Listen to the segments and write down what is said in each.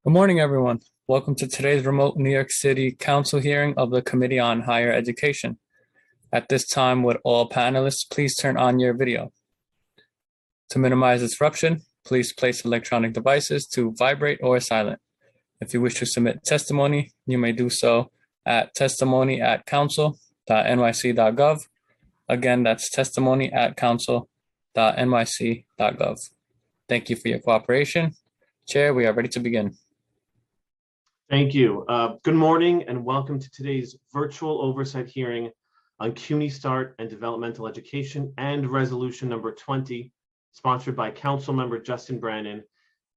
Good morning, everyone. Welcome to today's remote New York City Council hearing of the Committee on Higher Education. At this time, would all panelists please turn on your video? To minimize disruption, please place electronic devices to vibrate or silent. If you wish to submit testimony, you may do so at testimony@council.nyc.gov. Again, that's testimony@council.nyc.gov. Thank you for your cooperation. Chair, we are ready to begin. Thank you. Good morning and welcome to today's virtual oversight hearing on CUNY Start and Developmental Education and Resolution number 20, sponsored by Council Member Justin Brannan,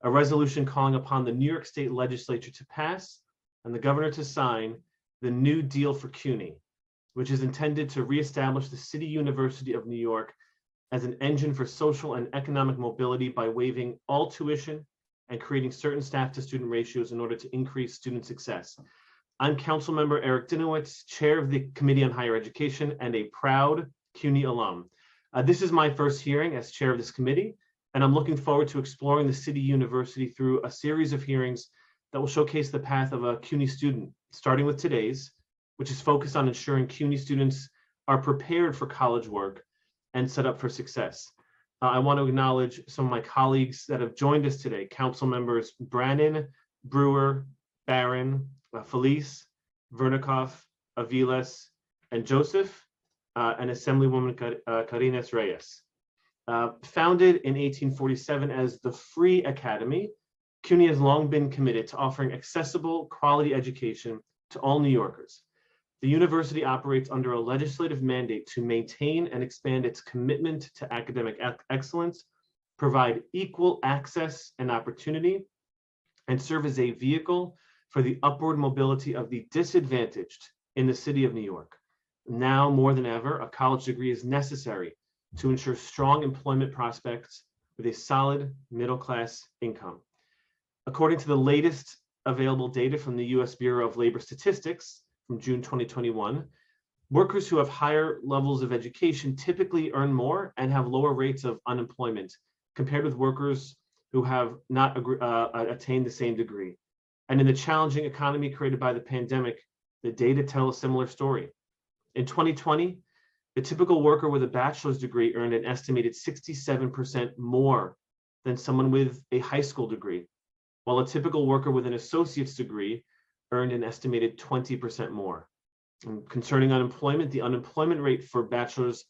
a resolution calling upon the New York State Legislature to pass and the Governor to sign the New Deal for CUNY, which is intended to reestablish the City University of New York as an engine for social and economic mobility by waiving all tuition and creating certain staff to student ratios in order to increase student success. I'm Councilmember Eric Dinowitz, Chair of the Committee on Higher Education and a proud CUNY alum. This is my first hearing as chair of this committee, and I'm looking forward to exploring the City University through a series of hearings that will showcase the path of a CUNY student, starting with today's, which is focused on ensuring CUNY students are prepared for college work and set up for success. I want to acknowledge some of my colleagues that have joined us today, Council Members Brannan, Brewer, Barron, Felice, Vernikoff, Aviles, and Joseph, and Assemblywoman Carines Reyes. Founded in 1847 as the Free Academy, CUNY has long been committed to offering accessible, quality education to all New Yorkers. The university operates under a legislative mandate to maintain and expand its commitment to academic excellence, provide equal access and opportunity, and serve as a vehicle for the upward mobility of the disadvantaged in the city of New York. Now more than ever, a college degree is necessary to ensure strong employment prospects with a solid middle-class income. According to the latest available data from the U.S. Bureau of Labor Statistics, from June 2021, workers who have higher levels of education typically earn more and have lower rates of unemployment compared with workers who have not attained the same degree. And in the challenging economy created by the pandemic, the data tell a similar story. In 2020, the typical worker with a bachelor's degree earned an estimated 67% more than someone with a high school degree, while a typical worker with an associate's degree earned an estimated 20% more. And concerning unemployment, the unemployment rate for bachelor's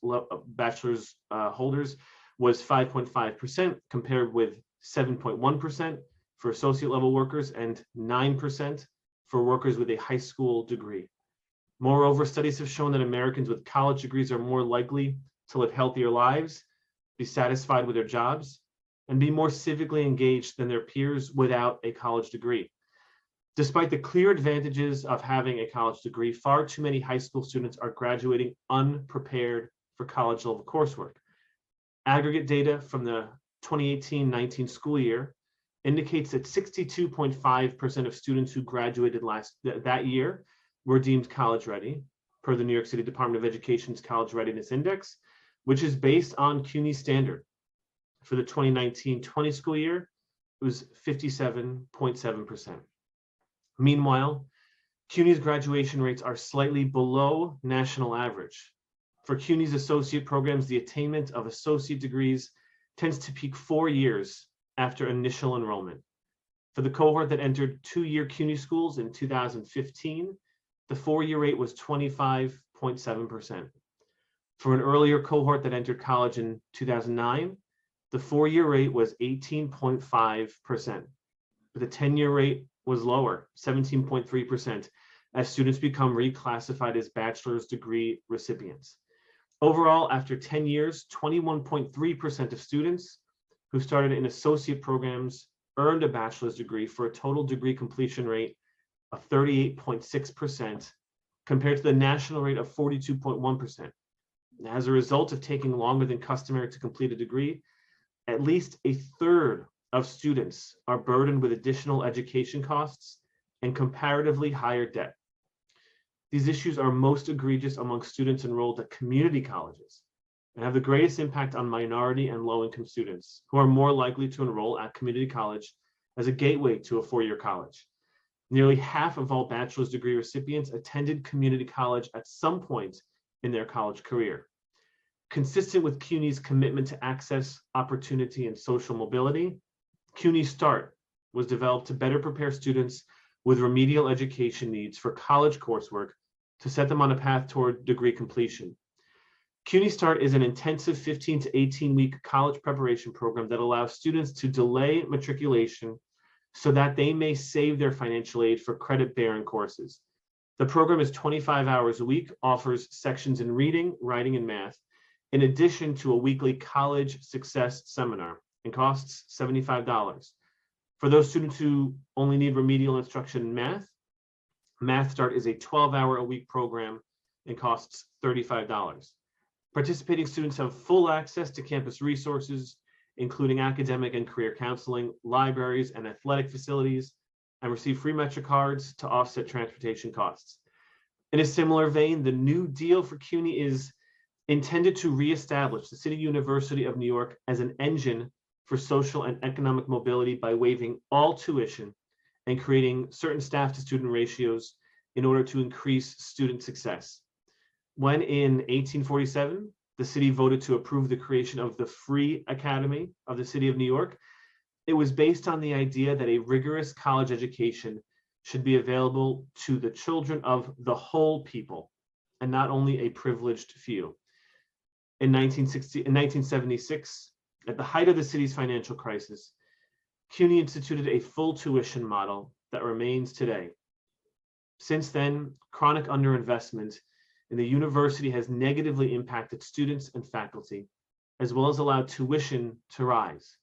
holders was 5.5%, compared with 7.1% for associate level workers and 9% for workers with a high school degree. Moreover, studies have shown that Americans with college degrees are more likely to live healthier lives, be satisfied with their jobs, and be more civically engaged than their peers without a college degree. Despite the clear advantages of having a college degree, far too many high school students are graduating unprepared for college level coursework. Aggregate data from the 2018-19 school year indicates that 62.5% of students who graduated that year were deemed college ready, per the New York City Department of Education's College Readiness Index, which is based on CUNY standard. For the 2019-20 school year, it was 57.7%. Meanwhile, CUNY's graduation rates are slightly below national average. For CUNY's associate programs, the attainment of associate degrees tends to peak 4 years after initial enrollment. For the cohort that entered two-year CUNY schools in 2015, the 4-year rate was 25.7%. For an earlier cohort that entered college in 2009, the 4-year rate was 18.5%, but the 10-year rate was lower, 17.3%, as students become reclassified as bachelor's degree recipients. Overall, after 10 years, 21.3% of students who started in associate programs earned a bachelor's degree for a total degree completion rate of 38.6%, compared to the national rate of 42.1%. As a result of taking longer than customary to complete a degree, at least a third of students are burdened with additional education costs and comparatively higher debt. These issues are most egregious among students enrolled at community colleges and have the greatest impact on minority and low-income students, who are more likely to enroll at community college as a gateway to a four-year college. Nearly half of all bachelor's degree recipients attended community college at some point in their college career. Consistent with CUNY's commitment to access, opportunity, and social mobility, CUNY START was developed to better prepare students with remedial education needs for college coursework to set them on a path toward degree completion. CUNY START is an intensive 15 to 18-week college preparation program that allows students to delay matriculation so that they may save their financial aid for credit-bearing courses. The program is 25 hours a week, offers sections in reading, writing, and math, in addition to a weekly college success seminar, and costs $75. For those students who only need remedial instruction in math, Math Start is a 12-hour-a-week program and costs $35. Participating students have full access to campus resources, including academic and career counseling, libraries, and athletic facilities, and receive free Metro cards to offset transportation costs. In a similar vein, the New Deal for CUNY is intended to reestablish the City University of New York as an engine for social and economic mobility by waiving all tuition and creating certain staff to student ratios in order to increase student success. When in 1847, the city voted to approve the creation of the Free Academy of the City of New York, it was based on the idea that a rigorous college education should be available to the children of the whole people and not only a privileged few. In 1976, at the height of the city's financial crisis, CUNY instituted a full tuition model that remains today. Since then, chronic underinvestment in the university has negatively impacted students and faculty, as well as allowed tuition to rise.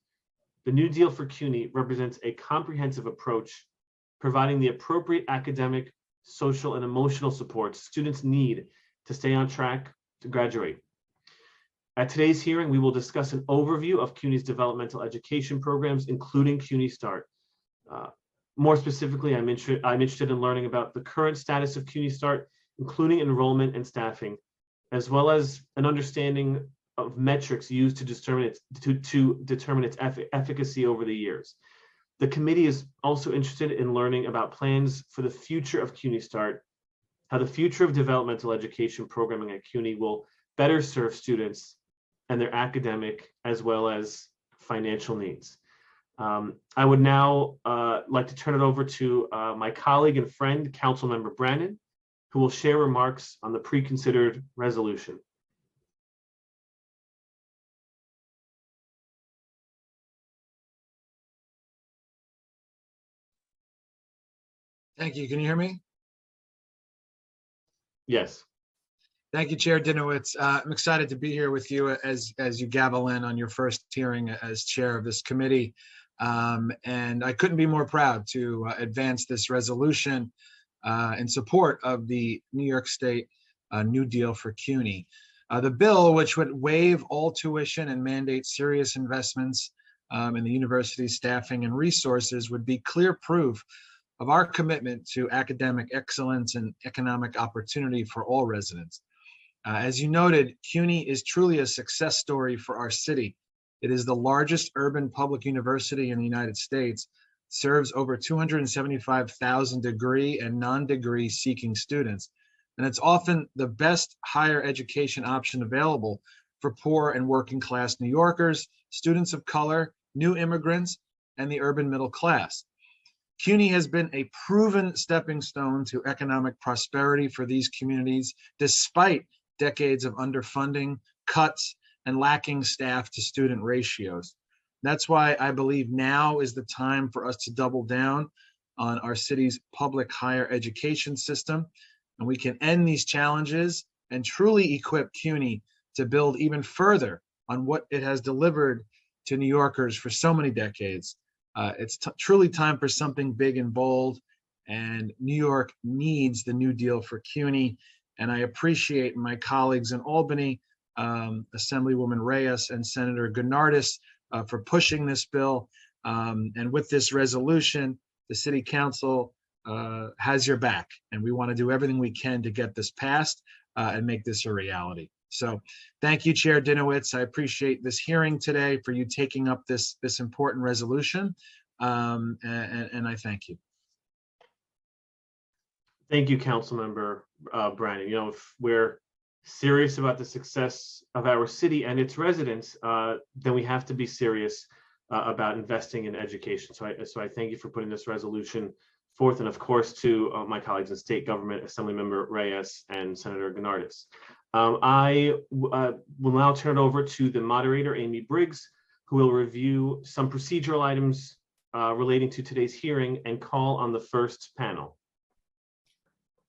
The New Deal for CUNY represents a comprehensive approach, providing the appropriate academic, social, and emotional support students need to stay on track to graduate. At today's hearing, we will discuss an overview of CUNY's developmental education programs, including CUNY START. More specifically, I'm interested in learning about the current status of CUNY START, including enrollment and staffing, as well as an understanding of metrics used to determine its efficacy over the years. The committee is also interested in learning about plans for the future of CUNY START, how the future of developmental education programming at CUNY will better serve students and their academic as well as financial needs. I would now like to turn it over to my colleague and friend, Councilmember Brannan, who will share remarks on the pre-considered resolution. Thank you. Can you hear me? Yes. Thank you, Chair Dinowitz. I'm excited to be here with you as you gavel in on your first hearing as chair of this committee. And I couldn't be more proud to advance this resolution in support of the New York State New Deal for CUNY. The bill, which would waive all tuition and mandate serious investments in the university's staffing and resources, would be clear proof of our commitment to academic excellence and economic opportunity for all residents. As you noted, CUNY is truly a success story for our city. It is the largest urban public university in the United States, serves over 275,000 degree and non-degree seeking students, and it's often the best higher education option available for poor and working class New Yorkers, students of color, new immigrants, and the urban middle class. CUNY has been a proven stepping stone to economic prosperity for these communities, despite decades of underfunding, cuts, and lacking staff to student ratios. That's why I believe now is the time for us to double down on our city's public higher education system, and we can end these challenges and truly equip CUNY to build even further on what it has delivered to New Yorkers for so many decades. It's truly time for something big and bold, and New York needs the New Deal for CUNY. And I appreciate my colleagues in Albany, Assemblywoman Reyes and Senator Gennardis, for pushing this bill. And with this resolution, the City Council has your back, and we want to do everything we can to get this passed and make this a reality. So thank you, Chair Dinowitz. I appreciate this hearing today for you taking up this important resolution. and I thank you. Thank you, Councilmember Brannan. You know, if we're serious about the success of our city and its residents, then we have to be serious about investing in education. So I thank you for putting this resolution forth, and of course to my colleagues in state government, Assemblymember Reyes and Senator Gennardis. I will now turn it over to the moderator, Amy Briggs, who will review some procedural items relating to today's hearing and call on the first panel.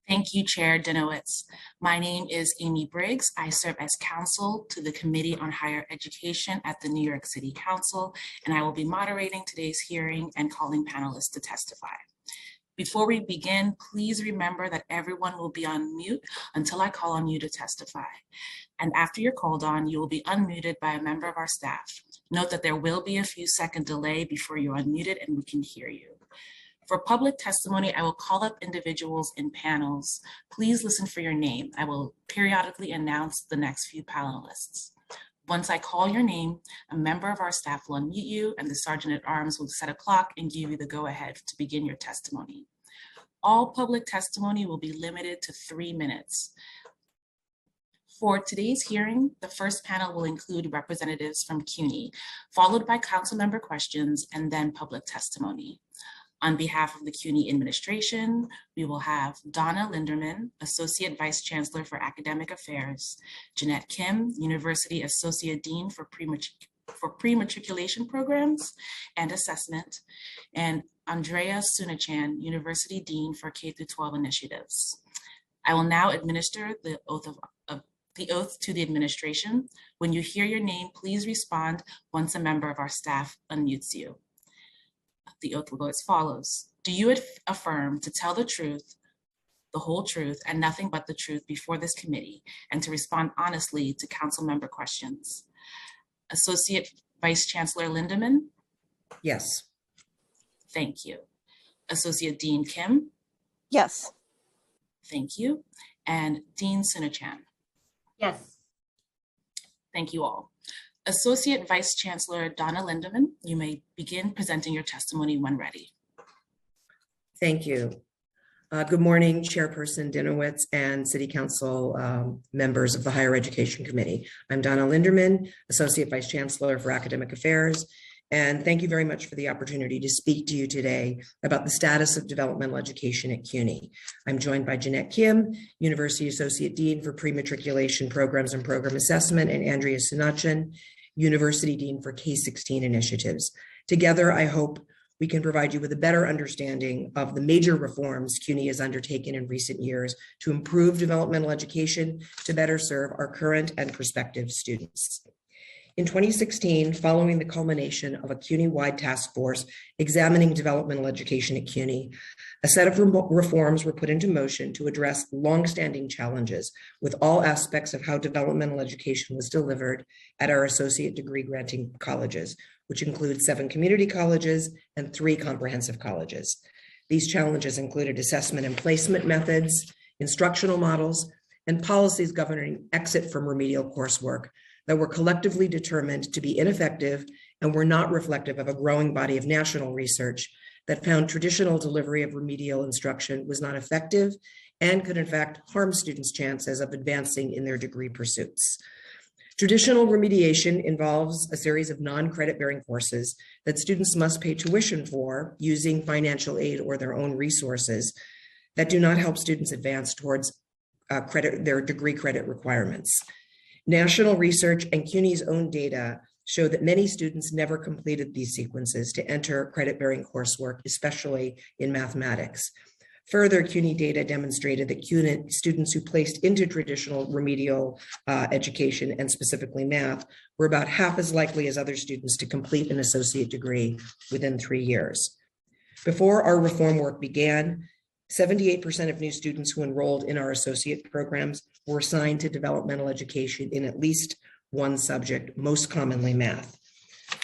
Thank you, Chair Dinowitz. My name is Amy Briggs. I serve as counsel to the Committee on Higher Education at the New York City Council, and I will be moderating today's hearing and calling panelists to testify. Before we begin, please remember that everyone will be on mute until I call on you to testify. And after you're called on, you will be unmuted by a member of our staff. Note that there will be a few second delay before you're unmuted and we can hear you. For public testimony, I will call up individuals in panels. Please listen for your name. I will periodically announce the next few panelists. Once I call your name, a member of our staff will unmute you and the Sergeant at Arms will set a clock and give you the go-ahead to begin your testimony. All public testimony will be limited to 3 minutes. For today's hearing, the first panel will include representatives from CUNY, followed by council member questions and then public testimony. On behalf of the CUNY administration, we will have Donna Linderman, Associate Vice Chancellor for Academic Affairs, Jeanette Kim, University Associate Dean for Pre-Matriculation Programs and Assessment, and Andrea Sunachan, University Dean for K-12 Initiatives. I will now administer the oath to the administration. When you hear your name, please respond once a member of our staff unmutes you. The oath will go as follows. Do you affirm to tell the truth, the whole truth, and nothing but the truth before this committee, and to respond honestly to council member questions? Associate Vice Chancellor Lindeman? Yes. Thank you. Associate Dean Kim? Yes. Thank you. And Dean Sunachan? Yes. Thank you all. Associate Vice Chancellor Donna Lindeman, you may begin presenting your testimony when ready. Thank you. Good morning, Chairperson Dinowitz and City Council members of the Higher Education Committee. I'm Donna Linderman, Associate Vice Chancellor for Academic Affairs, and thank you very much for the opportunity to speak to you today about the status of developmental education at CUNY. I'm joined by Jeanette Kim, University Associate Dean for Pre-Matriculation Programs and Program Assessment, and Andrea Sunachan, University Dean for K-16 Initiatives. Together, I hope we can provide you with a better understanding of the major reforms CUNY has undertaken in recent years to improve developmental education to better serve our current and prospective students. In 2016, following the culmination of a CUNY-wide task force examining developmental education at CUNY, a set of reforms were put into motion to address longstanding challenges with all aspects of how developmental education was delivered at our associate degree granting colleges, which include 7 community colleges and 3 comprehensive colleges. These challenges included assessment and placement methods, instructional models, and policies governing exit from remedial coursework that were collectively determined to be ineffective and were not reflective of a growing body of national research that found traditional delivery of remedial instruction was not effective and could in fact harm students' chances of advancing in their degree pursuits. Traditional remediation involves a series of non-credit bearing courses that students must pay tuition for using financial aid or their own resources that do not help students advance towards their degree credit requirements. National research and CUNY's own data show that many students never completed these sequences to enter credit-bearing coursework, especially in mathematics. Further, CUNY data demonstrated that CUNY students who placed into traditional remedial education, and specifically math, were about half as likely as other students to complete an associate degree within 3 years. Before our reform work began, 78% of new students who enrolled in our associate programs were assigned to developmental education in at least one subject, most commonly math.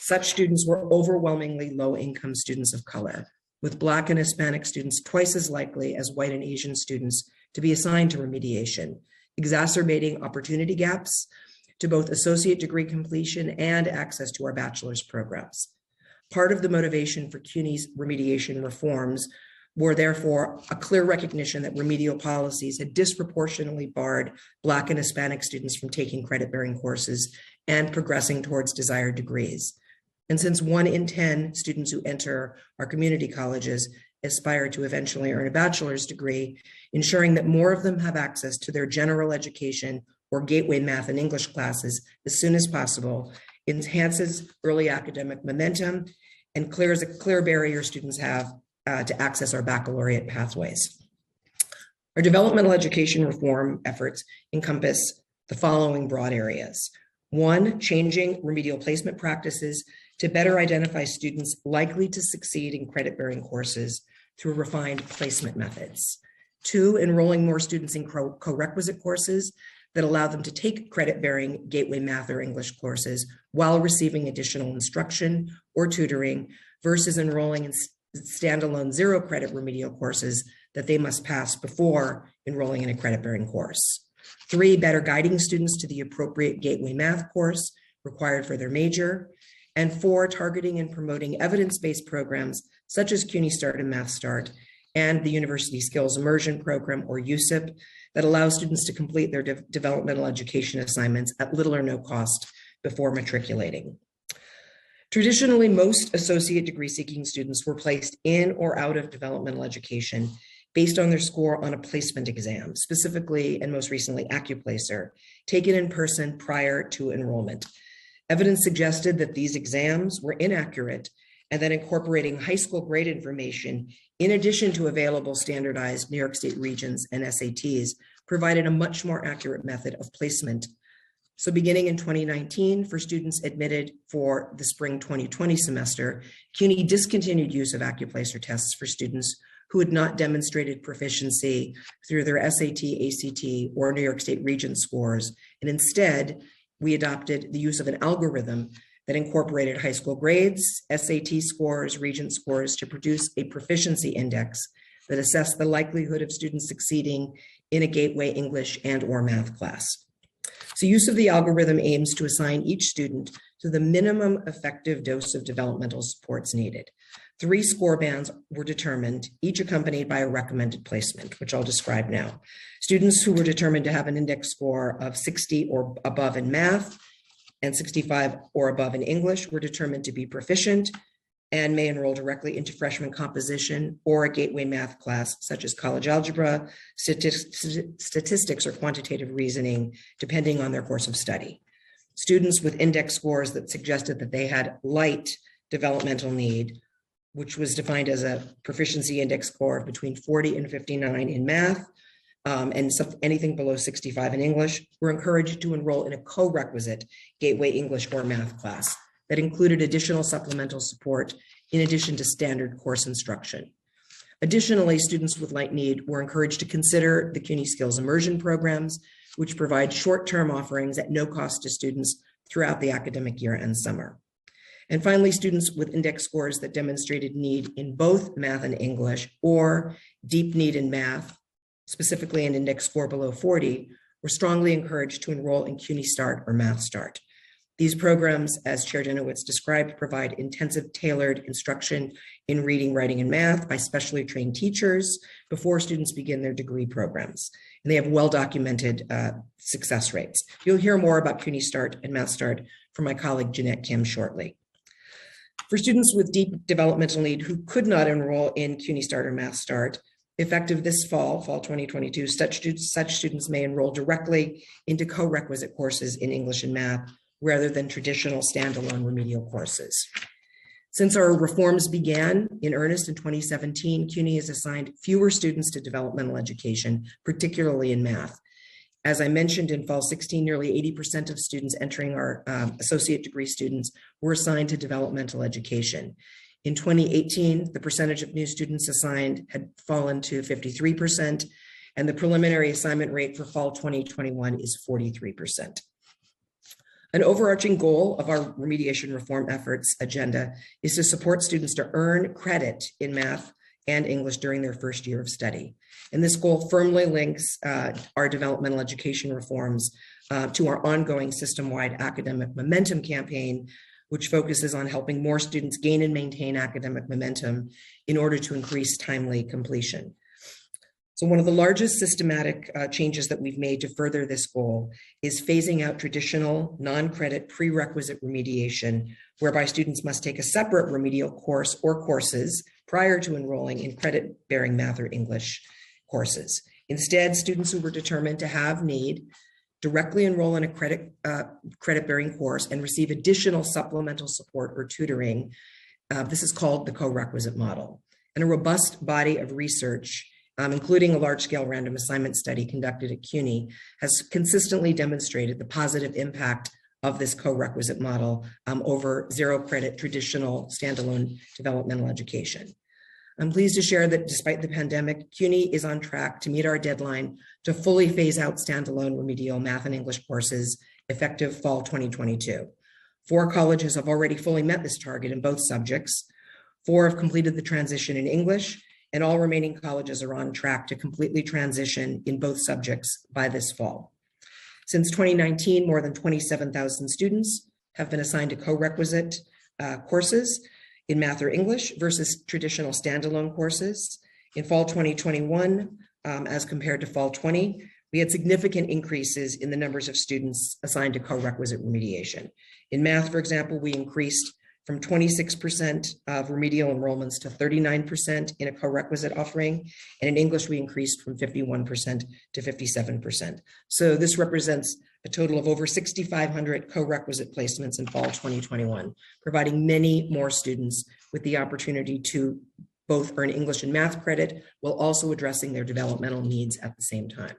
Such students were overwhelmingly low-income students of color, with Black and Hispanic students twice as likely as white and Asian students to be assigned to remediation, exacerbating opportunity gaps to both associate degree completion and access to our bachelor's programs. Part of the motivation for CUNY's remediation reforms were therefore a clear recognition that remedial policies had disproportionately barred Black and Hispanic students from taking credit-bearing courses and progressing towards desired degrees. And since 1 in 10 students who enter our community colleges aspire to eventually earn a bachelor's degree, ensuring that more of them have access to their general education or gateway math and English classes as soon as possible enhances early academic momentum and clears a clear barrier students have to access our baccalaureate pathways. Our developmental education reform efforts encompass the following broad areas. 1, changing remedial placement practices to better identify students likely to succeed in credit-bearing courses through refined placement methods. 2, enrolling more students in co-requisite courses that allow them to take credit-bearing gateway math or English courses while receiving additional instruction or tutoring versus enrolling in standalone zero credit remedial courses that they must pass before enrolling in a credit-bearing course. 3, better guiding students to the appropriate gateway math course required for their major. And 4, targeting and promoting evidence-based programs such as CUNY Start and Math Start and the University Skills Immersion Program, or USIP, that allows students to complete their developmental education assignments at little or no cost before matriculating. Traditionally, most associate degree seeking students were placed in or out of developmental education based on their score on a placement exam, specifically and most recently AccuPlacer, taken in person prior to enrollment. Evidence suggested that these exams were inaccurate and that incorporating high school grade information in addition to available standardized New York State Regents and SATs provided a much more accurate method of placement. So beginning in 2019, for students admitted for the spring 2020 semester, CUNY discontinued use of AccuPlacer tests for students who had not demonstrated proficiency through their SAT, ACT, or New York State Regent scores. And instead, we adopted the use of an algorithm that incorporated high school grades, SAT scores, Regent scores to produce a proficiency index that assessed the likelihood of students succeeding in a gateway English and or math class. So use of the algorithm aims to assign each student to the minimum effective dose of developmental supports needed. 3 score bands were determined, each accompanied by a recommended placement, which I'll describe now. Students who were determined to have an index score of 60 or above in math and 65 or above in English were determined to be proficient and may enroll directly into freshman composition or a gateway math class such as college algebra, statistics, or quantitative reasoning, depending on their course of study. Students with index scores that suggested that they had light developmental need, which was defined as a proficiency index score of between 40 and 59 in math, and anything below 65 in English, were encouraged to enroll in a co-requisite gateway English or math class that included additional supplemental support in addition to standard course instruction. Additionally, students with light need were encouraged to consider the CUNY Skills Immersion programs, which provide short-term offerings at no cost to students throughout the academic year and summer. And finally, students with index scores that demonstrated need in both math and English or deep need in math, specifically an index score below 40, were strongly encouraged to enroll in CUNY Start or Math Start. These programs, as Chair Dinowitz described, provide intensive tailored instruction in reading, writing, and math by specially trained teachers before students begin their degree programs. And they have well-documented success rates. You'll hear more about CUNY Start and Math Start from my colleague Jeanette Kim shortly. For students with deep developmental need who could not enroll in CUNY Start or Math Start, effective this fall 2022, such students may enroll directly into co-requisite courses in English and math rather than traditional standalone remedial courses. Since our reforms began in earnest in 2017, CUNY has assigned fewer students to developmental education, particularly in math. As I mentioned, in fall 16, nearly 80% of students entering our associate degree students were assigned to developmental education. In 2018, the percentage of new students assigned had fallen to 53%, and the preliminary assignment rate for fall 2021 is 43%. An overarching goal of our remediation reform efforts agenda is to support students to earn credit in math and English during their first year of study. And this goal firmly links our developmental education reforms to our ongoing system-wide academic momentum campaign, which focuses on helping more students gain and maintain academic momentum in order to increase timely completion. So one of the largest systematic changes that we've made to further this goal is phasing out traditional non-credit prerequisite remediation, whereby students must take a separate remedial course or courses prior to enrolling in credit-bearing math or English courses. Instead, students who were determined to have need directly enroll in a credit-bearing course and receive additional supplemental support or tutoring. This is called the co-requisite model. And a robust body of research, including a large-scale random assignment study conducted at CUNY, has consistently demonstrated the positive impact of this co-requisite model over zero-credit traditional standalone developmental education. I'm pleased to share that despite the pandemic, CUNY is on track to meet our deadline to fully phase out standalone remedial math and English courses effective fall 2022. 4 colleges have already fully met this target in both subjects. 4 have completed the transition in English, and all remaining colleges are on track to completely transition in both subjects by this fall. Since 2019, more than 27,000 students have been assigned to co-requisite courses in math or English versus traditional standalone courses. In fall 2021, as compared to fall 20, we had significant increases in the numbers of students assigned to co-requisite remediation. In math, for example, we increased from 26% of remedial enrollments to 39% in a co-requisite offering. And in English, we increased from 51% to 57%. So this represents a total of over 6,500 co-requisite placements in fall 2021, providing many more students with the opportunity to both earn English and math credit while also addressing their developmental needs at the same time.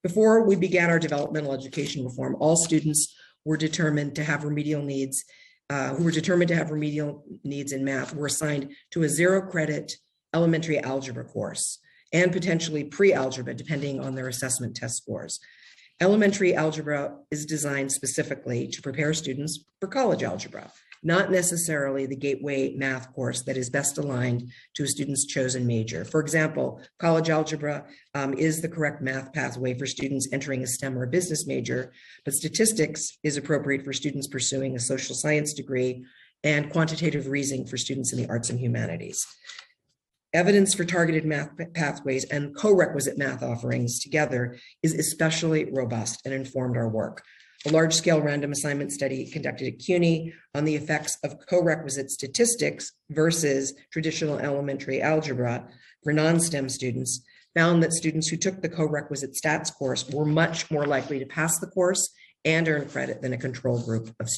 Before we began our developmental education reform, all students were determined to have remedial needs who were determined to have remedial needs in math were assigned to a zero-credit elementary algebra course and potentially pre-algebra, depending on their assessment test scores. Elementary algebra is designed specifically to prepare students for college algebra, not necessarily the gateway math course that is best aligned to a student's chosen major. For example, college algebra is the correct math pathway for students entering a STEM or a business major, but statistics is appropriate for students pursuing a social science degree and quantitative reasoning for students in the arts and humanities. Evidence for targeted math pathways and co-requisite math offerings together is especially robust and informed our work. A large-scale random assignment study conducted at CUNY on the effects of co-requisite statistics versus traditional elementary algebra for non-STEM students found that students who took the co-requisite stats course were much more likely to pass the course and earn credit than a control group of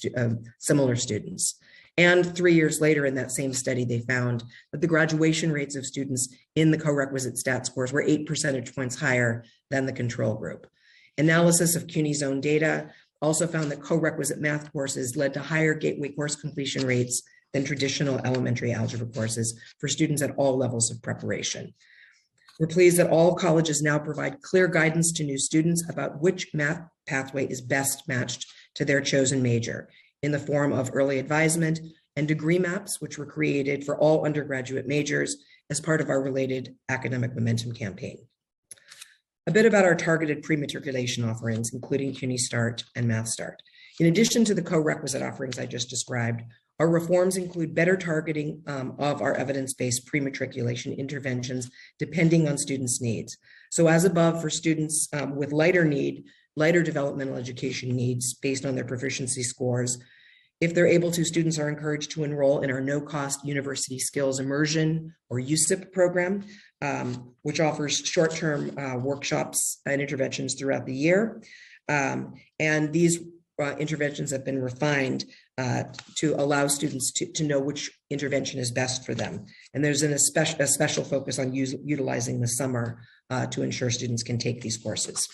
similar students. And 3 years later in that same study, they found that the graduation rates of students in the co-requisite stats course were 8 percentage points higher than the control group. Analysis of CUNY's own data also found that co-requisite math courses led to higher gateway course completion rates than traditional elementary algebra courses for students at all levels of preparation. We're pleased that all colleges now provide clear guidance to new students about which math pathway is best matched to their chosen major in the form of early advisement and degree maps, which were created for all undergraduate majors as part of our related academic momentum campaign. A bit about our targeted pre-matriculation offerings, including CUNY Start and Math Start. In addition to the co-requisite offerings I just described, our reforms include better targeting of our evidence-based pre-matriculation interventions depending on students' needs. So as above, for students with lighter developmental education needs based on their proficiency scores, if they're able to, students are encouraged to enroll in our no-cost University Skills Immersion or USIP program, which offers short-term workshops and interventions throughout the year. And these interventions have been refined to allow students to know which intervention is best for them. And there's a special focus on utilizing the summer to ensure students can take these courses.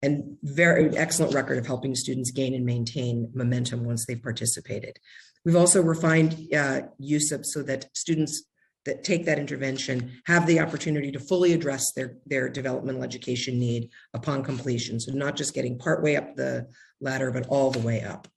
And very excellent record of helping students gain and maintain momentum once they've participated. We've also refined USIP so that students that take that intervention have the opportunity to fully address their developmental education need upon completion. So not just getting partway up the ladder, but all the way up.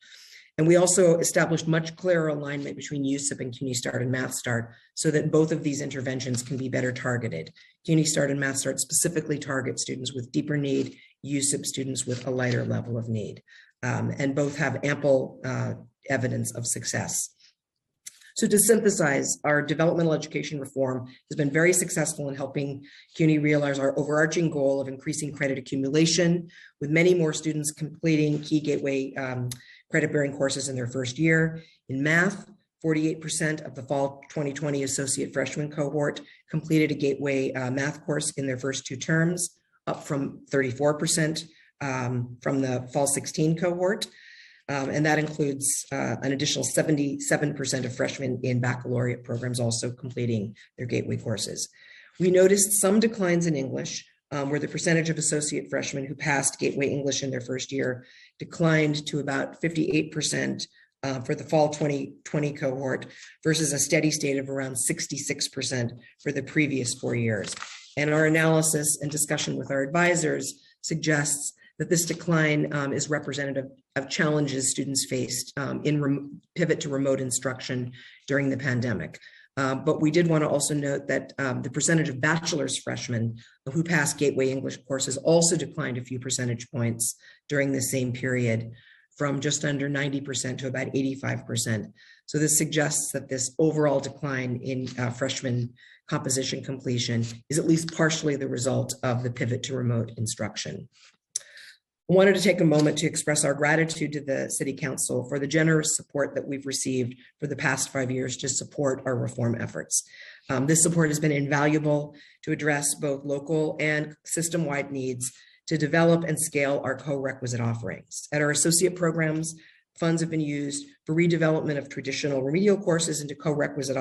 And we also established much clearer alignment between USIP and CUNY Start and Math Start so that both of these interventions can be better targeted. CUNY Start and Math Start specifically target students with deeper need, USIP students with a lighter level of need. And both have ample evidence of success. So to synthesize, our developmental education reform has been very successful in helping CUNY realize our overarching goal of increasing credit accumulation, with many more students completing key gateway credit-bearing courses in their first year. In math, 48% of the fall 2020 associate freshman cohort completed a gateway math course in their first 2 terms, up from 34% from the fall 16 cohort. And that includes an additional 77% of freshmen in baccalaureate programs also completing their gateway courses. We noticed some declines in English, where the percentage of associate freshmen who passed gateway English in their first year declined to about 58% for the fall 2020 cohort versus a steady state of around 66% for the previous 4 years. And our analysis and discussion with our advisors suggests that this decline is representative of challenges students faced in pivot to remote instruction during the pandemic. But we did want to also note that the percentage of bachelor's freshmen who passed gateway English courses also declined a few percentage points during the same period, from just under 90% to about 85%. So this suggests that this overall decline in freshman composition completion is at least partially the result of the pivot to remote instruction. I wanted to take a moment to express our gratitude to the City Council for the generous support that we've received for the past 5 years to support our reform efforts. This support has been invaluable to address both local and system-wide needs to develop and scale our co-requisite offerings. At our associate programs, funds have been used for redevelopment of traditional remedial courses into co-requisite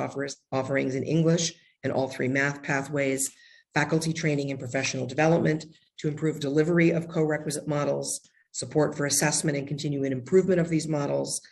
offerings in English and all 3 math pathways, faculty training and professional development to improve delivery of co-requisite models, support for assessment and continuing improvement of these models,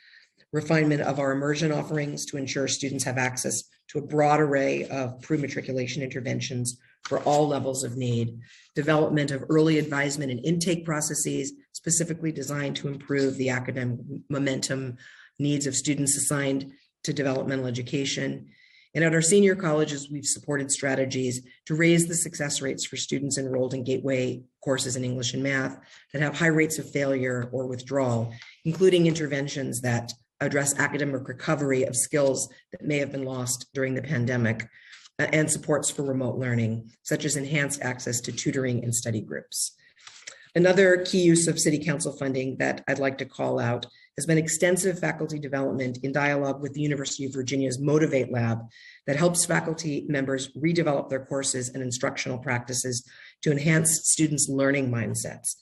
refinement of our immersion offerings to ensure students have access to a broad array of pre-matriculation interventions for all levels of need, development of early advisement and intake processes specifically designed to improve the academic momentum needs of students assigned to developmental education. And at our senior colleges, we've supported strategies to raise the success rates for students enrolled in gateway courses in English and math that have high rates of failure or withdrawal, including interventions that address academic recovery of skills that may have been lost during the pandemic, and supports for remote learning, such as enhanced access to tutoring and study groups. Another key use of City Council funding that I'd like to call out has been extensive faculty development in dialogue with the University of Virginia's Motivate Lab that helps faculty members redevelop their courses and instructional practices to enhance students' learning mindsets.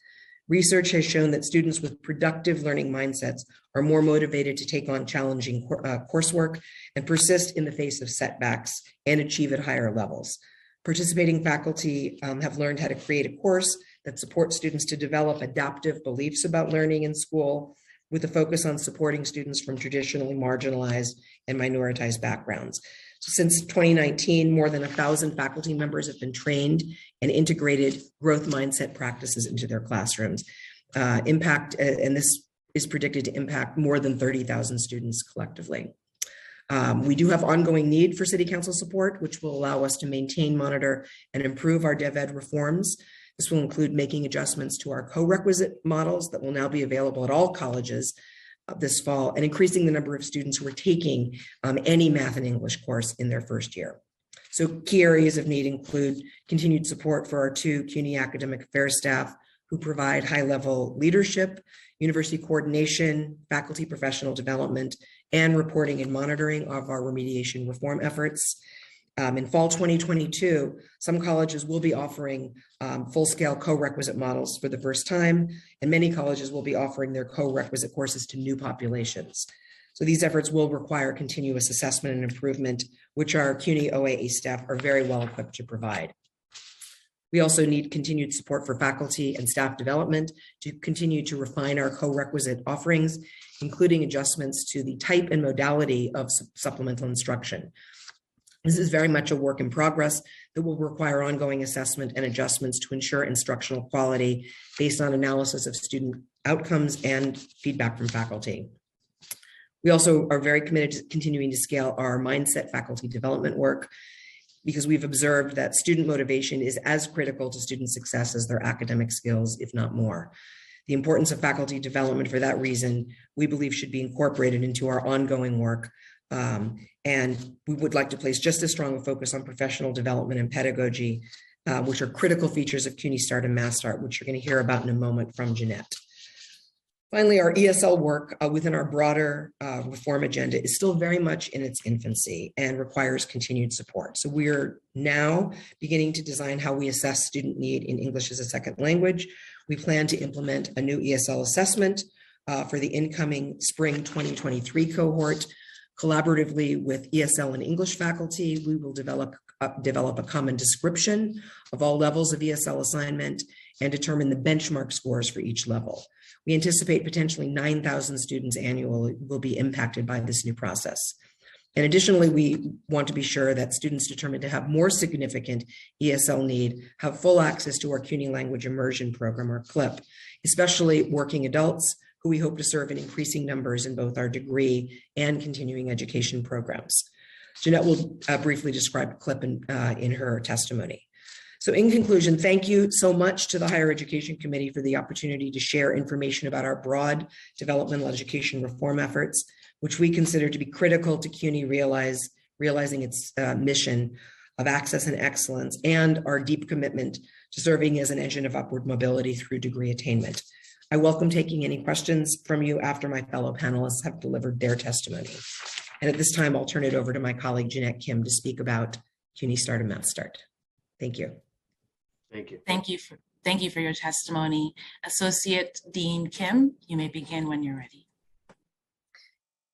Research has shown that students with productive learning mindsets are more motivated to take on challenging coursework and persist in the face of setbacks and achieve at higher levels. Participating faculty have learned how to create a course that supports students to develop adaptive beliefs about learning in school, with a focus on supporting students from traditionally marginalized and minoritized backgrounds. So since 2019, more than 1,000 faculty members have been trained and integrated growth mindset practices into their classrooms. And this is predicted to impact more than 30,000 students collectively. We do have ongoing need for City Council support, which will allow us to maintain, monitor, and improve our DevEd reforms. This will include making adjustments to our co-requisite models that will now be available at all colleges this fall, and increasing the number of students who are taking any math and English course in their first year. So key areas of need include continued support for our 2 CUNY academic affairs staff who provide high-level leadership, university coordination, faculty professional development, and reporting and monitoring of our remediation reform efforts. In fall 2022, some colleges will be offering full-scale co-requisite models for the first time, and many colleges will be offering their co-requisite courses to new populations. So these efforts will require continuous assessment and improvement, which our CUNY OAE staff are very well equipped to provide. We also need continued support for faculty and staff development to continue to refine our co-requisite offerings, including adjustments to the type and modality of supplemental instruction. This is very much a work in progress that will require ongoing assessment and adjustments to ensure instructional quality based on analysis of student outcomes and feedback from faculty. We also are very committed to continuing to scale our mindset faculty development work, because we've observed that student motivation is as critical to student success as their academic skills, if not more. The importance of faculty development for that reason, we believe should be incorporated into our ongoing work. And we would like to place just as strong a focus on professional development and pedagogy, which are critical features of CUNY Start and Math Start, which you're going to hear about in a moment from Jeanette. Finally, our ESL work within our broader reform agenda is still very much in its infancy and requires continued support. So we're now beginning to design how we assess student need in English as a second language. We plan to implement a new ESL assessment for the incoming spring 2023 cohort. Collaboratively with ESL and English faculty, we will develop a common description of all levels of ESL assignment and determine the benchmark scores for each level. We anticipate potentially 9,000 students annually will be impacted by this new process. And additionally, we want to be sure that students determined to have more significant ESL need have full access to our CUNY Language Immersion Program, or CLIP, especially working adults who we hope to serve in increasing numbers in both our degree and continuing education programs. Jeanette will briefly describe CLIP in her testimony. So in conclusion, thank you so much to the Higher Education Committee for the opportunity to share information about our broad developmental education reform efforts, which we consider to be critical to CUNY realizing its mission of access and excellence, and our deep commitment to serving as an engine of upward mobility through degree attainment. I welcome taking any questions from you after my fellow panelists have delivered their testimony. And at this time, I'll turn it over to my colleague, Jeanette Kim, to speak about CUNY Start and Math Start. Thank you. Thank you. Thank you for your testimony. Associate Dean Kim, you may begin when you're ready.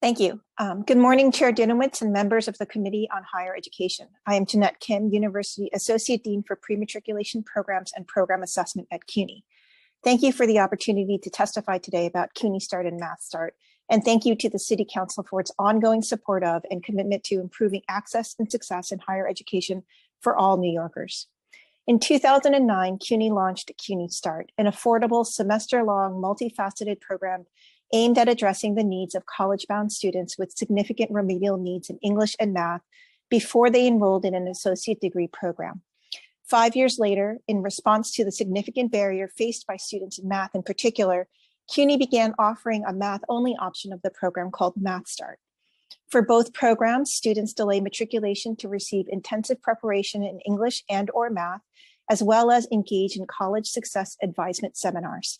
Thank you. Good morning, Chair Dinowitz and members of the Committee on Higher Education. I am Jeanette Kim, University Associate Dean for Pre-Matriculation Programs and Program Assessment at CUNY. Thank you for the opportunity to testify today about CUNY Start and Math Start. And thank you to the City Council for its ongoing support of and commitment to improving access and success in higher education for all New Yorkers. In 2009, CUNY launched CUNY Start, an affordable semester-long multifaceted program aimed at addressing the needs of college-bound students with significant remedial needs in English and math before they enrolled in an associate degree program. 5 years later, in response to the significant barrier faced by students in math in particular, CUNY began offering a math-only option of the program called Math Start. For both programs, students delay matriculation to receive intensive preparation in English and/or math, as well as engage in college success advisement seminars.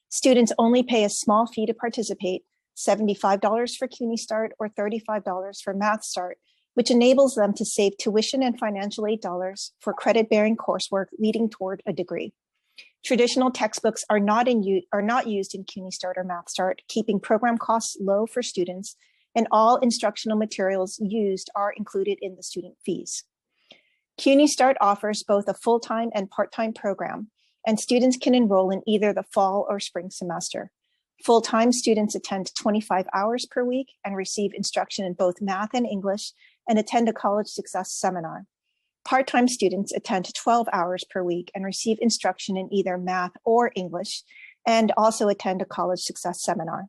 Students only pay a small fee to participate, $75 for CUNY Start or $35 for Math Start, which enables them to save tuition and financial aid dollars for credit-bearing coursework leading toward a degree. Traditional textbooks are not used in CUNY Start or Math Start, keeping program costs low for students, and all instructional materials used are included in the student fees. CUNY Start offers both a full-time and part-time program, and students can enroll in either the fall or spring semester. Full-time students attend 25 hours per week and receive instruction in both math and English and attend a college success seminar. Part-time students attend 12 hours per week and receive instruction in either math or English and also attend a college success seminar.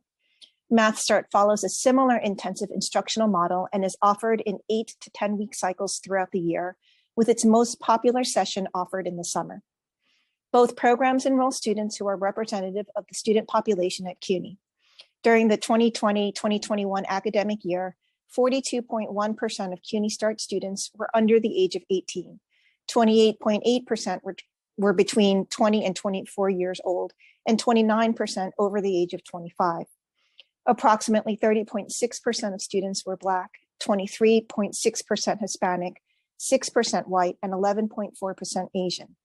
Math Start follows a similar intensive instructional model and is offered in 8 to 10 week cycles throughout the year, with its most popular session offered in the summer. Both programs enroll students who are representative of the student population at CUNY. During the 2020-2021 academic year, 42.1% of CUNY Start students were under the age of 18. 28.8% were between 20 and 24 years old, and 29% over the age of 25. Approximately 30.6% of students were Black, 23.6% Hispanic, 6% white, and 11.4% Asian.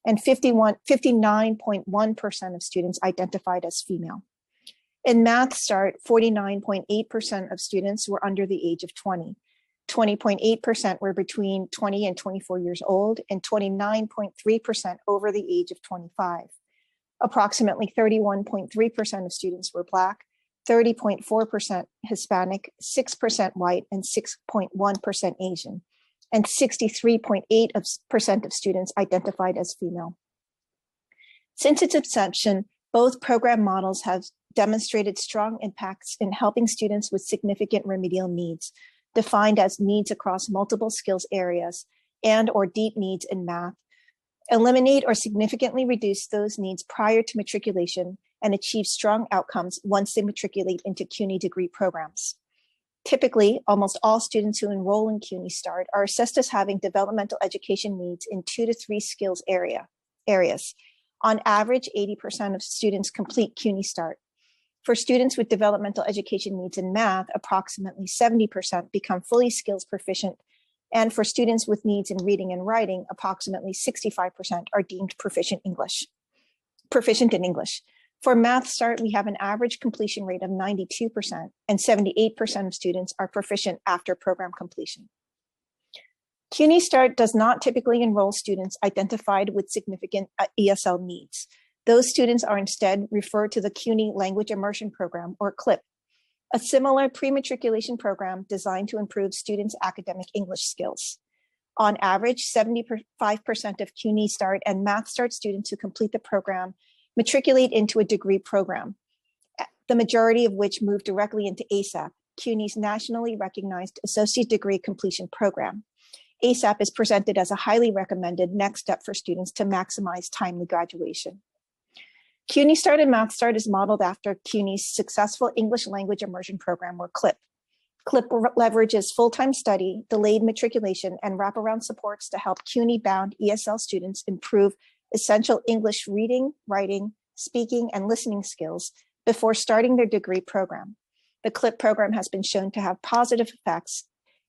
And 59.1% of students identified as female. In Math Start, 49.8% of students were under the age of 20. 20.8% were between 20 and 24 years old, and 29.3% over the age of 25. Approximately 31.3% of students were Black, 30.4% Hispanic, 6% white, and 6.1% Asian. And 63.8% of students identified as female. Since its inception, both program models have demonstrated strong impacts in helping students with significant remedial needs, defined as needs across multiple skills areas and/or deep needs in math, eliminate or significantly reduce those needs prior to matriculation, and achieve strong outcomes once they matriculate into CUNY degree programs. Typically, almost all students who enroll in CUNY Start are assessed as having developmental education needs in 2 to 3 skills areas. On average, 80% of students complete CUNY Start. For students with developmental education needs in math, approximately 70% become fully skills proficient. And for students with needs in reading and writing, approximately 65% are deemed proficient in English. For Math Start, we have an average completion rate of 92%, and 78% of students are proficient after program completion. CUNY Start does not typically enroll students identified with significant ESL needs. Those students are instead referred to the CUNY Language Immersion Program, or CLIP, a similar pre-matriculation program designed to improve students' academic English skills. On average, 75% of CUNY Start and Math Start students who complete the program matriculate into a degree program, the majority of which move directly into ASAP, CUNY's nationally recognized associate degree completion program. ASAP is presented as a highly recommended next step for students to maximize timely graduation. CUNY Start and Math Start is modeled after CUNY's successful English Language Immersion Program, or CLIP. CLIP leverages full-time study, delayed matriculation, and wraparound supports to help CUNY-bound ESL students improve essential English reading, writing, speaking, and listening skills before starting their degree program. The CLIP program has been shown to have positive effects,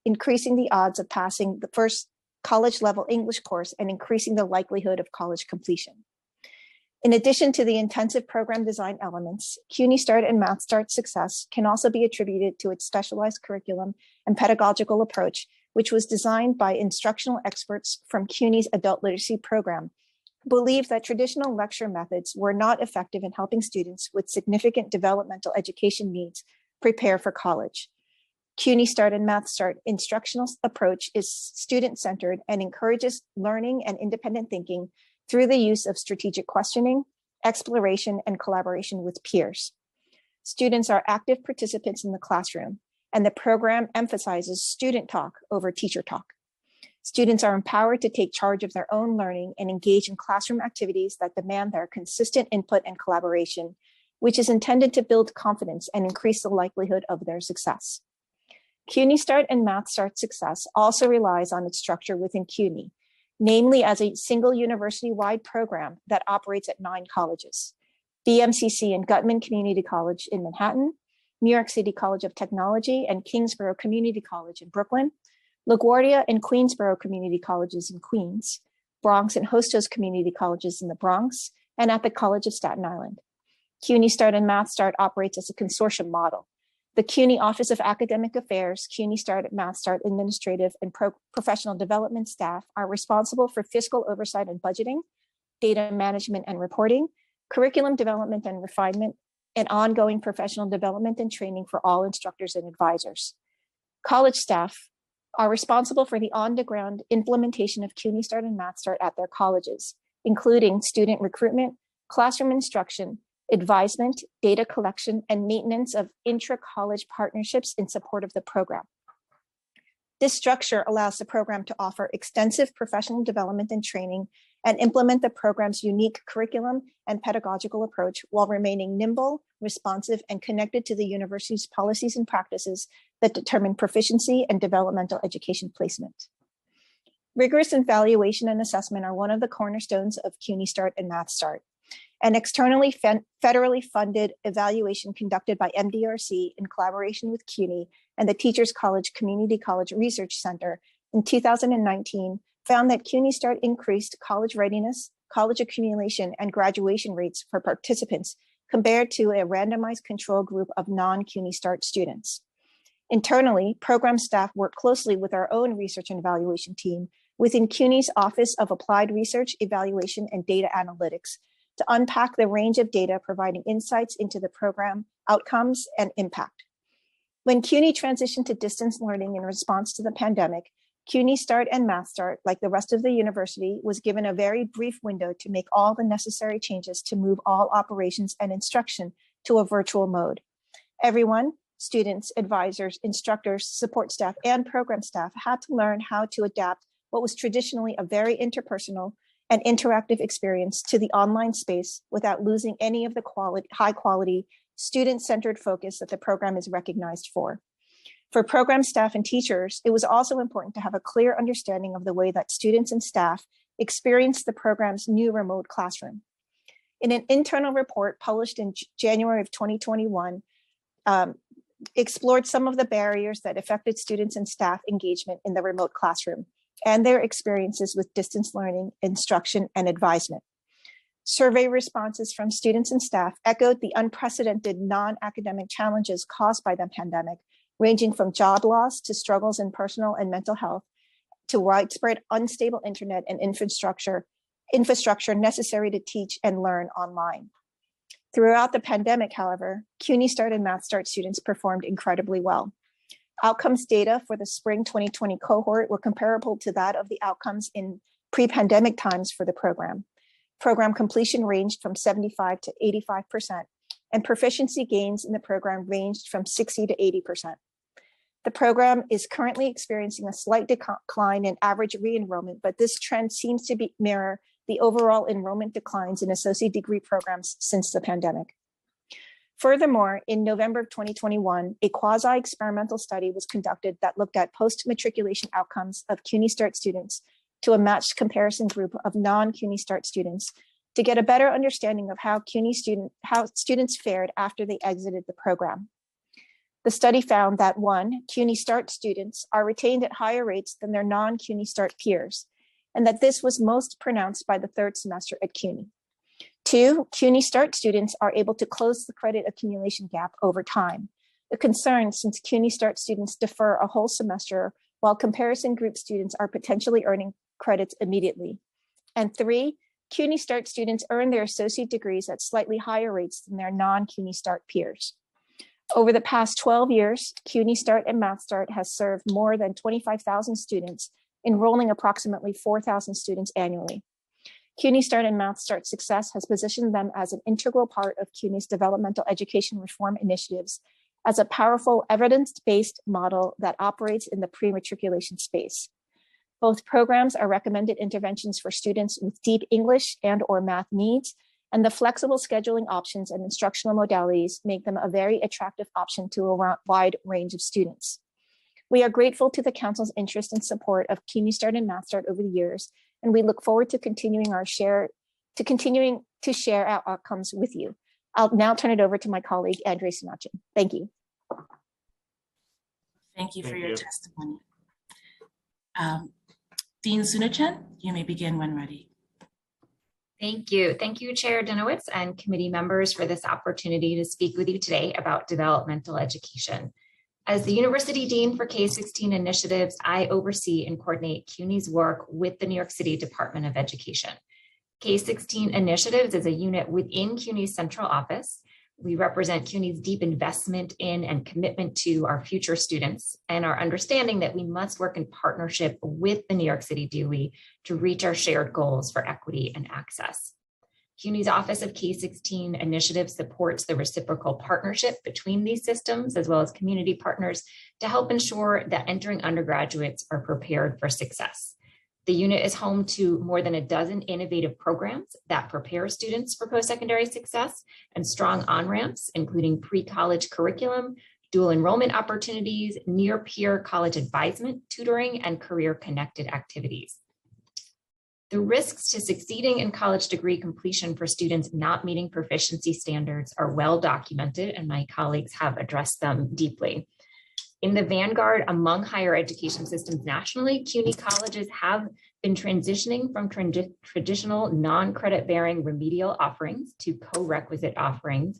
increasing the odds of passing the first college-level English course and increasing the likelihood of college completion. In addition to the intensive program design elements, CUNY Start and Math Start success can also be attributed to its specialized curriculum and pedagogical approach, which was designed by instructional experts from CUNY's adult literacy program, who believed that traditional lecture methods were not effective in helping students with significant developmental education needs prepare for college. CUNY Start and Math Start instructional approach is student-centered and encourages learning and independent thinking through the use of strategic questioning, exploration, and collaboration with peers. Students are active participants in the classroom, and the program emphasizes student talk over teacher talk. Students are empowered to take charge of their own learning and engage in classroom activities that demand their consistent input and collaboration, which is intended to build confidence and increase the likelihood of their success. CUNY Start and Math Start success also relies on its structure within CUNY, namely as a single university-wide program that operates at 9 colleges: BMCC and Gutman Community College in Manhattan, New York City College of Technology and Kingsborough Community College in Brooklyn, LaGuardia and Queensborough Community Colleges in Queens, Bronx and Hostos Community Colleges in the Bronx, and at the College of Staten Island. CUNY Start and Math Start operates as a consortium model. The CUNY Office of Academic Affairs, CUNY Start and Math Start administrative and professional development staff are responsible for fiscal oversight and budgeting, data management and reporting, curriculum development and refinement, and ongoing professional development and training for all instructors and advisors. College staff are responsible for the on-the-ground implementation of CUNY Start and Math Start at their colleges, including student recruitment, classroom instruction, advisement, data collection, and maintenance of intra-college partnerships in support of the program. This structure allows the program to offer extensive professional development and training and implement the program's unique curriculum and pedagogical approach while remaining nimble, responsive, and connected to the university's policies and practices that determine proficiency and developmental education placement. Rigorous evaluation and assessment are one of the cornerstones of CUNY Start and Math Start. An externally federally funded evaluation conducted by MDRC in collaboration with CUNY and the Teachers College Community College Research Center in 2019 found that CUNY Start increased college readiness, college accumulation, and graduation rates for participants compared to a randomized control group of non-CUNY Start students. Internally, program staff work closely with our own research and evaluation team within CUNY's Office of Applied Research, Evaluation, and Data Analytics to unpack the range of data providing insights into the program outcomes and impact. When CUNY transitioned to distance learning in response to the pandemic, CUNY Start and Math Start, like the rest of the university, was given a very brief window to make all the necessary changes to move all operations and instruction to a virtual mode. Everyone, students, advisors, instructors, support staff, and program staff had to learn how to adapt what was traditionally a very interpersonal, and interactive experience to the online space without losing any of the high quality, student-centered focus that the program is recognized for. For program staff and teachers, it was also important to have a clear understanding of the way that students and staff experience the program's new remote classroom. In an internal report published in January of 2021, explored some of the barriers that affected students and staff engagement in the remote classroom and their experiences with distance learning, instruction, and advisement. Survey responses from students and staff echoed the unprecedented non-academic challenges caused by the pandemic, ranging from job loss to struggles in personal and mental health, to widespread unstable internet and infrastructure necessary to teach and learn online. Throughout the pandemic, however, CUNY Start and Math Start students performed incredibly well. Outcomes data for the spring 2020 cohort were comparable to that of the outcomes in pre-pandemic times for the program. Program completion ranged from 75 to 85%, and proficiency gains in the program ranged from 60 to 80%. The program is currently experiencing a slight decline in average re-enrollment, but this trend seems to mirror the overall enrollment declines in associate degree programs since the pandemic. Furthermore, in November of 2021, a quasi-experimental study was conducted that looked at post-matriculation outcomes of CUNY Start students to a matched comparison group of non-CUNY Start students to get a better understanding of how students fared after they exited the program. The study found that 1, CUNY Start students are retained at higher rates than their non-CUNY Start peers, and that this was most pronounced by the third semester at CUNY. 2, CUNY Start students are able to close the credit accumulation gap over time, a concern since CUNY Start students defer a whole semester while comparison group students are potentially earning credits immediately. And 3, CUNY Start students earn their associate degrees at slightly higher rates than their non-CUNY Start peers. Over the past 12 years, CUNY Start and Math Start has served more than 25,000 students, enrolling approximately 4,000 students annually. CUNY Start and Math Start success has positioned them as an integral part of CUNY's developmental education reform initiatives as a powerful evidence-based model that operates in the pre-matriculation space. Both programs are recommended interventions for students with deep English and/or math needs, and the flexible scheduling options and instructional modalities make them a very attractive option to a wide range of students. We are grateful to the Council's interest and support of CUNY Start and Math Start over the years, and we look forward to continuing to share our outcomes with you. I'll now turn it over to my colleague, Andre Sinachin. Thank you. Thank you for Thank your you. testimony. Dean Sunachen, you may begin when ready. Thank you. Thank you, Chair Dinowitz and committee members for this opportunity to speak with you today about developmental education. As the University Dean for K-16 initiatives, I oversee and coordinate CUNY's work with the New York City Department of Education. K-16 initiatives is a unit within CUNY's central office. We represent CUNY's deep investment in and commitment to our future students and our understanding that we must work in partnership with the New York City DOE to reach our shared goals for equity and access. CUNY's Office of K-16 Initiative supports the reciprocal partnership between these systems as well as community partners to help ensure that entering undergraduates are prepared for success. The unit is home to more than a dozen innovative programs that prepare students for post-secondary success and strong on-ramps, including pre-college curriculum, dual enrollment opportunities, near-peer college advisement, tutoring, and career-connected activities. The risks to succeeding in college degree completion for students not meeting proficiency standards are well documented, and my colleagues have addressed them deeply. In the vanguard among higher education systems nationally, CUNY colleges have been transitioning from traditional non-credit bearing remedial offerings to co-requisite offerings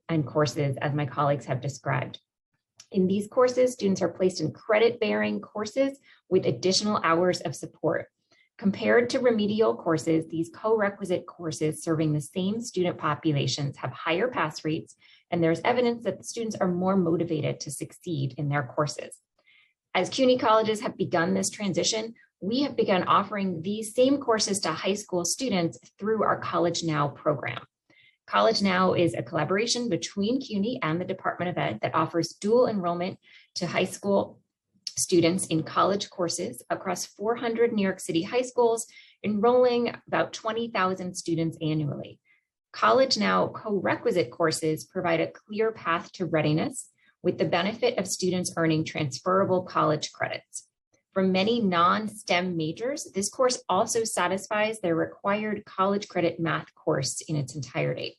and courses, as my colleagues have described. In these courses, students are placed in credit bearing courses with additional hours of support. Compared to remedial courses, these co-requisite courses serving the same student populations have higher pass rates, and there's evidence that the students are more motivated to succeed in their courses. As CUNY colleges have begun this transition, we have begun offering these same courses to high school students through our College Now program. College Now is a collaboration between CUNY and the Department of Ed that offers dual enrollment to high school students in college courses across 400 New York City high schools, enrolling about 20,000 students annually. College Now co-requisite courses provide a clear path to readiness with the benefit of students earning transferable college credits. For many non-STEM majors, this course also satisfies their required college credit math course in its entirety.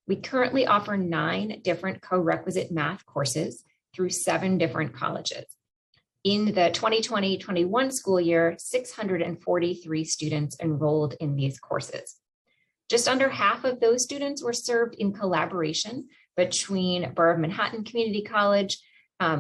We currently offer 9 different co-requisite math courses through 7 different colleges. In the 2020-21 school year, 643 students enrolled in these courses. Just under half of those students were served in collaboration between Borough of Manhattan Community College,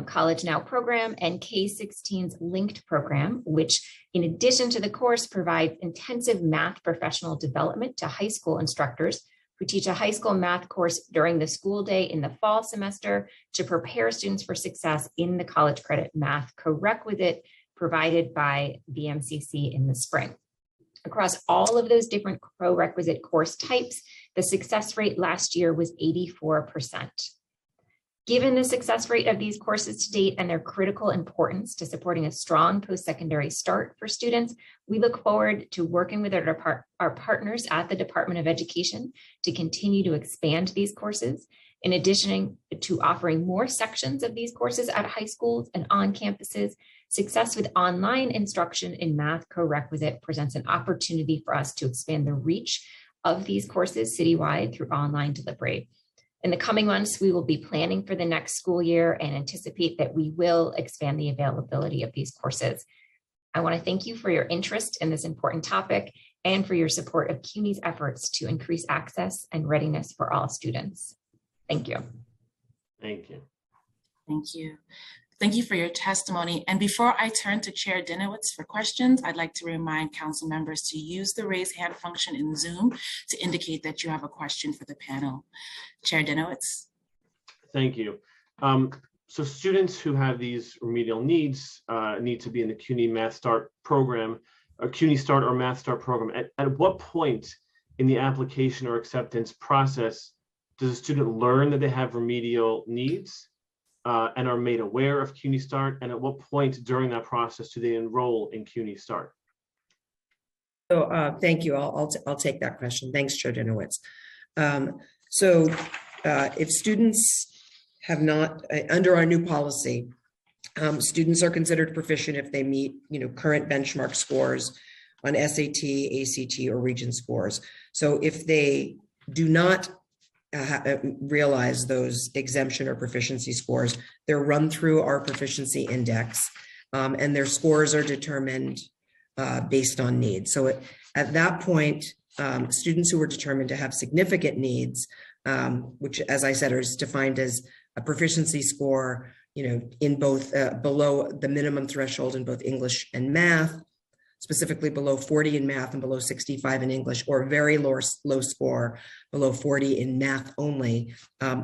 College Now program, and K-16's Linked program, which in addition to the course provides intensive math professional development to high school instructors who teach a high school math course during the school day in the fall semester to prepare students for success in the college credit math co-requisite provided by BMCC in the spring. Across all of those different co-requisite course types, the success rate last year was 84%. Given the success rate of these courses to date and their critical importance to supporting a strong post-secondary start for students, we look forward to working with our partners at the Department of Education to continue to expand these courses. In addition to offering more sections of these courses at high schools and on campuses, success with online instruction in math co-requisite presents an opportunity for us to expand the reach of these courses citywide through online delivery. In the coming months, we will be planning for the next school year and anticipate that we will expand the availability of these courses. I want to thank you for your interest in this important topic and for your support of CUNY's efforts to increase access and readiness for all students. Thank you. Thank you. Thank you. Thank you for your testimony. And before I turn to Chair Dinowitz for questions, I'd like to remind council members to use the raise hand function in Zoom to indicate that you have a question for the panel. Chair Dinowitz. Thank you. So students who have these remedial needs need to be in the CUNY Math Start program, or CUNY Start or Math Start program. At what point in the application or acceptance process does a student learn that they have remedial needs and are made aware of CUNY Start? And at what point during that process do they enroll in CUNY Start? So thank you. I'll take that question. Thanks, Chair Dinowitz. If students have not, under our new policy, students are considered proficient if they meet, current benchmark scores on SAT, ACT, or Regent scores. So if they do not realize those exemption or proficiency scores, they're run through our proficiency index, and their scores are determined based on needs. So at that point, students who are determined to have significant needs, which, as I said, is defined as a proficiency score, in both below the minimum threshold in both English and math, specifically below 40 in math and below 65 in English, or a very low score below 40 in math only,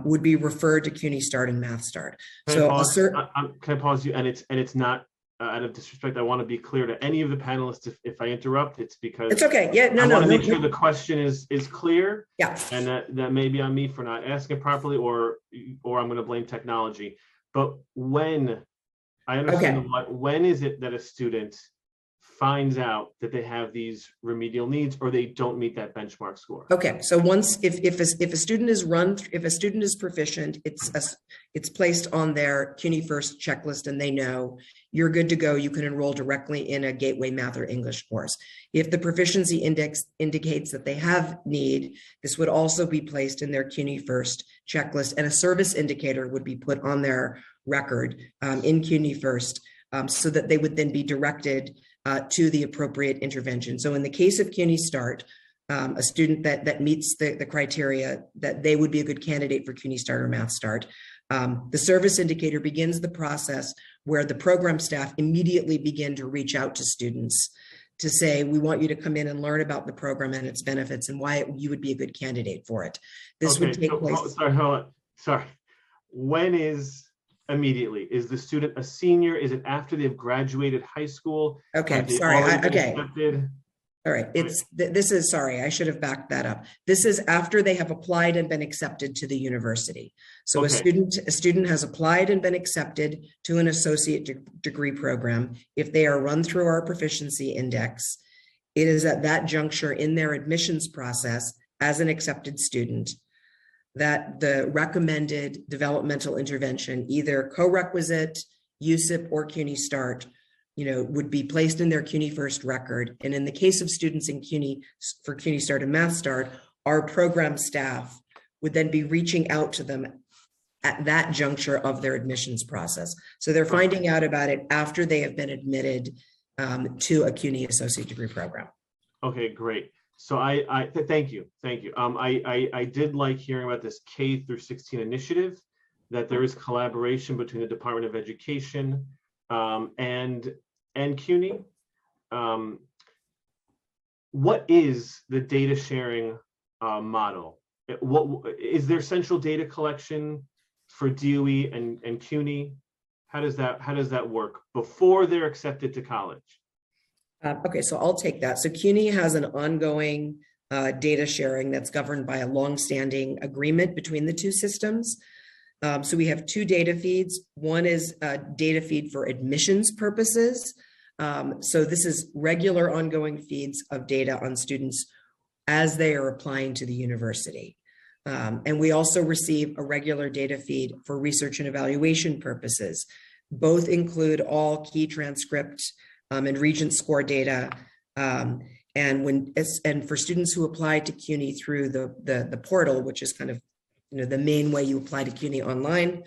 would be referred to CUNY Start and Math Start. Can I pause you? And it's not out of disrespect. I want to be clear to any of the panelists. If I interrupt, it's because it's okay. Yeah, I want to make sure the question is clear. Yeah, and that may be on me for not asking it properly, or I'm going to blame technology. But when I understand when is it that a student finds out that they have these remedial needs or they don't meet that benchmark score? Okay, so once if a student is proficient, it's placed on their CUNY First checklist, and they know you're good to go. You can enroll directly in a Gateway Math or English course. If the proficiency index indicates that they have need, this would also be placed in their CUNY First checklist, and a service indicator would be put on their record in CUNY First, so that they would then be directed to the appropriate intervention. So in the case of CUNY Start, a student that meets the criteria that they would be a good candidate for CUNY Start or Math Start, the service indicator begins the process where the program staff immediately begin to reach out to students to say, we want you to come in and learn about the program and its benefits and why you would be a good candidate for it. This would take place. Sorry. When is immediately? Is the student a senior? Is it after they've graduated high school? Okay, sorry. All right, this is, sorry, I should have backed that up. This is after they have applied and been accepted to the university. So a Okay. student has applied and been accepted to an associate degree program. If they are run through our proficiency index, it is at that juncture in their admissions process as an accepted student that the recommended developmental intervention, either co-requisite, USIP, or CUNY Start, would be placed in their CUNY First record. And in the case of students in CUNY, for CUNY Start and Math Start, our program staff would then be reaching out to them at that juncture of their admissions process. So they're finding out about it after they have been admitted to a CUNY associate degree program. Okay, great. So thank you. I did like hearing about this K through 16 initiative, that there is collaboration between the Department of Education and CUNY. What is the data sharing model? What is there central data collection for DOE and CUNY? How does that work before they're accepted to college? Okay, so I'll take that. So CUNY has an ongoing data sharing that's governed by a longstanding agreement between the two systems. So we have two data feeds. One is a data feed for admissions purposes. So this is regular ongoing feeds of data on students as they are applying to the university. And we also receive a regular data feed for research and evaluation purposes. Both include all key transcript and Regent score data. And for students who apply to CUNY through the portal, which is kind of the main way you apply to CUNY online,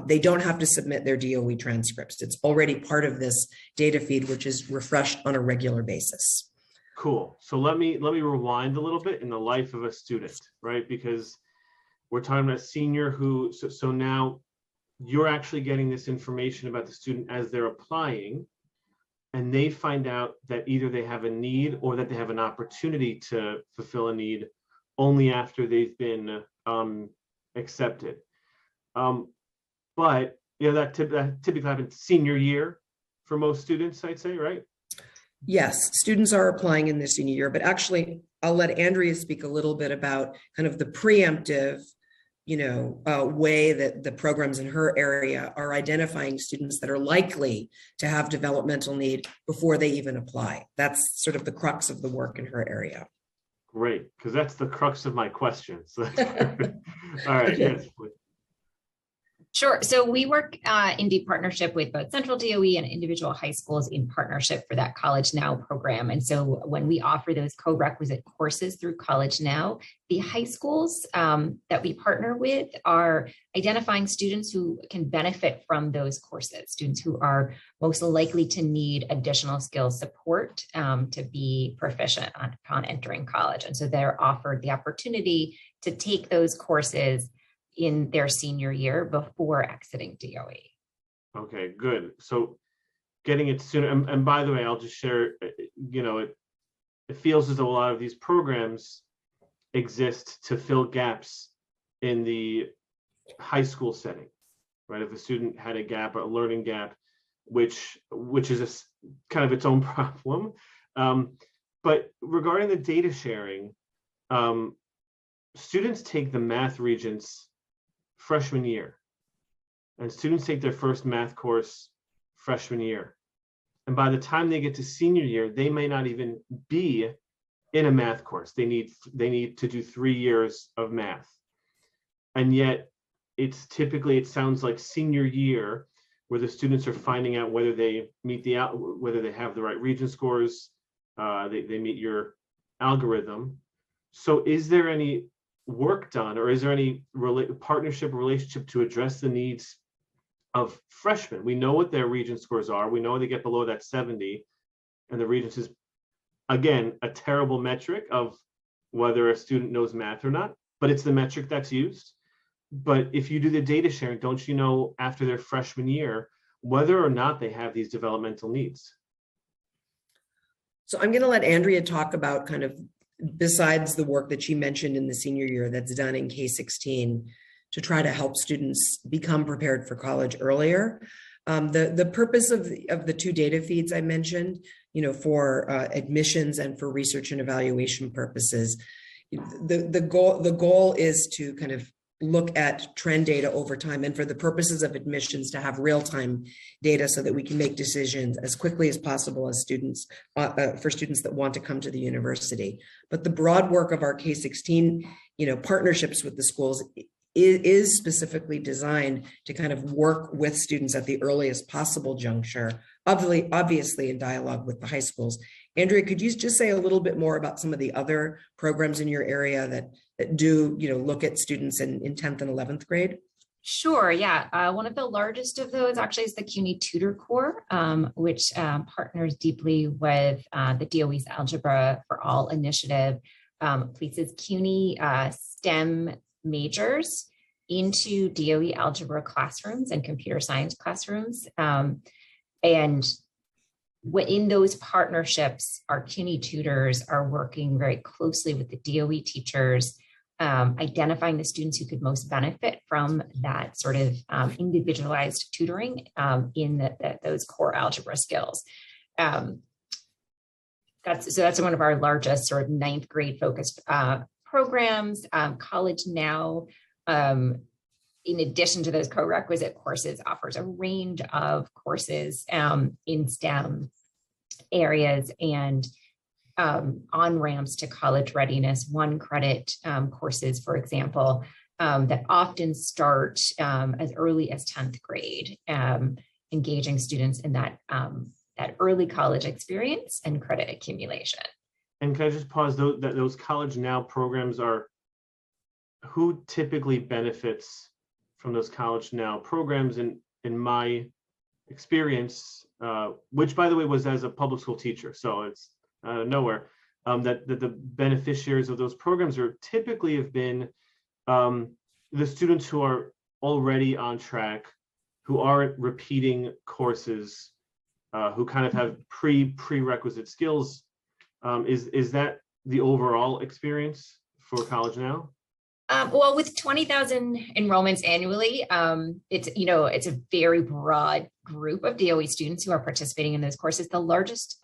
they don't have to submit their DOE transcripts. It's already part of this data feed, which is refreshed on a regular basis. Cool. So let me rewind a little bit in the life of a student, right? Because we're talking about a senior who, so now you're actually getting this information about the student as they're applying, and they find out that either they have a need or that they have an opportunity to fulfill a need only after they've been accepted. But that typically happens senior year for most students, I'd say, right? Yes, students are applying in their senior year, but actually I'll let Andrea speak a little bit about kind of the preemptive way that the programs in her area are identifying students that are likely to have developmental need before they even apply. That's sort of the crux of the work in her area. Great, because that's the crux of my questions. All right, yes, please. Sure. So we work in deep partnership with both Central DOE and individual high schools in partnership for that College Now program. And so when we offer those co-requisite courses through College Now, the high schools that we partner with are identifying students who can benefit from those courses, students who are most likely to need additional skills support to be proficient upon entering college. And so they're offered the opportunity to take those courses in their senior year before exiting DOE. Okay, good. So getting it sooner, and by the way, I'll just share, it feels as though a lot of these programs exist to fill gaps in the high school setting, right? If a student had a gap, a learning gap, which is kind of its own problem. But regarding the data sharing, students take the math regents freshman year, and students take their first math course freshman year. And by the time they get to senior year, they may not even be in a math course. They need to do 3 years of math. And yet it sounds like senior year where the students are finding out whether they meet whether they have the right Regent scores, they meet your algorithm. So is there any work done, or is there any partnership relationship to address the needs of freshmen? We know what their Regent scores are. We know they get below that 70, and the Regents is, again, a terrible metric of whether a student knows math or not, but it's the metric that's used. But if you do the data sharing, don't you know after their freshman year whether or not they have these developmental needs? So I'm going to let Andrea talk about kind of, besides the work that she mentioned in the senior year that's done in K-16 to try to help students become prepared for college earlier. The purpose of the two data feeds I mentioned, for admissions and for research and evaluation purposes, the goal is to kind of look at trend data over time, and for the purposes of admissions to have real-time data so that we can make decisions as quickly as possible as students for students that want to come to the university. But the broad work of our K-16 partnerships with the schools is specifically designed to kind of work with students at the earliest possible juncture, obviously in dialogue with the high schools. Andrea, could you just say a little bit more about some of the other programs in your area that do look at students in 10th and 11th grade? Sure, yeah. One of the largest of those actually is the CUNY Tutor Corps, which partners deeply with the DOE's Algebra for All initiative, places CUNY STEM majors into DOE algebra classrooms and computer science classrooms. And in those partnerships, our CUNY tutors are working very closely with the DOE teachers, identifying the students who could most benefit from that sort of individualized tutoring in those core algebra skills. That's one of our largest sort of 9th grade focused programs. College Now, in addition to those co-requisite courses, offers a range of courses in STEM areas and on-ramps to college readiness, 1-credit courses, for example, that often start as early as 10th grade, engaging students in that early college experience and credit accumulation. And can I just pause, those College Now programs who typically benefits from those College Now programs? In my experience, which by the way was as a public school teacher, so it's out of nowhere, that the beneficiaries of those programs are typically have been the students who are already on track, who aren't repeating courses, who kind of have prerequisite skills. Is that the overall experience for College Now? Well, with 20,000 enrollments annually, it's a very broad group of DOE students who are participating in those courses. The largest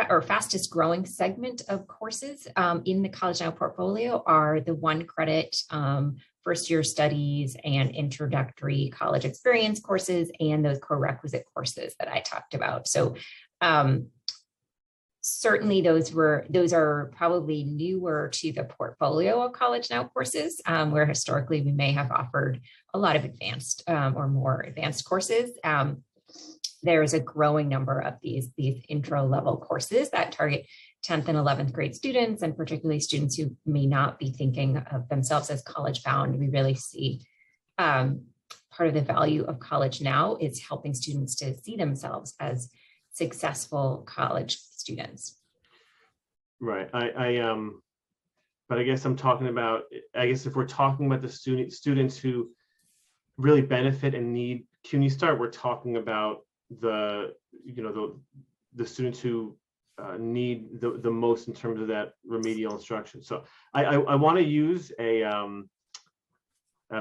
or fastest growing segment of courses in the College Now portfolio are the 1-credit first year studies and introductory college experience courses and those co-requisite courses that I talked about. So certainly those are probably newer to the portfolio of College Now courses, where historically we may have offered a lot of advanced or more advanced courses. There's a growing number of these intro level courses that target 10th and 11th grade students, and particularly students who may not be thinking of themselves as college bound. We really see part of the value of College Now is helping students to see themselves as successful college students. Right. But I guess I'm talking about, if we're talking about the students who really benefit and need CUNY Start, we're talking about the students who need the most in terms of that remedial instruction. So I want to use a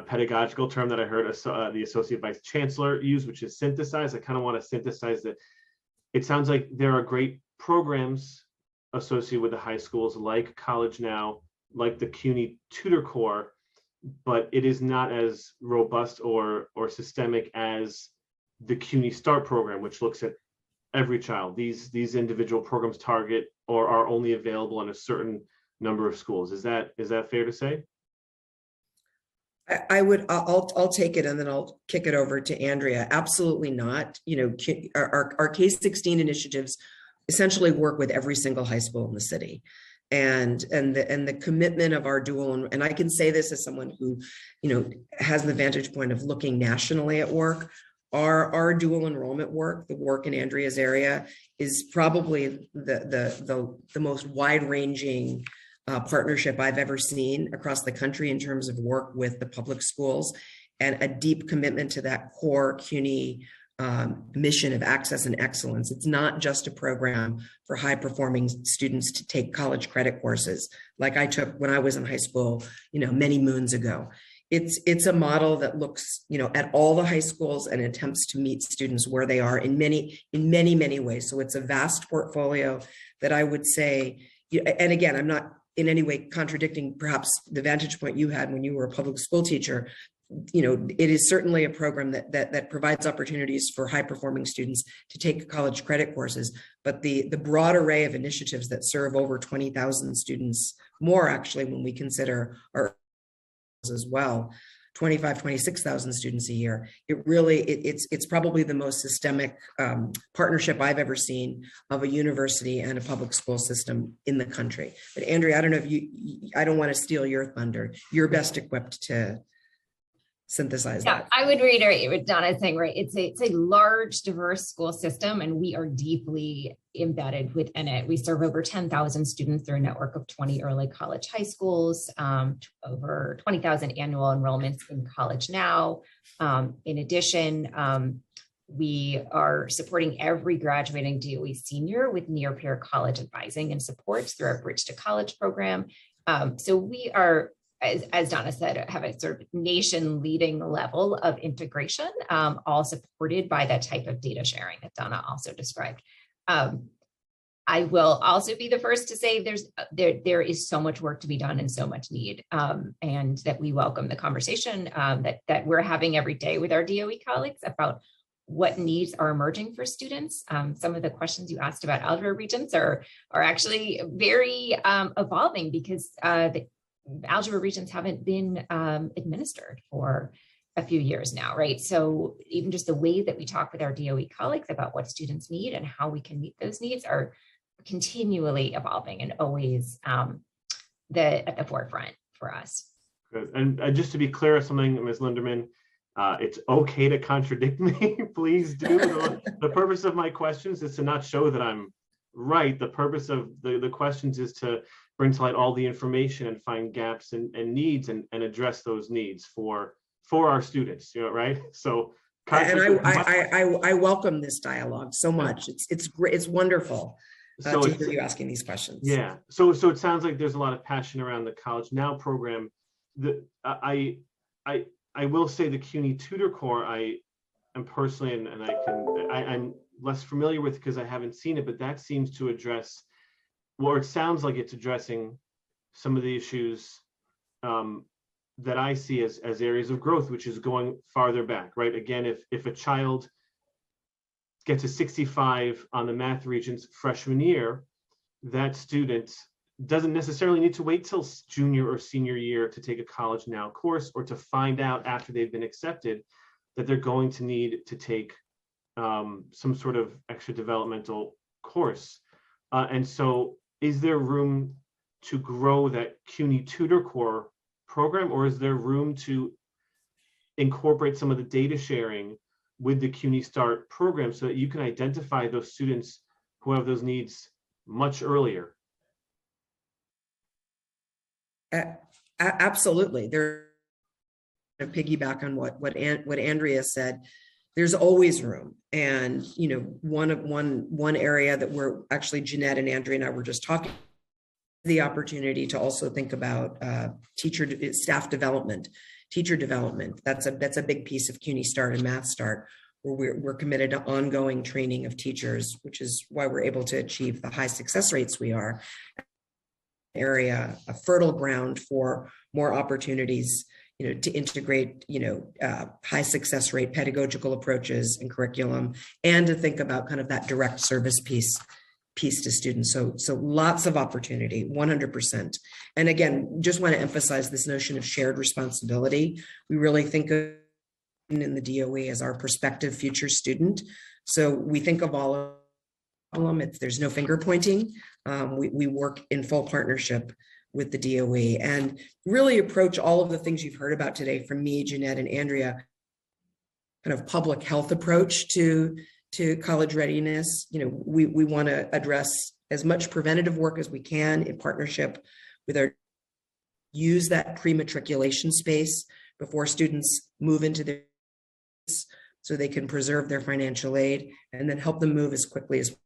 pedagogical term that I heard the Associate Vice Chancellor use, which is synthesize. I kind of want to synthesize that. It sounds like there are great programs associated with the high schools like College Now, like the CUNY Tutor Corps, but it is not as robust or systemic as the CUNY Start program, which looks at every child. These individual programs target or are only available in a certain number of schools. Is that fair to say? I'll take it and then I'll kick it over to Andrea. Absolutely not. Our K-16 initiatives essentially work with every single high school in the city. And the commitment of our dual, and I can say this as someone who, has the vantage point of looking nationally at work, our dual enrollment work, the work in Andrea's area, is probably the most wide-ranging partnership I've ever seen across the country in terms of work with the public schools, and a deep commitment to that core CUNY mission of access and excellence. It's not just a program for high-performing students to take college credit courses like I took when I was in high school, many moons ago. it's a model that looks, at all the high schools and attempts to meet students where they are in many ways. So it's a vast portfolio that I would say, and again, I'm not in any way contradicting perhaps the vantage point you had when you were a public school teacher. It is certainly a program that provides opportunities for high performing students to take college credit courses, but the broad array of initiatives that serve over 20,000 students, more actually when we consider our as well, 26,000 students a year. It's probably the most systemic partnership I've ever seen of a university and a public school system in the country. But Andrea, I don't know if I don't want to steal your thunder. You're best equipped to synthesize that. I would reiterate what Donna's saying, right? It's a large, diverse school system, and we are deeply embedded within it. We serve over 10,000 students through a network of 20 early college high schools, over 20,000 annual enrollments in College Now. In addition, we are supporting every graduating DOE senior with near-peer college advising and supports through our Bridge to College program. So we are, as Donna said, have a sort of nation leading level of integration, all supported by that type of data sharing that Donna also described. I will also be the first to say there is so much work to be done and so much need, and that we welcome the conversation that we're having every day with our DOE colleagues about what needs are emerging for students. Some of the questions you asked about algebra regents are actually very evolving, because the algebra regents haven't been administered for a few years now, right? So even just the way that we talk with our DOE colleagues about what students need and how we can meet those needs are continually evolving and always at the forefront for us. Good. And just to be clear, something, Ms. Linderman, it's okay to contradict me. Please do. The purpose of my questions is to not show that I'm right. The purpose of the questions is to bring to light all the information and find gaps and needs and address those needs for our students, right? So, and I welcome this dialogue so much. It's great. It's wonderful to hear you asking these questions. Yeah. So it sounds like there's a lot of passion around the College Now program. I will say the CUNY Tutor Corps, I am personally, and I'm less familiar with because I haven't seen it, but that seems to address, or it sounds like it's addressing some of the issues that I see as areas of growth, which is going farther back, right? Again, if a child gets a 65 on the math regents freshman year, that student doesn't necessarily need to wait till junior or senior year to take a College Now course, or to find out after they've been accepted that they're going to need to take some sort of extra developmental course. And so is there room to grow that CUNY Tutor Corps program, or is there room to incorporate some of the data sharing with the CUNY Start program so that you can identify those students who have those needs much earlier? Absolutely. There, to piggyback on what Andrea said, there's always room. And one area that we're actually, Jeanette and Andrea and I were just talking, the opportunity to also think about staff development, teacher development. That's a big piece of CUNY Start and Math Start, where we're committed to ongoing training of teachers, which is why we're able to achieve the high success rates we are. Area, a fertile ground for more opportunities, to integrate, high success rate pedagogical approaches and curriculum, and to think about kind of that direct service piece to students. So lots of opportunity, 100%. And again, just want to emphasize this notion of shared responsibility. We really think of in the DOE as our prospective future student. So we think of all of them. There's no finger pointing. We work in full partnership with the DOE and really approach all of the things you've heard about today from me, Jeanette, and Andrea, kind of public health approach to college readiness. We want to address as much preventative work as we can in partnership with use that pre-matriculation space before students move into their, so they can preserve their financial aid, and then help them move as quickly as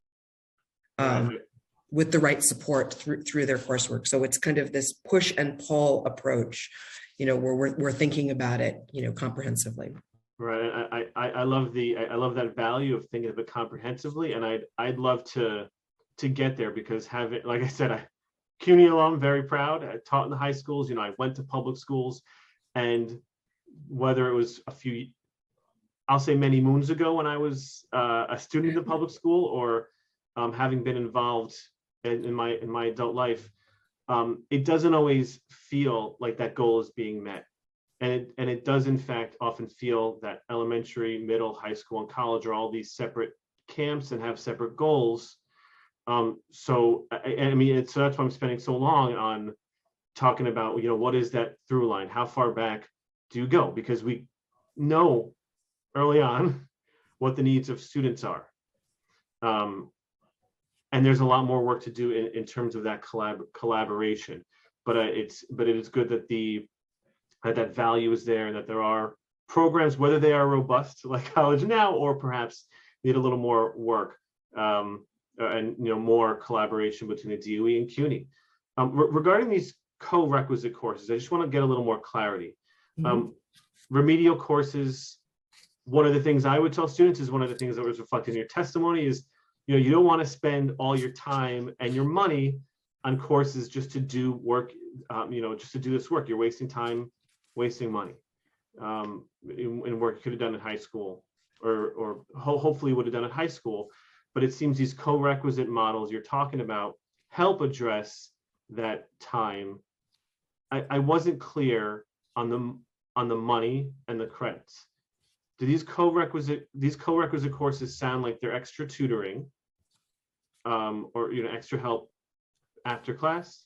with the right support through their coursework. So it's kind of this push and pull approach. we're thinking about it, comprehensively. Right. I love that value of thinking of it comprehensively, and I'd love to get there, because having, like I said, CUNY alum, very proud. I taught in the high schools. I went to public schools, and whether it was I'll say many moons ago when I was a student in the public school, or having been involved in my adult life, it doesn't always feel like that goal is being met. And it does, in fact, often feel that elementary, middle, high school, and college are all these separate camps and have separate goals. So that's why I'm spending so long on talking about, what is that through line? How far back do you go? Because we know early on what the needs of students are. And there's a lot more work to do in terms of that collaboration. But it is good that that value is there, and that there are programs, whether they are robust like College Now, or perhaps need a little more work, and more collaboration between the DOE and CUNY. Regarding these co-requisite courses, I just want to get a little more clarity. Remedial courses, one of the things I would tell students is, one of the things that was reflected in your testimony is, you don't want to spend all your time and your money on courses just to do work, just to do this work. You're wasting time, wasting money in work you could have done in high school, or hopefully would have done in high school. But it seems these co-requisite models you're talking about help address that time. I wasn't clear on the money and the credits. Do these co-requisite courses sound like they're extra tutoring, or extra help after class?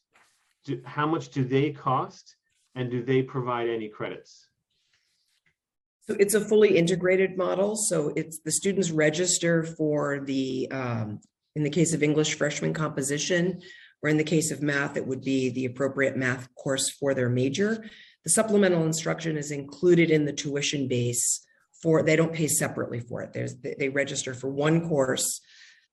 How much do they cost, and do they provide any credits? So it's a fully integrated model. So it's the students register for the, in the case of English, freshman composition, or in the case of math, it would be the appropriate math course for their major. The supplemental instruction is included in the tuition base they don't pay separately for it. They register for one course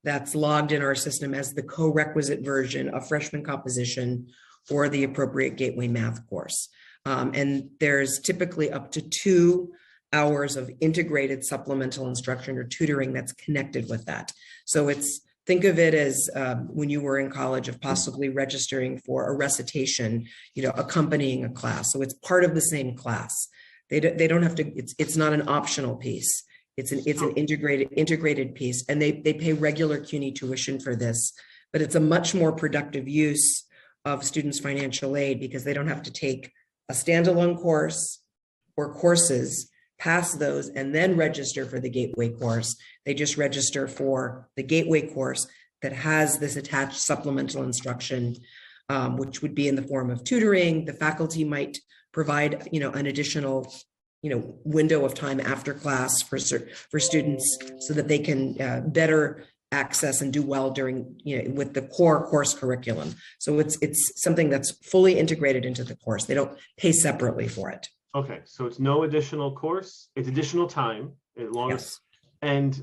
that's logged in our system as the co-requisite version of freshman composition or the appropriate gateway math course. And there's typically up to 2 hours of integrated supplemental instruction or tutoring that's connected with that. So think of it as when you were in college, of possibly registering for a recitation, accompanying a class. So it's part of the same class. They don't have to, it's not an optional piece. It's an integrated piece, and they pay regular CUNY tuition for this, but it's a much more productive use of students' financial aid, because they don't have to take a standalone course or courses, pass those, and then register for the gateway course. They just register for the gateway course that has this attached supplemental instruction, which would be in the form of tutoring. The faculty might provide, an additional, window of time after class for students, so that they can better access and do well during, with the core course curriculum. So it's something that's fully integrated into the course. They don't pay separately for it. Okay, so it's no additional course, it's additional time, as long as, and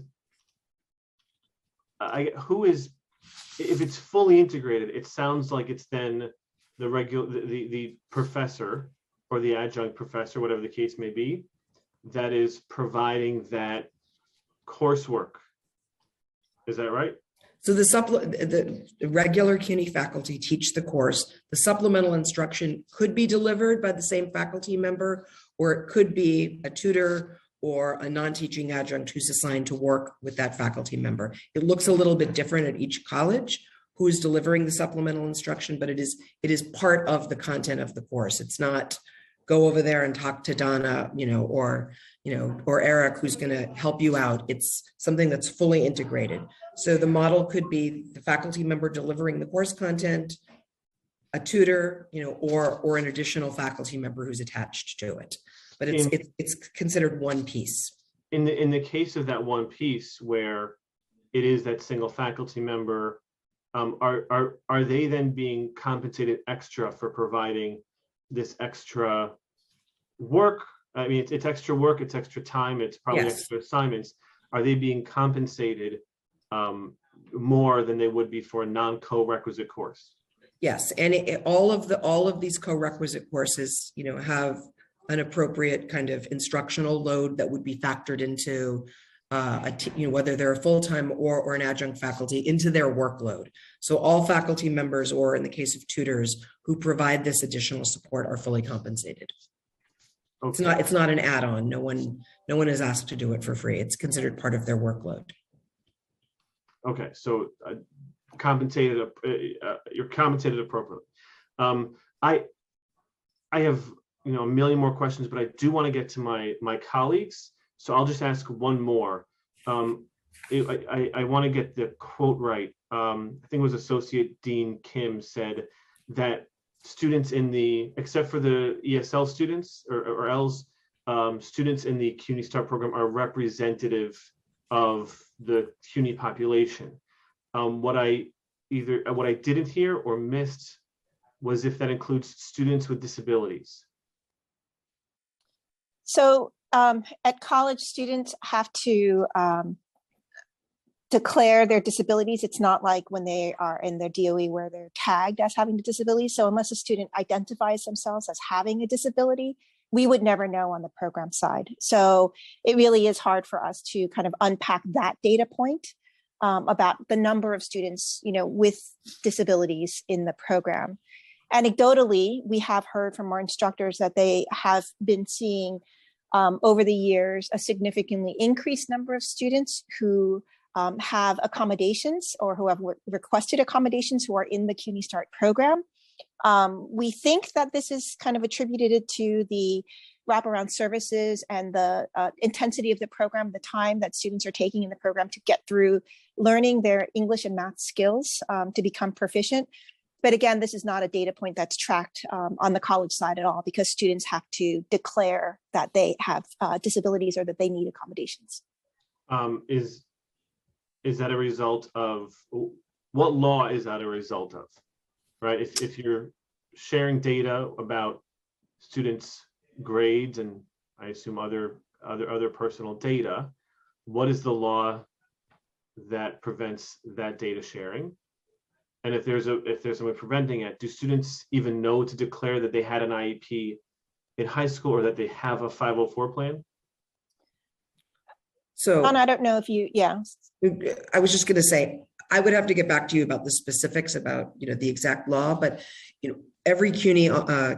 if it's fully integrated, it sounds like it's then the professor or the adjunct professor, whatever the case may be, that is providing that coursework. Is that right? So the regular CUNY faculty teach the course. The supplemental instruction could be delivered by the same faculty member, or it could be a tutor or a non-teaching adjunct who's assigned to work with that faculty member. It looks a little bit different at each college who's delivering the supplemental instruction, but it is part of the content of the course. It's not go over there and talk to Donna, or Eric, who's going to help you out. It's something that's fully integrated. So the model could be the faculty member delivering the course content, a tutor, or an additional faculty member who's attached to it. But it's considered one piece. In the case of that one piece where it is that single faculty member, are they then being compensated extra for providing this extra work? I mean, it's extra work, it's extra time, it's probably extra assignments. Are they being compensated more than they would be for a non-co-requisite course? Yes, and all of these co-requisite courses, have an appropriate kind of instructional load that would be factored into whether they're a full-time or an adjunct faculty, into their workload. So all faculty members, or in the case of tutors who provide this additional support, are fully compensated. Okay. It's not an add-on. No one is asked to do it for free. It's considered part of their workload. Okay, so compensated, you're compensated appropriately. I have a million more questions, but I do want to get to my colleagues, so I'll just ask one more. I want to get the quote right. I think it was Associate Dean Kim said that students except for the ESL students or ELS, students in the CUNY START program are representative of the CUNY population. What I didn't hear or missed was if that includes students with disabilities. So at college, students have to declare their disabilities. It's not like when they are in their DOE where they're tagged as having a disability. So unless a student identifies themselves as having a disability, we would never know on the program side. So it really is hard for us to kind of unpack that data point about the number of students, with disabilities in the program. Anecdotally, we have heard from our instructors that they have been seeing over the years a significantly increased number of students who have accommodations or who have requested accommodations who are in the CUNY START program. We think that this is kind of attributed to the wraparound services and the intensity of the program, the time that students are taking in the program to get through learning their English and math skills to become proficient. But again, this is not a data point that's tracked on the college side at all, because students have to declare that they have disabilities or that they need accommodations. Is that a result of, what law is that a result of, right? If you're sharing data about students' grades and I assume other personal data, what is the law that prevents that data sharing? And if there's someone preventing it, do students even know to declare that they had an IEP in high school or that they have a 504 plan? So I don't know if you, yeah. I was just going to say, I would have to get back to you about the specifics about, the exact law, but, every CUNY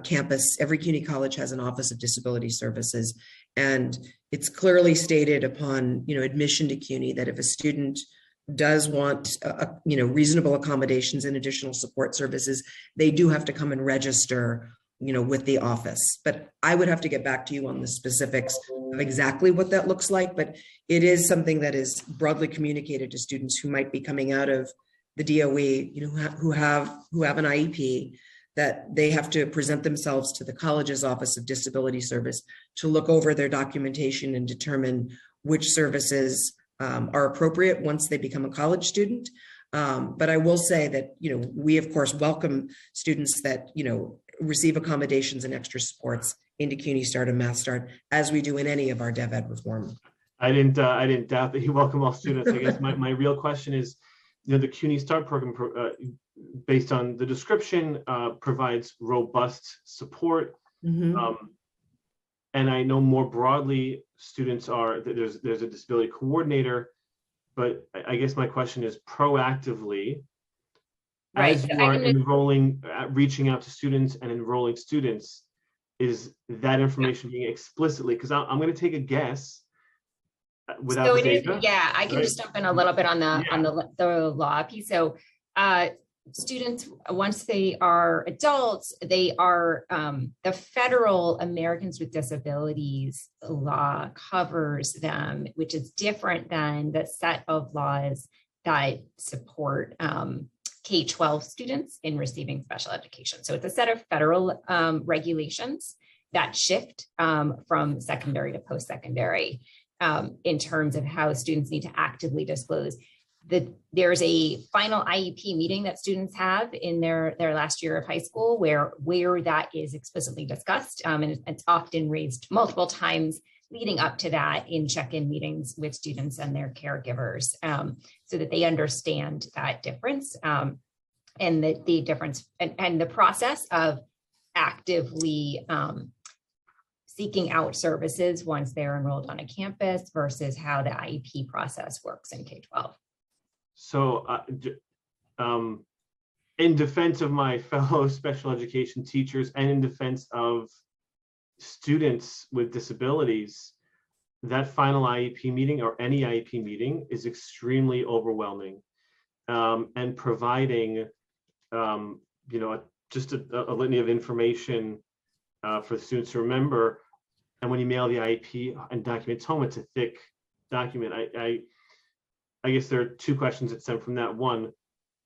campus, every CUNY college has an Office of Disability Services. And it's clearly stated upon, admission to CUNY that if a student does want, reasonable accommodations and additional support services, they do have to come and register, with the office. But I would have to get back to you on the specifics of exactly what that looks like. But it is something that is broadly communicated to students who might be coming out of the DOE, who have an IEP, that they have to present themselves to the college's Office of Disability Service to look over their documentation and determine which services are appropriate once they become a college student. But I will say that, we of course welcome students that, receive accommodations and extra supports into CUNY START and Math START, as we do in any of our DevEd reform. I didn't doubt that you welcome all students. I guess my real question is, the CUNY START program, based on the description, provides robust support. Mm-hmm. And I know more broadly, students there's a disability coordinator, but I guess my question is proactively, Right. as you are reaching out to students and enrolling students, is that information being explicitly, because I'm going to take a guess without So the it is, data. yeah, I can right? just jump in a little bit on the law piece. So students, once they are adults, they are the federal Americans with Disabilities law covers them, which is different than the set of laws that support K-12 students in receiving special education. So it's a set of federal regulations that shift from secondary to post-secondary in terms of how students need to actively disclose. There's a final IEP meeting that students have in their last year of high school where that is explicitly discussed, and it's often raised multiple times leading up to that in check-in meetings with students and their caregivers, so that they understand that difference and the difference and the process of actively seeking out services once they're enrolled on a campus versus how the IEP process works in K-12. So in defense of my fellow special education teachers and in defense of students with disabilities, that final IEP meeting or any IEP meeting is extremely overwhelming, and providing, just a litany of information for the students to remember. And when you mail the IEP and documents home, it's a thick document. I guess there are two questions that stem from that. One,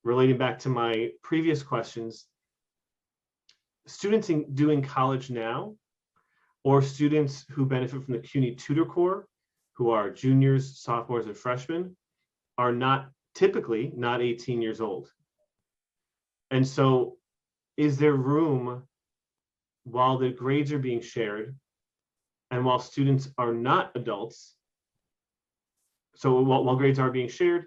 relating back to my previous questions, students doing college now, or students who benefit from the CUNY Tutor Corps, who are juniors, sophomores, and freshmen, are typically not 18 years old. And so is there room, while the grades are being shared and while students are not adults, so while grades are being shared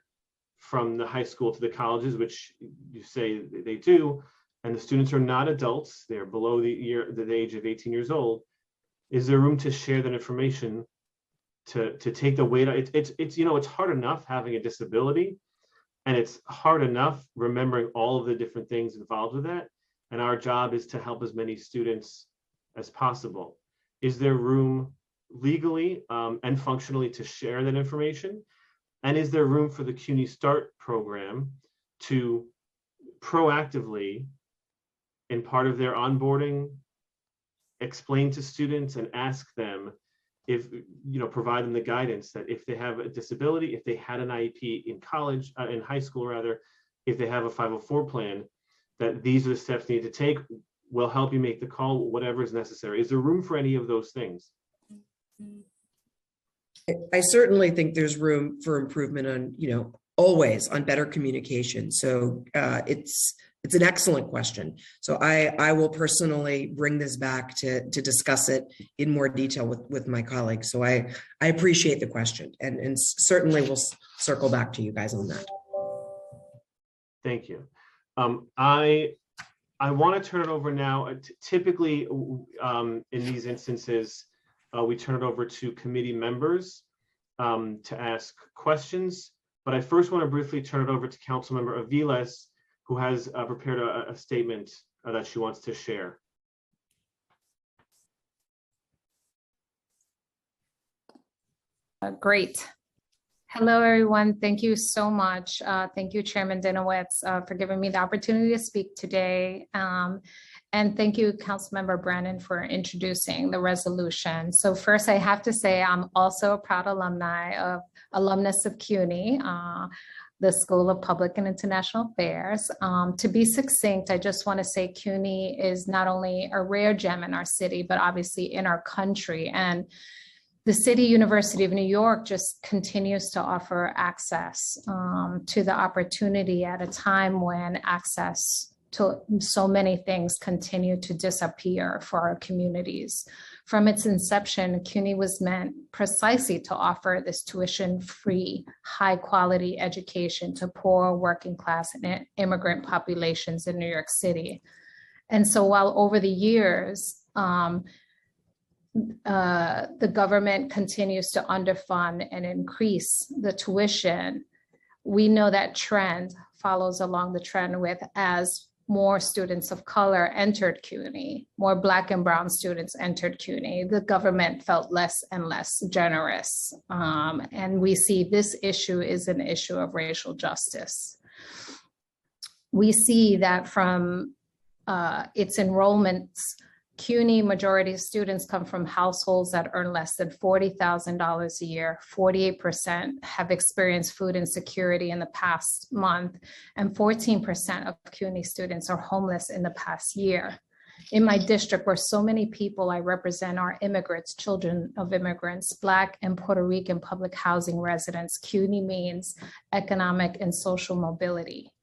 from the high school to the colleges, which you say they do, and the students are not adults, they're below the age of 18 years old, is there room to share that information, to take the weight? It's hard enough having a disability, and it's hard enough remembering all of the different things involved with that. And our job is to help as many students as possible. Is there room legally and functionally to share that information? And is there room for the CUNY START program to proactively, in part of their onboarding, explain to students and ask them, if provide them the guidance that if they have a disability, if they had an IEP in college, in high school rather, if they have a 504 plan, that these are the steps they need to take. We'll help you make the call, whatever is necessary. Is there room for any of those things? I certainly think there's room for improvement on, always on better communication. So it's an excellent question. So I will personally bring this back to discuss it in more detail with my colleagues. So I appreciate the question, and certainly we'll circle back to you guys on that. Thank you. I want to turn it over now. Typically, in these instances, we turn it over to committee members to ask questions. But I first want to briefly turn it over to Councilmember Aviles, who has prepared a statement that she wants to share. Great. Hello, everyone. Thank you so much. Thank you, Chairman Dinowitz, for giving me the opportunity to speak today. And thank you, Councilmember Brannan, for introducing the resolution. So first, I have to say I'm also a proud alumnus of CUNY, the School of Public and International Affairs. To be succinct, I just want to say CUNY is not only a rare gem in our city, but obviously in our country. And the City University of New York just continues to offer access to the opportunity at a time when access to so many things continue to disappear for our communities. From its inception, CUNY was meant precisely to offer this tuition-free, high-quality education to poor, working-class, and immigrant populations in New York City. And so while over the years, the government continues to underfund and increase the tuition, we know that trend follows along the trend with as more students of color entered CUNY, more Black and brown students entered CUNY, the government felt less and less generous. And we see this issue is an issue of racial justice. We see that from its enrollments, CUNY majority of students come from households that earn less than $40,000 a year. 48% have experienced food insecurity in the past month, and 14% of CUNY students are homeless in the past year. In my district, where so many people I represent are immigrants, children of immigrants, Black and Puerto Rican public housing residents, CUNY means economic and social mobility.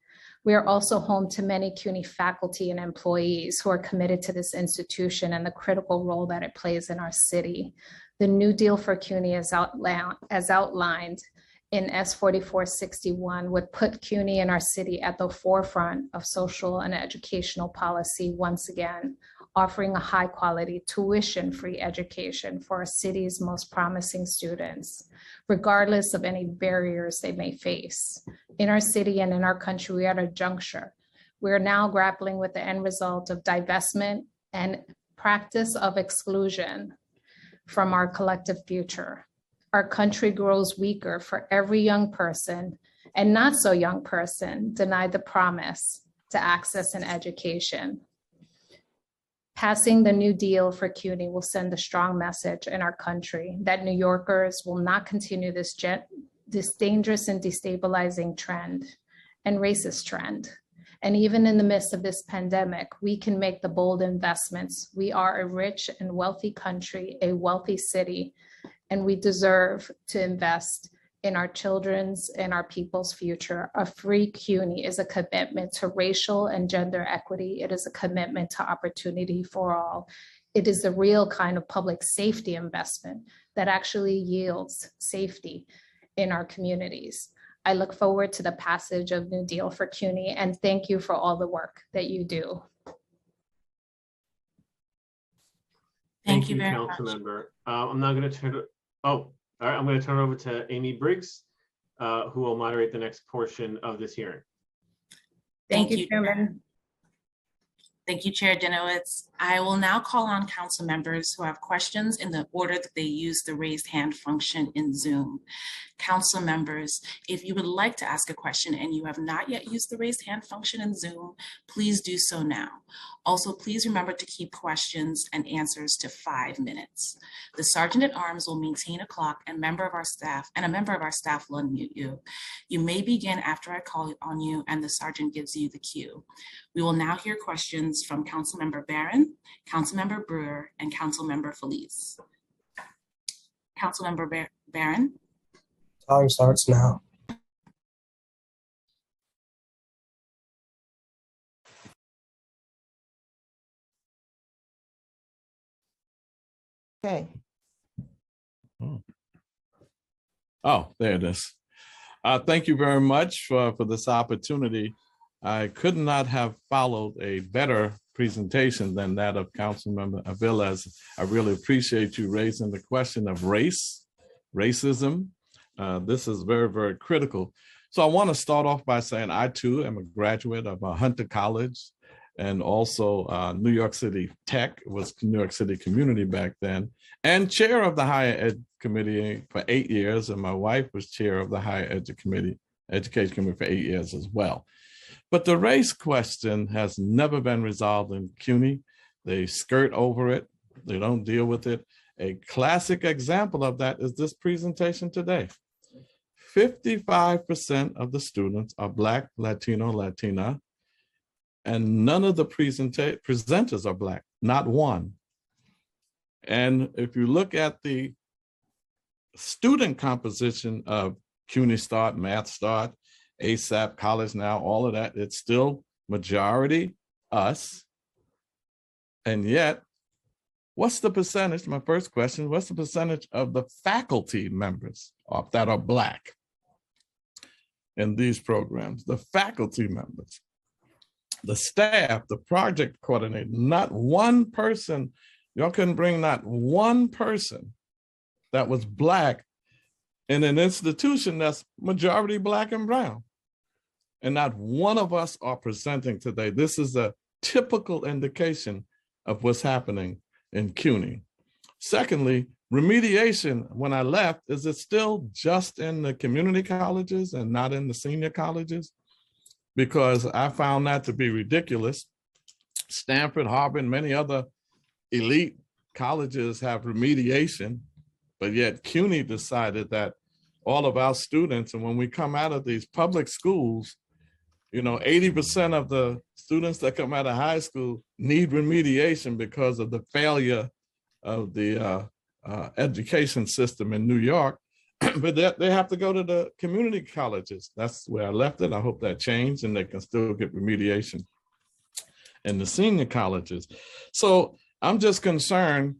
We are also home to many CUNY faculty and employees who are committed to this institution and the critical role that it plays in our city. The New Deal for CUNY as outlined in S4461 would put CUNY and our city at the forefront of social and educational policy once again. offering a high-quality, tuition-free education for our city's most promising students, regardless of any barriers they may face. In our city and in our country, we are at a juncture. We are now grappling with the end result of divestment and practice of exclusion from our collective future. Our country grows weaker for every young person and not so young person denied the promise to access an education. Passing the New Deal for CUNY will send a strong message in our country that New Yorkers will not continue this dangerous and destabilizing trend and racist trend. And even in the midst of this pandemic, we can make the bold investments. We are a rich and wealthy country, a wealthy city, and we deserve to invest in our children's and our people's future. A free CUNY is a commitment to racial and gender equity. It is a commitment to opportunity for all. It is the real kind of public safety investment that actually yields safety in our communities. I look forward to the passage of New Deal for CUNY, and thank you for all the work that you do. Thank you very much. Councilmember. I'm now going to turn it. Oh, all right. I'm going to turn it over to Amy Briggs, who will moderate the next portion of this hearing. Thank you, Chairman. Thank you, Chair Dinowitz. I will now call on council members who have questions in the order that they use the raised hand function in Zoom. Council members, if you would like to ask a question and you have not yet used the raised hand function in Zoom, please do so now. Also, please remember to keep questions and answers to 5 minutes. The Sergeant at Arms will maintain a clock and a member of our staff will unmute you. You may begin after I call on you and the Sergeant gives you the cue. We will now hear questions from Councilmember Barron, Councilmember Brewer, and Councilmember Feliz. Councilmember Barron. Time starts now. Okay. Oh, there it is. Thank you very much for this opportunity. I could not have followed a better presentation than that of Councilmember Aviles. I really appreciate you raising the question of racism. This is very, very critical. So I want to start off by saying I too am a graduate of Hunter College and also New York City Tech, was New York City Community back then, and chair of the Higher Ed Committee for 8 years. And my wife was chair of the Higher Education Committee for 8 years as well. But the race question has never been resolved in CUNY. They skirt over it. They don't deal with it. A classic example of that is this presentation today. 55% of the students are Black, Latino, Latina, and none of the presenters are Black, not one. And if you look at the student composition of CUNY Start, Math Start, ASAP, College Now, all of that, it's still majority us. And yet, what's the percentage, my first question, what's the percentage of the faculty members that are Black in these programs? The faculty members, the staff, the project coordinator, not one person, y'all couldn't bring not one person that was Black in an institution that's majority Black and brown. And not one of us are presenting today. This is a typical indication of what's happening in CUNY. Secondly, remediation, when I left, is it still just in the community colleges and not in the senior colleges? Because I found that to be ridiculous. Stanford, Harvard, many other elite colleges have remediation, but yet CUNY decided that all of our students, and when we come out of these public schools, 80% of the students that come out of high school need remediation because of the failure of the education system in New York, but they have to go to the community colleges. That's where I left it. I hope that changed and they can still get remediation in the senior colleges. So I'm just concerned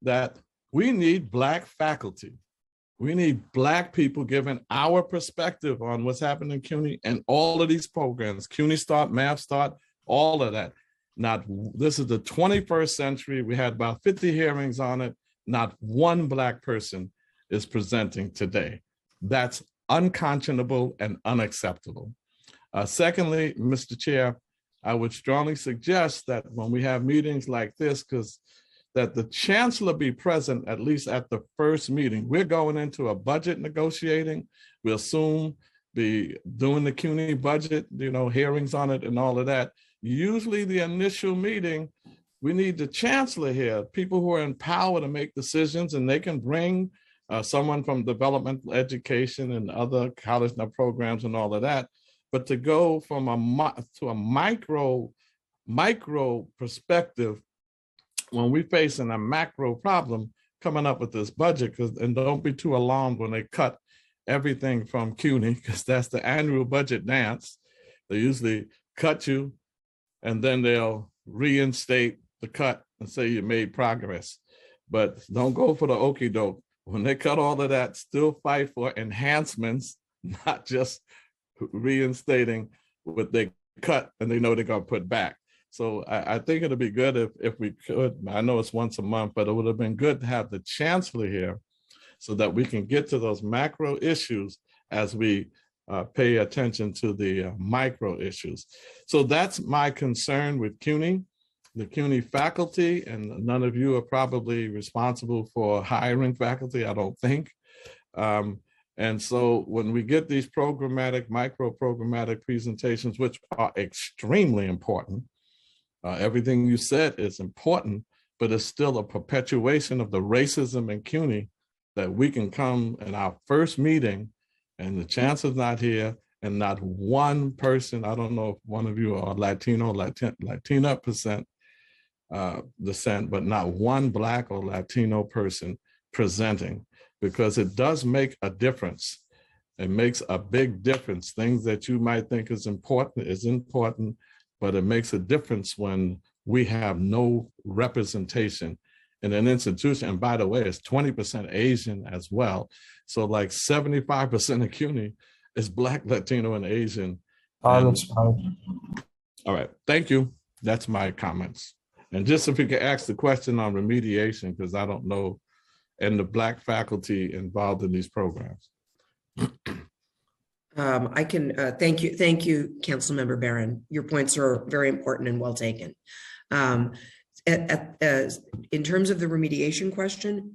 that we need Black faculty. We need Black people giving our perspective on what's happening in CUNY and all of these programs, CUNY Start, Math Start, all of that. This is the 21st century. We had about 50 hearings on it. Not one Black person is presenting today. That's unconscionable and unacceptable. Secondly, Mr. Chair, I would strongly suggest that when we have meetings like this, that the chancellor be present at least at the first meeting. We're going into a budget negotiating. We'll soon be doing the CUNY budget, hearings on it and all of that. Usually the initial meeting, we need the chancellor here, people who are in power to make decisions, and they can bring someone from developmental education and other college programs and all of that. But to go from a micro perspective, when we're facing a macro problem, coming up with this budget, and don't be too alarmed when they cut everything from CUNY, because that's the annual budget dance. They usually cut you, and then they'll reinstate the cut and say you made progress. But don't go for the okie doke. When they cut all of that, still fight for enhancements, not just reinstating what they cut and they know they're going to put back. So I think it'd be good if we could. I know it's once a month, but it would have been good to have the chancellor here so that we can get to those macro issues as we pay attention to the micro issues. So that's my concern with CUNY. The CUNY faculty, and none of you are probably responsible for hiring faculty, I don't think. And so when we get these micro programmatic presentations, which are extremely important, everything you said is important, but it's still a perpetuation of the racism in CUNY that we can come in our first meeting and the chancellor's not here and not one person, I don't know if one of you are Latino, Latina descent, but not one Black or Latino person presenting, because it does make a difference. It makes a big difference. Things that you might think is important, but it makes a difference when we have no representation in an institution. And by the way, it's 20% Asian as well. So like 75% of CUNY is Black, Latino, and Asian. All right, thank you. That's my comments. And just if we could ask the question on remediation, because I don't know, and the Black faculty involved in these programs. I can thank you, Councilmember Barron. Your points are very important and well taken. In terms of the remediation question,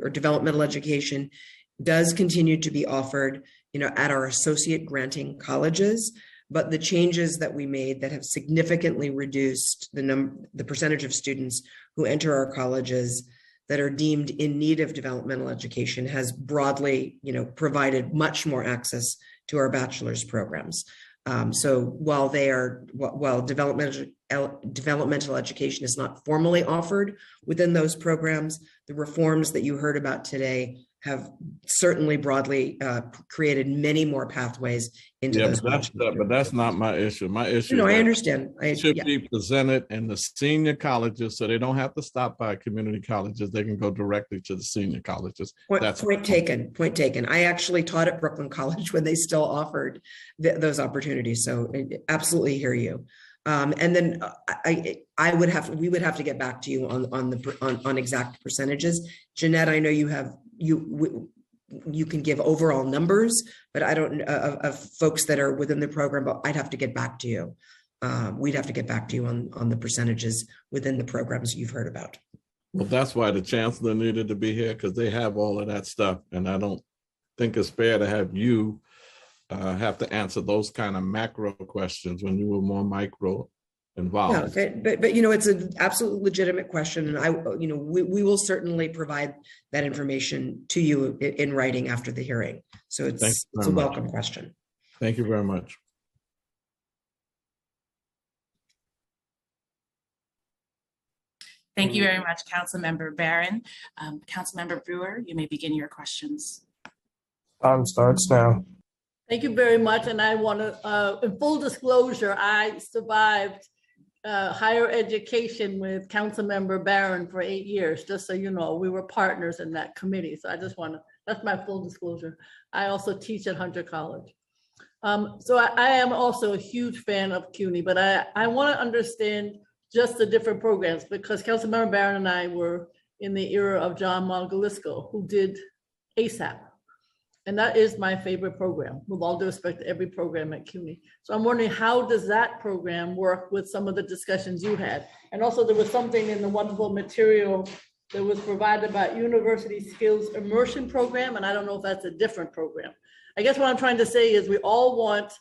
or developmental education does continue to be offered, at our associate granting colleges. But the changes that we made that have significantly reduced the percentage of students who enter our colleges that are deemed in need of developmental education has broadly, provided much more access to our bachelor's programs. So while developmental education is not formally offered within those programs, the reforms that you heard about today have certainly broadly created many more pathways into those. But that's not my issue. My issue. No, I understand. Should be presented in the senior colleges, so they don't have to stop by community colleges. They can go directly to the senior colleges. Point taken. I actually taught at Brooklyn College when they still offered those opportunities. So I absolutely hear you. And then we would have to get back to you on exact percentages. Jeanette, I know you can give overall numbers, but I don't of folks that are within the program, but I'd have to get back to you. We'd have to get back to you on the percentages within the programs you've heard about. Well, that's why the chancellor needed to be here, because they have all of that stuff. And I don't think it's fair to have you have to answer those kind of macro questions when you were more micro involved. Yeah, but it's an absolutely legitimate question, and we will certainly provide that information to you in writing after the hearing. So it's a welcome question. Thank you very much. Thank you very much, Councilmember Barron. Councilmember Brewer, you may begin your questions. Time starts now. Thank you very much. And I want to, in full disclosure, I survived higher education with Councilmember Barron for 8 years, just so you know. We were partners in that committee. So I just want to, that's my full disclosure. I also teach at Hunter College. So I am also a huge fan of CUNY, but I want to understand just the different programs, because Councilmember Barron and I were in the era of John Montgolisco, who did ASAP. And that is my favorite program, with all due respect to every program at CUNY. So I'm wondering, how does that program work with some of the discussions you had? And also, there was something in the wonderful material that was provided about University Skills Immersion Program, and I don't know if that's a different program. I guess what I'm trying to say is we all want,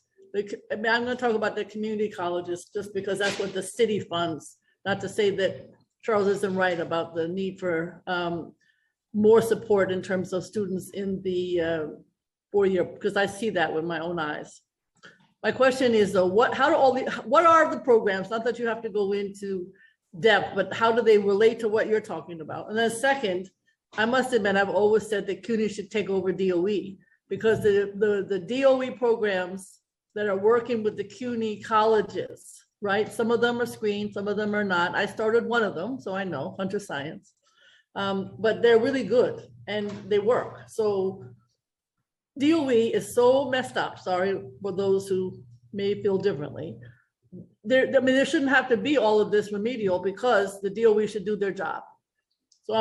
I'm going to talk about the community colleges just because that's what the city funds, not to say that Charles isn't right about the need for more support in terms of students in the 4-year, because I see that with my own eyes. My question is though, what are the programs, not that you have to go into depth, but how do they relate to what you're talking about? And then second, I must admit, I've always said that CUNY should take over DOE, because the DOE programs that are working with the CUNY colleges, right? Some of them are screened, some of them are not. I started one of them, so I know, Hunter Science. But they're really good and they work. So DOE is so messed up, sorry for those who may feel differently. There shouldn't have to be all of this remedial, because the DOE should do their job. So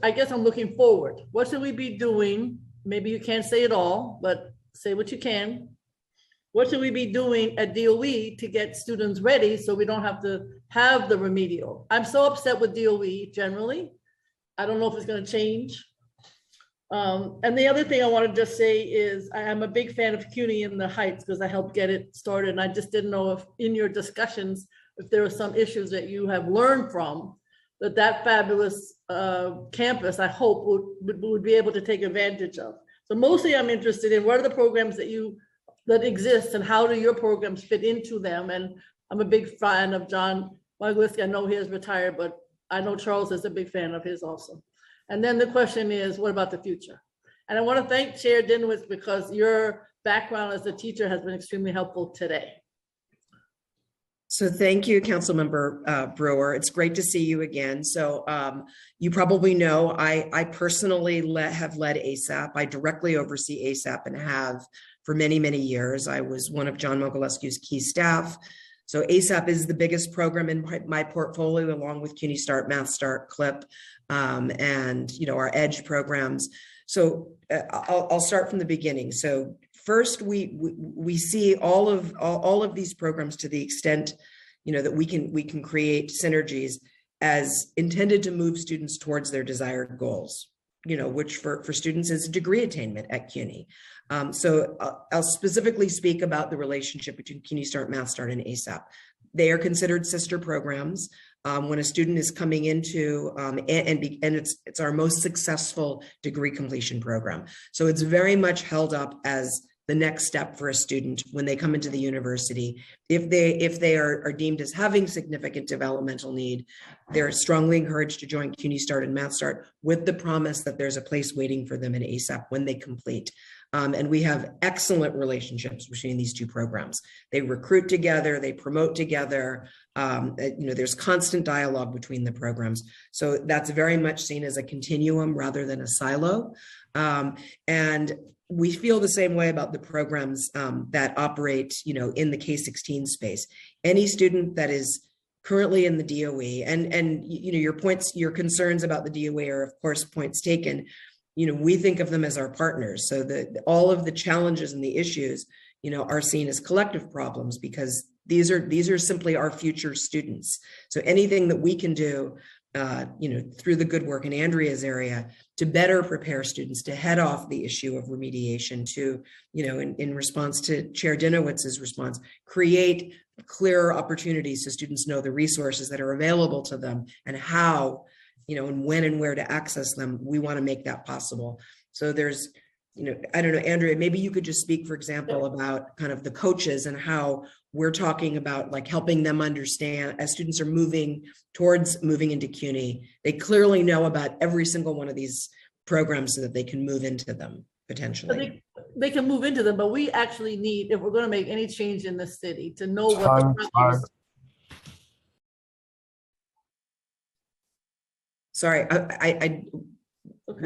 I guess I'm looking forward. What should we be doing? Maybe you can't say it all, but say what you can. What should we be doing at DOE to get students ready so we don't have to have the remedial? I'm so upset with DOE generally. I don't know if it's going to change. And the other thing I want to just say is I'm a big fan of CUNY in the Heights, because I helped get it started. And I just didn't know if in your discussions, if there were some issues that you have learned from that fabulous campus, I hope would be able to take advantage of. So mostly I'm interested in what are the programs that exist and how do your programs fit into them? And I'm a big fan of John Montgolisco. I know he is retired, but I know Charles is a big fan of his also. And then the question is, what about the future? And I want to thank Chair Dinowitz, because your background as a teacher has been extremely helpful today. So thank you, Councilmember Brewer. It's great to see you again. So you probably know I personally have led ASAP. I directly oversee ASAP and have for many, many years. I was one of John Montgolisco's key staff. So ASAP is the biggest program in my portfolio, along with CUNY Start, Math Start, CLIP, and our EDGE programs. So I'll start from the beginning. So first, we see all of these programs, to the extent that we can create synergies, as intended to move students towards their desired goals, which for students is degree attainment at CUNY. So I'll specifically speak about the relationship between CUNY Start, Math Start, and ASAP. They are considered sister programs. When a student is coming into, and it's our most successful degree completion program. So it's very much held up as the next step for a student when they come into the university. If they are deemed as having significant developmental need, they're strongly encouraged to join CUNY Start and Math Start, with the promise that there's a place waiting for them in ASAP when they complete. And we have excellent relationships between these two programs. They recruit together, they promote together. There's constant dialogue between the programs. So that's very much seen as a continuum rather than a silo. And we feel the same way about the programs that operate, in the K-16 space. Any student that is currently in the DOE, and your concerns about the DOE are of course points taken. We think of them as our partners. So all of the challenges and the issues, are seen as collective problems, because these are simply our future students. So anything that we can do, through the good work in Andrea's area to better prepare students to head off the issue of remediation, to, in response to Chair Dinowitz's response, create clearer opportunities so students know the resources that are available to them and how, and when and where to access them. We want to make that possible. So there's, I don't know, Andrea, maybe you could just speak, for example, about kind of the coaches and how we're talking about like helping them understand as students are moving into CUNY, they clearly know about every single one of these programs so that they can move into them potentially. They can move into them, but we actually need, if we're going to make any change in the city, to know what the Time. Sorry,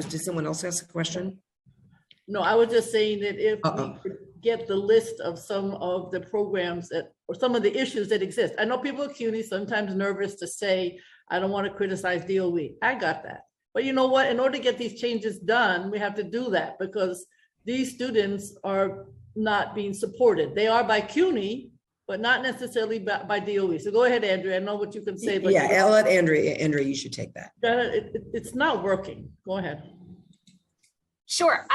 did someone else ask a question? No, I was just saying that if we get the list of some of the programs that, or some of the issues that exist. I know people at CUNY sometimes nervous to say, I don't want to criticize DOE. I got that. But you know what? In order to get these changes done, we have to do that because these students are not being supported. They are by CUNY, but not necessarily by DOE. So go ahead, Andrea. I know what you can say. But Yeah, I'll let Andrea, you should take that. It's not working. Go ahead. Sure.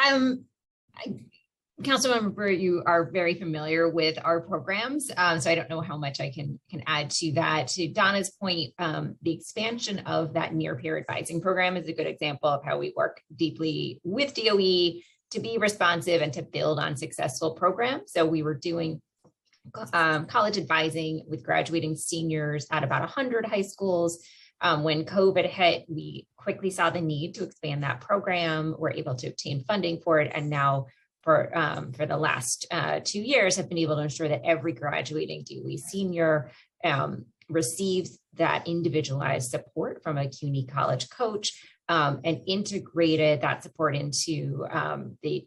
Councilmember Brewer, you are very familiar with our programs, so I don't know how much I can add to that. To Donna's point, the expansion of that near peer advising program is a good example of how we work deeply with DOE to be responsive and to build on successful programs. So we were doing college advising with graduating seniors at about 100 high schools. When COVID hit, we quickly saw the need to expand that program. We're able to obtain funding for it, and now for the last 2 years have been able to ensure that every graduating DOE senior receives that individualized support from a CUNY college coach, and integrated that support into the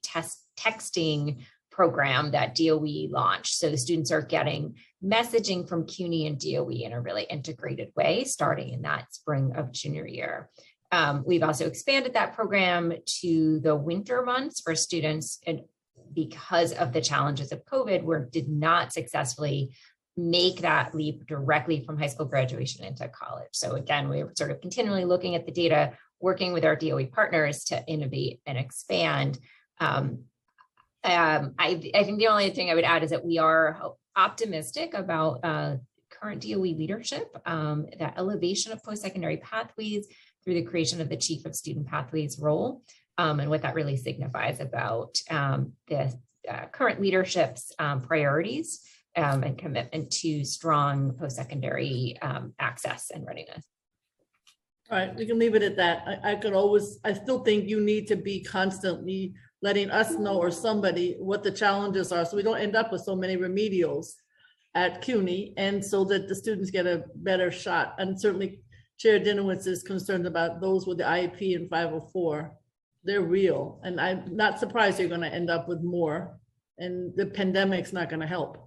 texting program that DOE launched. So the students are getting messaging from CUNY and DOE in a really integrated way, starting in that spring of junior year. We've also expanded that program to the winter months for students, and because of the challenges of COVID, we did not successfully make that leap directly from high school graduation into college. So again, we were sort of continually looking at the data, working with our DOE partners to innovate and expand. I think the only thing I would add is that we are optimistic about current DOE leadership, that elevation of post-secondary pathways through the creation of the Chief of Student Pathways role, and what that really signifies about the current leadership's priorities and commitment to strong post-secondary access and readiness. All right, we can leave it at that. I still think you need to be constantly letting us know or somebody what the challenges are so we don't end up with so many remedials at CUNY, and so that the students get a better shot. And certainly Chair Dinowitz is concerned about those with the IEP and 504. They're real. And I'm not surprised you're going to end up with more, and the pandemic's not going to help.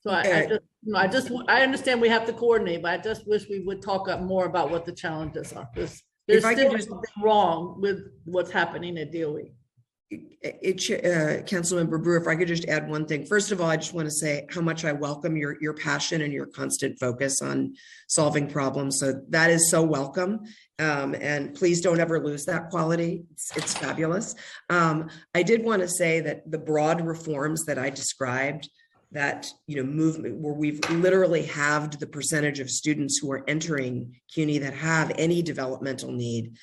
So I understand we have to coordinate, but I just wish we would talk up more about what the challenges are. There's still something wrong with what's happening at DOE. Councilmember Brewer, if I could just add one thing. First of all, I just want to say how much I welcome your passion and your constant focus on solving problems. So that is so welcome. And please don't ever lose that quality. It's fabulous. I did want to say that the broad reforms that I described, that movement where we've literally halved the percentage of students who are entering CUNY that have any developmental need.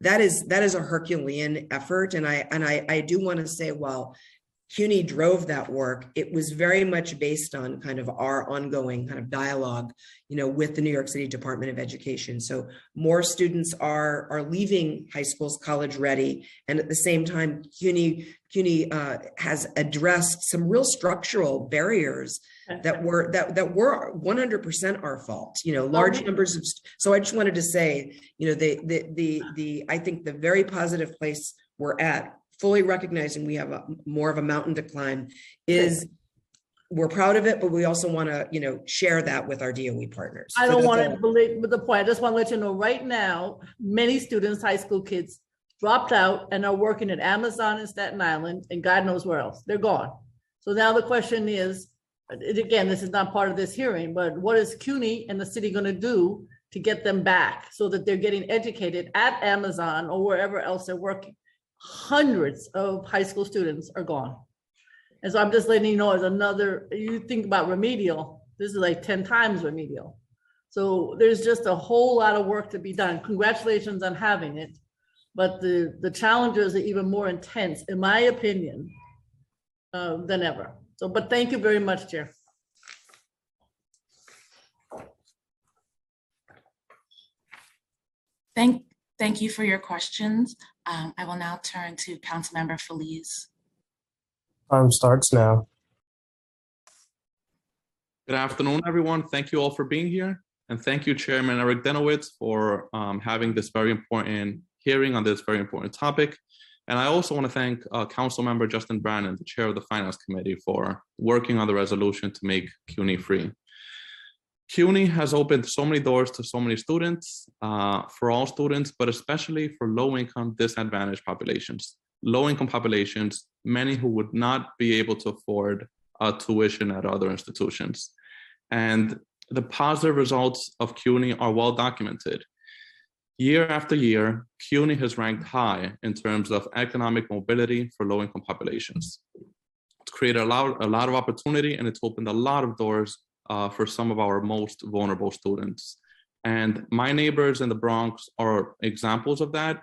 That is a Herculean effort. And I do want to say, while CUNY drove that work, it was very much based on kind of our ongoing kind of dialogue, with the New York City Department of Education. So more students are leaving high schools college ready. And at the same time, CUNY has addressed some real structural barriers that were 100% our fault, large numbers of, so I just wanted to say, I think the very positive place we're at, fully recognizing we have more of a mountain to climb, is we're proud of it, but we also want to, share that with our DOE partners. I don't want to belabor the point. I just want to let you know right now, many students, high school kids, dropped out and are working at Amazon in Staten Island and God knows where else. They're gone. So now the question is, again, this is not part of this hearing, but what is CUNY and the city going to do to get them back so that they're getting educated at Amazon or wherever else they're working? Hundreds of high school students are gone. And so I'm just letting you know, as another, you think about remedial, this is like 10 times remedial. So there's just a whole lot of work to be done. Congratulations on having it. But the challenges are even more intense, in my opinion, than ever. So, but thank you very much, Chair. Thank you for your questions. I will now turn to Councilmember Feliz. Time starts now. Good afternoon, everyone. Thank you all for being here. And thank you, Chairman Eric Dinowitz, for having this very important hearing on this very important topic. And I also want to thank Councilmember Justin Brannan, the chair of the Finance Committee, for working on the resolution to make CUNY free. CUNY has opened so many doors to so many students, for all students, but especially for low-income, disadvantaged populations. Low-income populations, many who would not be able to afford tuition at other institutions. And the positive results of CUNY are well documented. Year after year, CUNY has ranked high in terms of economic mobility for low-income populations. It's created a lot of opportunity, and it's opened a lot of doors for some of our most vulnerable students. And my neighbors in the Bronx are examples of that.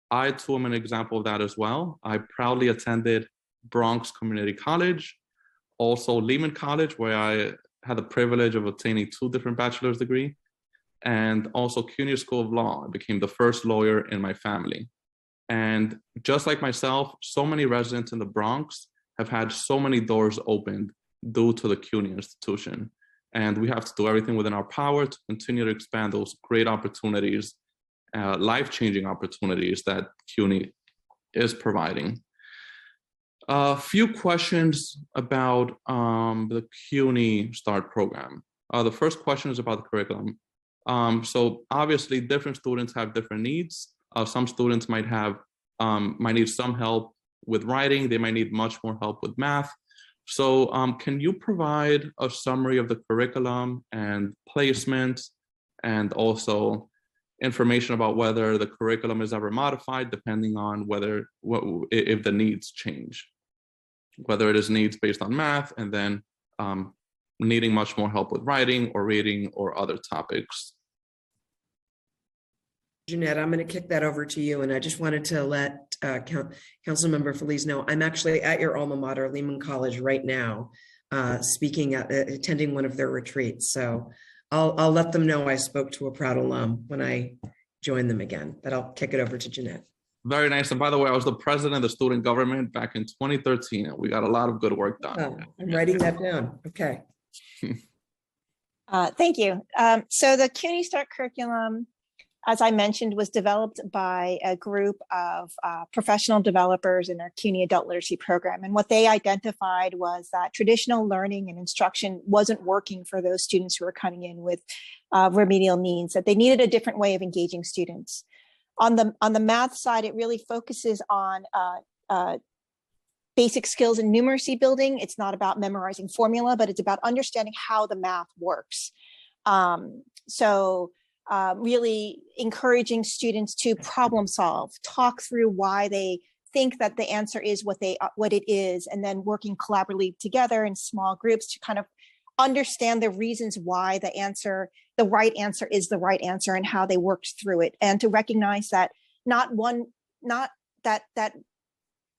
I too am an example of that as well. I proudly attended Bronx Community College, also Lehman College, where I had the privilege of obtaining 2 different bachelor's degrees, and also CUNY School of Law. I became the first lawyer in my family. And just like myself, so many residents in the Bronx have had so many doors opened due to the CUNY institution. And we have to do everything within our power to continue to expand those great opportunities, life-changing opportunities that CUNY is providing. A few questions about the CUNY START program. The first question is about the curriculum. So obviously different students have different needs. Some students might need some help with writing. They might need much more help with math. So can you provide a summary of the curriculum and placement, and also information about whether the curriculum is ever modified depending on if the needs change, whether it is needs based on math and then needing much more help with writing or reading or other topics? Jeanette, I'm going to kick that over to you. And I just wanted to let Councilmember Feliz know, I'm actually at your alma mater, Lehman College, right now, attending one of their retreats. So I'll let them know I spoke to a proud alum when I join them again, but I'll kick it over to Jeanette. Very nice. And by the way, I was the president of the student government back in 2013. And we got a lot of good work done. Oh, I'm writing that down. Okay. Thank you. So the CUNY START curriculum, as I mentioned, was developed by a group of professional developers in our CUNY Adult Literacy Program. And what they identified was that traditional learning and instruction wasn't working for those students who were coming in with remedial needs, that they needed a different way of engaging students. On the math side, it really focuses on basic skills in numeracy building. It's not about memorizing formula, but it's about understanding how the math works. Really encouraging students to problem solve, talk through why they think that the answer is what it is, and then working collaboratively together in small groups to kind of understand the reasons why the right answer is the right answer and how they worked through it, and to recognize that that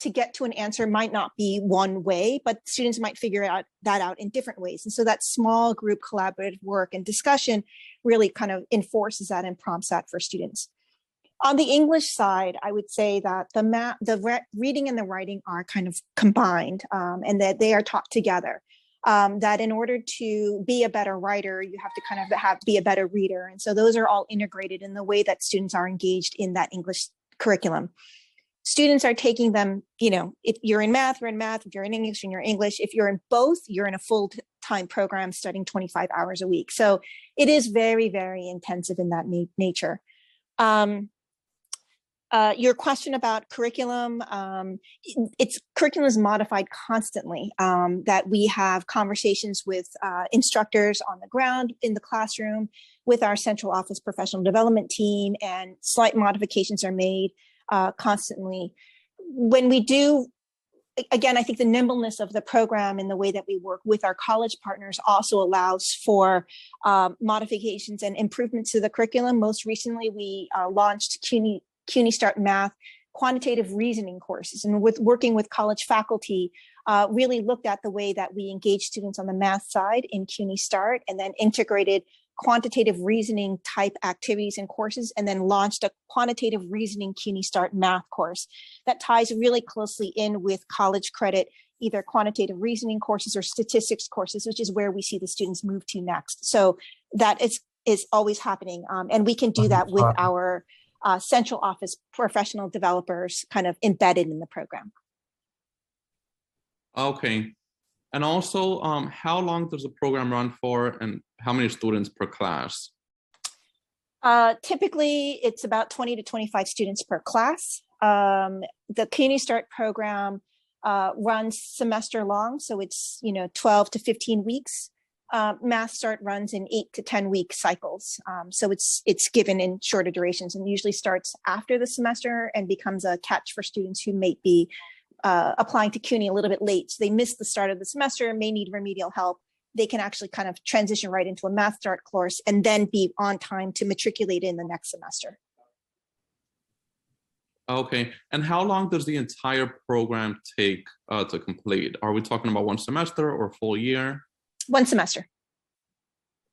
to get to an answer might not be one way, but students might figure that out in different ways. And so that small group collaborative work and discussion really kind of enforces that and prompts that for students. On the English side, I would say that the reading and the writing are kind of combined, and that they are taught together. That in order to be a better writer, you have to kind of be a better reader. And so those are all integrated in the way that students are engaged in that English curriculum. Students are taking them, if you're in math, you're in math. If you're in English, you're in English. If you're in both, you're in a full-time program studying 25 hours a week. So it is very, very intensive in that nature. Your question about curriculum, curriculum is modified constantly, that we have conversations with instructors on the ground in the classroom with our central office professional development team, and slight modifications are made constantly. When we do, again, I think the nimbleness of the program and the way that we work with our college partners also allows for modifications and improvements to the curriculum. Most recently, we launched CUNY START Math quantitative reasoning courses, and working with college faculty, really looked at the way that we engage students on the math side in CUNY START, and then integrated quantitative reasoning type activities and courses, and then launched a quantitative reasoning CUNY START math course that ties really closely in with college credit, either quantitative reasoning courses or statistics courses, which is where we see the students move to next. So that is always happening. And we can do that with our central office professional developers kind of embedded in the program. Okay. And also, how long does the program run for, and how many students per class? Typically, it's about 20 to 25 students per class. The CUNY Start program runs semester long, so it's 12 to 15 weeks. Math Start runs in 8 to 10 week cycles, so it's given in shorter durations and usually starts after the semester and becomes a catch for students who may be applying to CUNY a little bit late. So they missed the start of the semester and may need remedial help. They can actually kind of transition right into a Math Start course and then be on time to matriculate in the next semester. Okay. And how long does the entire program take to complete? Are we talking about one semester or full year? One semester.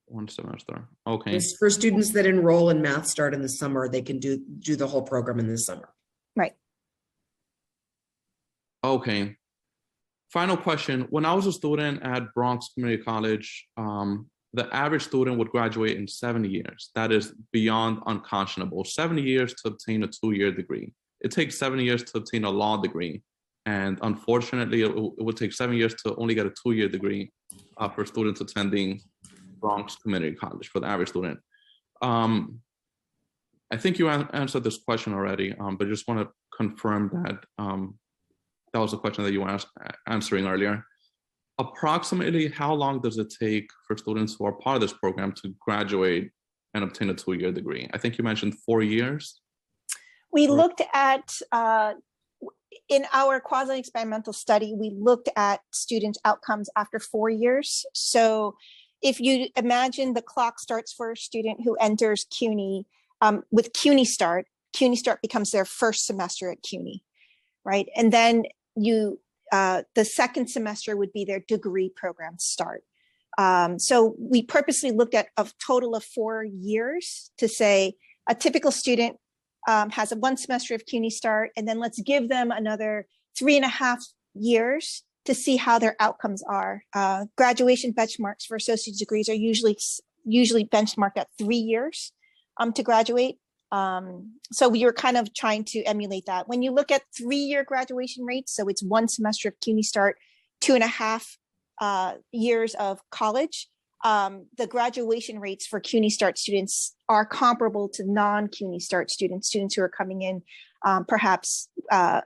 One semester. Okay. For students that enroll in Math Start in the summer, they can do the whole program in the summer. Right. Okay. Final question. When I was a student at Bronx Community College, the average student would graduate in 7 years. That is beyond unconscionable. 7 years to obtain a 2-year degree. It takes 7 years to obtain a law degree. And unfortunately, it would take 7 years to only get a 2-year degree for students attending Bronx Community College for the average student. I think you answered this question already, but just want to confirm that that was a question that you were answering earlier. Approximately how long does it take for students who are part of this program to graduate and obtain a 2-year degree? I think you mentioned 4 years. We looked at, in our quasi-experimental study, we looked at student outcomes after 4 years. So if you imagine the clock starts for a student who enters CUNY with CUNY Start becomes their first semester at CUNY, right? And then the second semester would be their degree program start. So we purposely looked at a total of 4 years to say a typical student has a 1 semester of CUNY Start, and then let's give them another 3.5 years to see how their outcomes are. Graduation benchmarks for associate's degrees are usually benchmarked at 3 years to graduate. So we were kind of trying to emulate that. When you look at 3-year graduation rates, so it's 1 semester of CUNY Start, 2.5 years of college, the graduation rates for CUNY Start students are comparable to non-CUNY Start students who are coming in perhaps to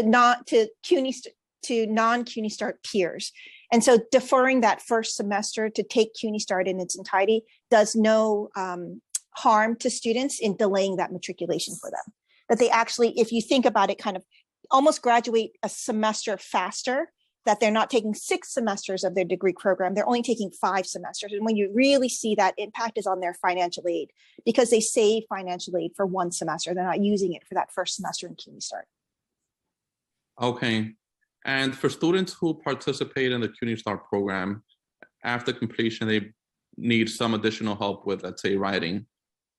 non-CUNY Start peers. And so deferring that first semester to take CUNY Start in its entirety does no harm to students in delaying that matriculation for them. That they actually, if you think about it, kind of almost graduate a semester faster, that they're not taking 6 semesters of their degree program, they're only taking 5 semesters. And when you really see that impact is on their financial aid, because they save financial aid for 1 semester. They're not using it for that first semester in CUNY Start. Okay. And for students who participate in the CUNY Start program, after completion, they need some additional help with, let's say, writing.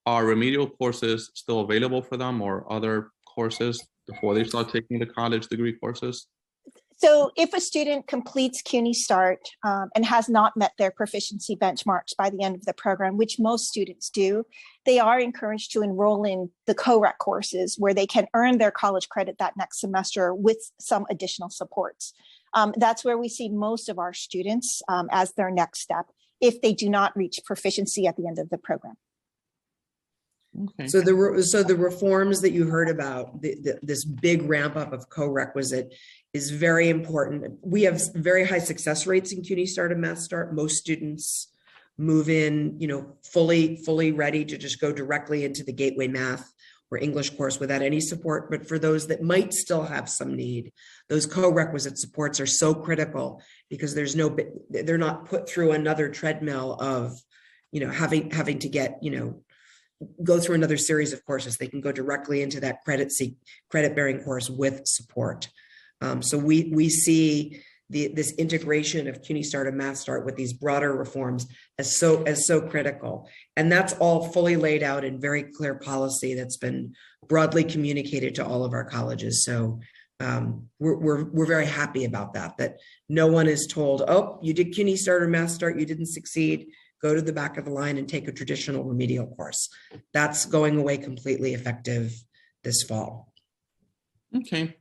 Are remedial courses still available for them, or other courses before they start taking the college degree courses? So if a student completes CUNY Start and has not met their proficiency benchmarks by the end of the program, which most students do, they are encouraged to enroll in the COREC courses where they can earn their college credit that next semester with some additional supports. That's where we see most of our students as their next step if they do not reach proficiency at the end of the program. Okay. So the reforms that you heard about, this big ramp up of co-requisite is very important. We have very high success rates in CUNY Start and Math Start. Most students move in, fully ready to just go directly into the Gateway Math or English course without any support. But for those that might still have some need, those co-requisite supports are so critical, because they're not put through another treadmill of, having to get, go through another series of courses. They can go directly into that credit-bearing course with support. So we see this integration of CUNY Start and Math Start with these broader reforms as so critical. And that's all fully laid out in very clear policy that's been broadly communicated to all of our colleges. So we're very happy about that no one is told, oh, you did CUNY Start or Math Start, you didn't succeed, go to the back of the line and take a traditional remedial course. That's going away completely effective this fall. Okay,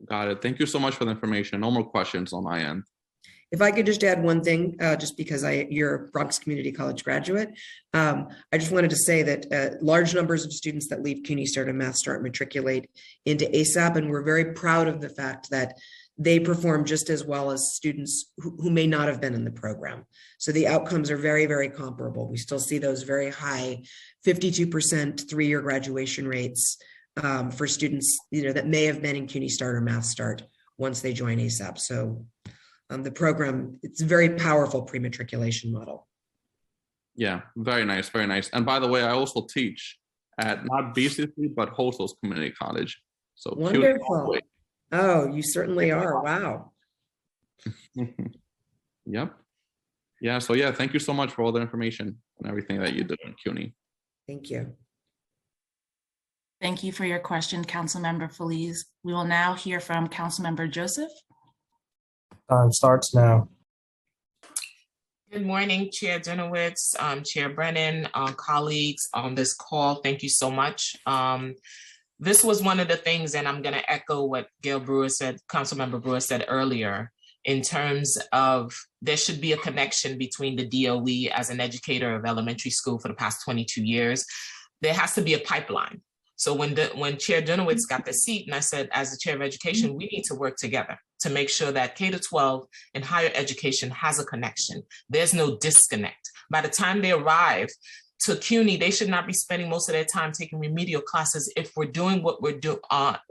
got it. Thank you so much for the information. No more questions on my end. If I could just add one thing, just because you're a Bronx Community College graduate, I just wanted to say that large numbers of students that leave CUNY Start and Mass Start matriculate into ASAP, and we're very proud of the fact that they perform just as well as students who may not have been in the program. So the outcomes are very, very comparable. We still see those very high 52% three-year graduation rates for students, that may have been in CUNY Start or Mass Start once they join ASAP. So the program, it's a very powerful pre-matriculation model. Yeah, very nice, very nice. And by the way, I also teach at not BCC, but Hostos Community College. So wonderful. Oh, you certainly are. Wow. Yep. Yeah, so yeah, thank you so much for all the information and everything that you did on CUNY. Thank you. Thank you for your question, Councilmember Feliz. We will now hear from Councilmember Joseph. Time starts now. Good morning, Chair Dinowitz, Chair Brennan, colleagues on this call. Thank you so much. This was one of the things, and I'm going to echo what Councilmember Brewer said earlier, in terms of there should be a connection between the DOE as an educator of elementary school for the past 22 years. There has to be a pipeline. So when Chair Dinowitz got the seat, and I said, as the Chair of Education, we need to work together to make sure that K-12 and higher education has a connection. There's no disconnect. By the time they arrive to CUNY, they should not be spending most of their time taking remedial classes. If we're doing what we're doing,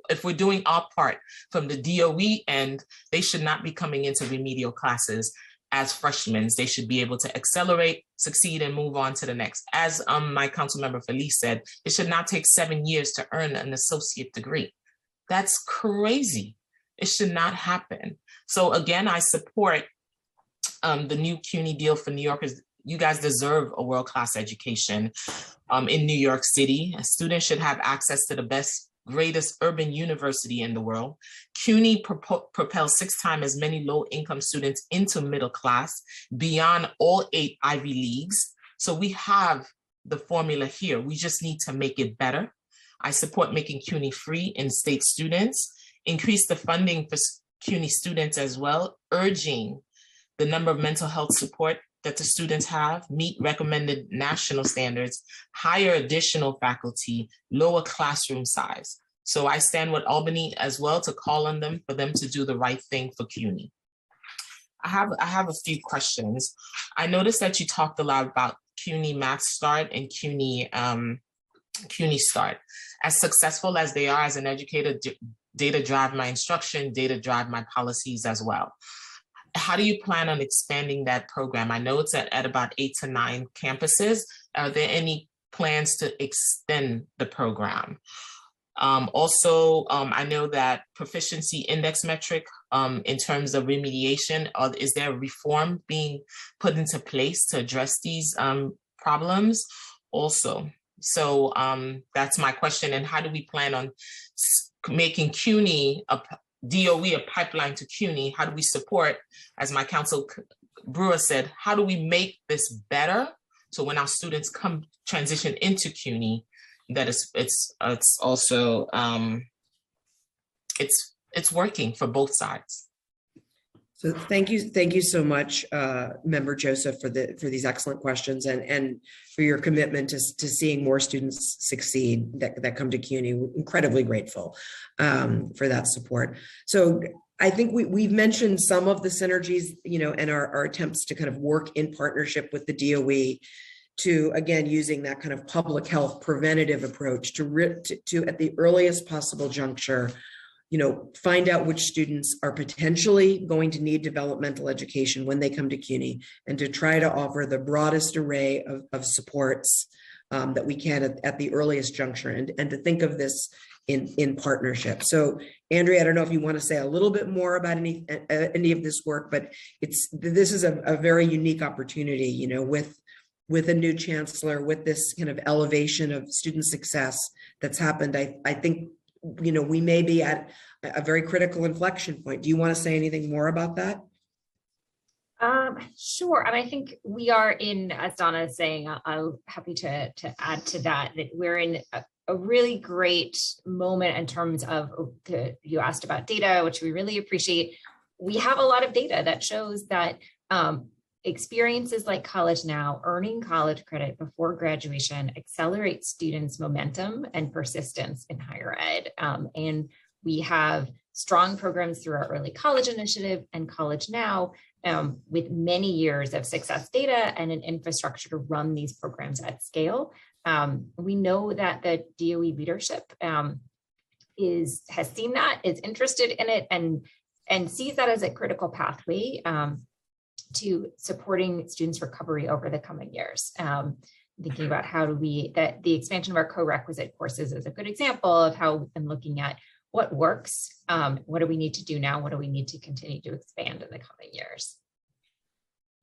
if we're doing our part from the DOE end, they should not be coming into remedial classes as freshmen. They should be able to accelerate, succeed, and move on to the next. As my Councilmember Feliz said, it should not take 7 years to earn an associate degree. That's crazy. It should not happen. So again, I support the new CUNY deal for New Yorkers. You guys deserve a world-class education in New York City. A student should have access to the best, greatest urban university in the world. CUNY propels 6 times as many low-income students into middle class beyond all 8 Ivy Leagues. So we have the formula here. We just need to make it better. I support making CUNY free in-state students, increase the funding for CUNY students as well, urging the number of mental health support that the students have, meet recommended national standards, hire additional faculty, lower classroom size. So I stand with Albany as well to call on them for them to do the right thing for CUNY. I have a few questions. I noticed that you talked a lot about CUNY Math Start and CUNY Start. As successful as they are as an educator, data drive my instruction, data drive my policies as well. How do you plan on expanding that program? I know it's at about 8 to 9 campuses. Are there any plans to extend the program? Also, I know that proficiency index metric in terms of remediation, is there a reform being put into place to address these problems also? So that's my question. And how do we plan on making CUNY DOE a pipeline to CUNY? How do we support, as my council Brewer said, how do we make this better? So when our students transition into CUNY, that it's also it's working for both sides. So thank you so much, Member Joseph, for these excellent questions and for your commitment to seeing more students succeed that come to CUNY. We're incredibly grateful for that support. So I think we've mentioned some of the synergies, and our attempts to kind of work in partnership with the DOE to, again, using that kind of public health preventative approach to at the earliest possible juncture, find out which students are potentially going to need developmental education when they come to CUNY, and to try to offer the broadest array of supports that we can at the earliest juncture, and to think of this in partnership. So Andrea, I don't know if you want to say a little bit more about any of this work, but this is a very unique opportunity, with a new chancellor, with this kind of elevation of student success that's happened. I think we may be at a very critical inflection point. Do you want to say anything more about that? Sure. And I think we are in, as Donna is saying, I'm happy to add to that, that we're in a really great moment in terms of, you asked about data, which we really appreciate. We have a lot of data that shows that experiences like College Now, earning college credit before graduation, accelerates students' momentum and persistence in higher ed. And we have strong programs through our Early College Initiative and College Now, with many years of success data and an infrastructure to run these programs at scale. We know that the DOE leadership has seen that, is interested in it, and sees that as a critical pathway to supporting students' recovery over the coming years. Thinking about how do that the expansion of our co-requisite courses is a good example of how we've been looking at what works, what do we need to do now, what do we need to continue to expand in the coming years.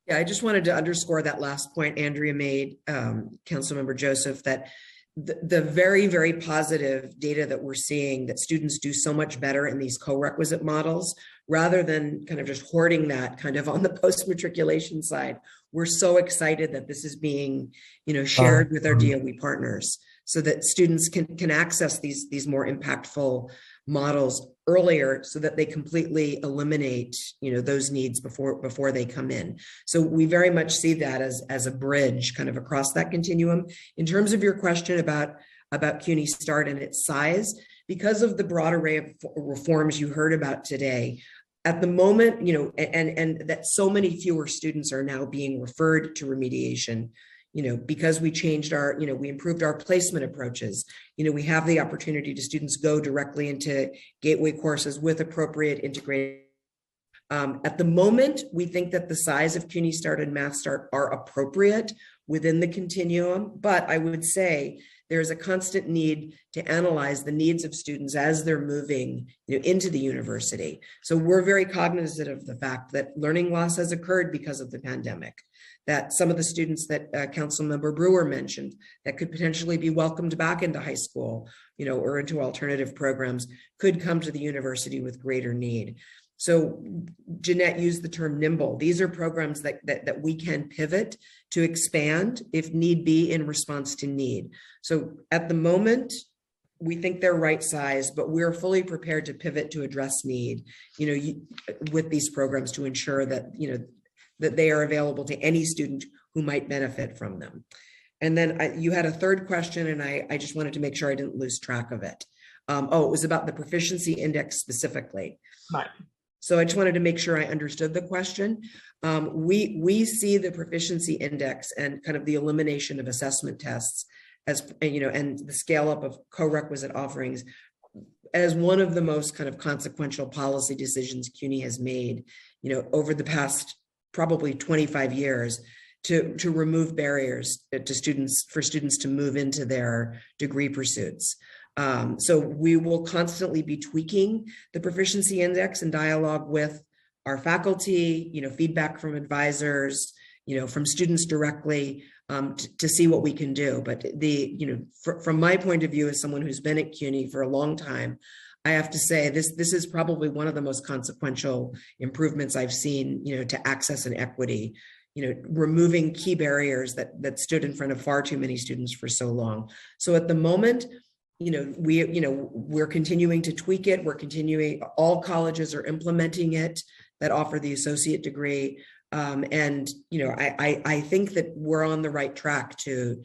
Yeah, I just wanted to underscore that last point Andrea made, Councilmember Joseph, that the very, very positive data that we're seeing, that students do so much better in these co-requisite models, rather than kind of just hoarding that kind of on the post-matriculation side. We're so excited that this is being, shared with our DOE partners, so that students can access these more impactful models earlier, so that they completely eliminate, those needs before they come in. So we very much see that as a bridge kind of across that continuum. In terms of your question about CUNY Start and its size, because of the broad array of reforms you heard about today, at the moment, and that so many fewer students are now being referred to remediation, because we changed we improved our placement approaches. We have the opportunity to students go directly into gateway courses with appropriate integrated. At the moment, we think that the size of CUNY Start and Math Start are appropriate within the continuum, but I would say there's a constant need to analyze the needs of students as they're moving into the university. So we're very cognizant of the fact that learning loss has occurred because of the pandemic, that some of the students that Councilmember Brewer mentioned that could potentially be welcomed back into high school, or into alternative programs, could come to the university with greater need. So Jeanette used the term nimble. These are programs that we can pivot to expand if need be in response to need. So at the moment, we think they're right size, but we're fully prepared to pivot to address need, with these programs to ensure that, that they are available to any student who might benefit from them. And then you had a third question, and I just wanted to make sure I didn't lose track of it. It was about the proficiency index specifically. Right. So I just wanted to make sure I understood the question. We see the proficiency index and kind of the elimination of assessment tests as, and the scale up of co-requisite offerings as one of the most kind of consequential policy decisions CUNY has made, over the past probably 25 years to remove barriers to students, for students to move into their degree pursuits. So we will constantly be tweaking the proficiency index in dialogue with our faculty, feedback from advisors, from students directly, to see what we can do. But from my point of view, as someone who's been at CUNY for a long time, I have to say this is probably one of the most consequential improvements I've seen, to access and equity, removing key barriers that stood in front of far too many students for so long. So at the moment, we're continuing to tweak it. We're continuing, all colleges are implementing it that offer the associate degree. And I think that we're on the right track to,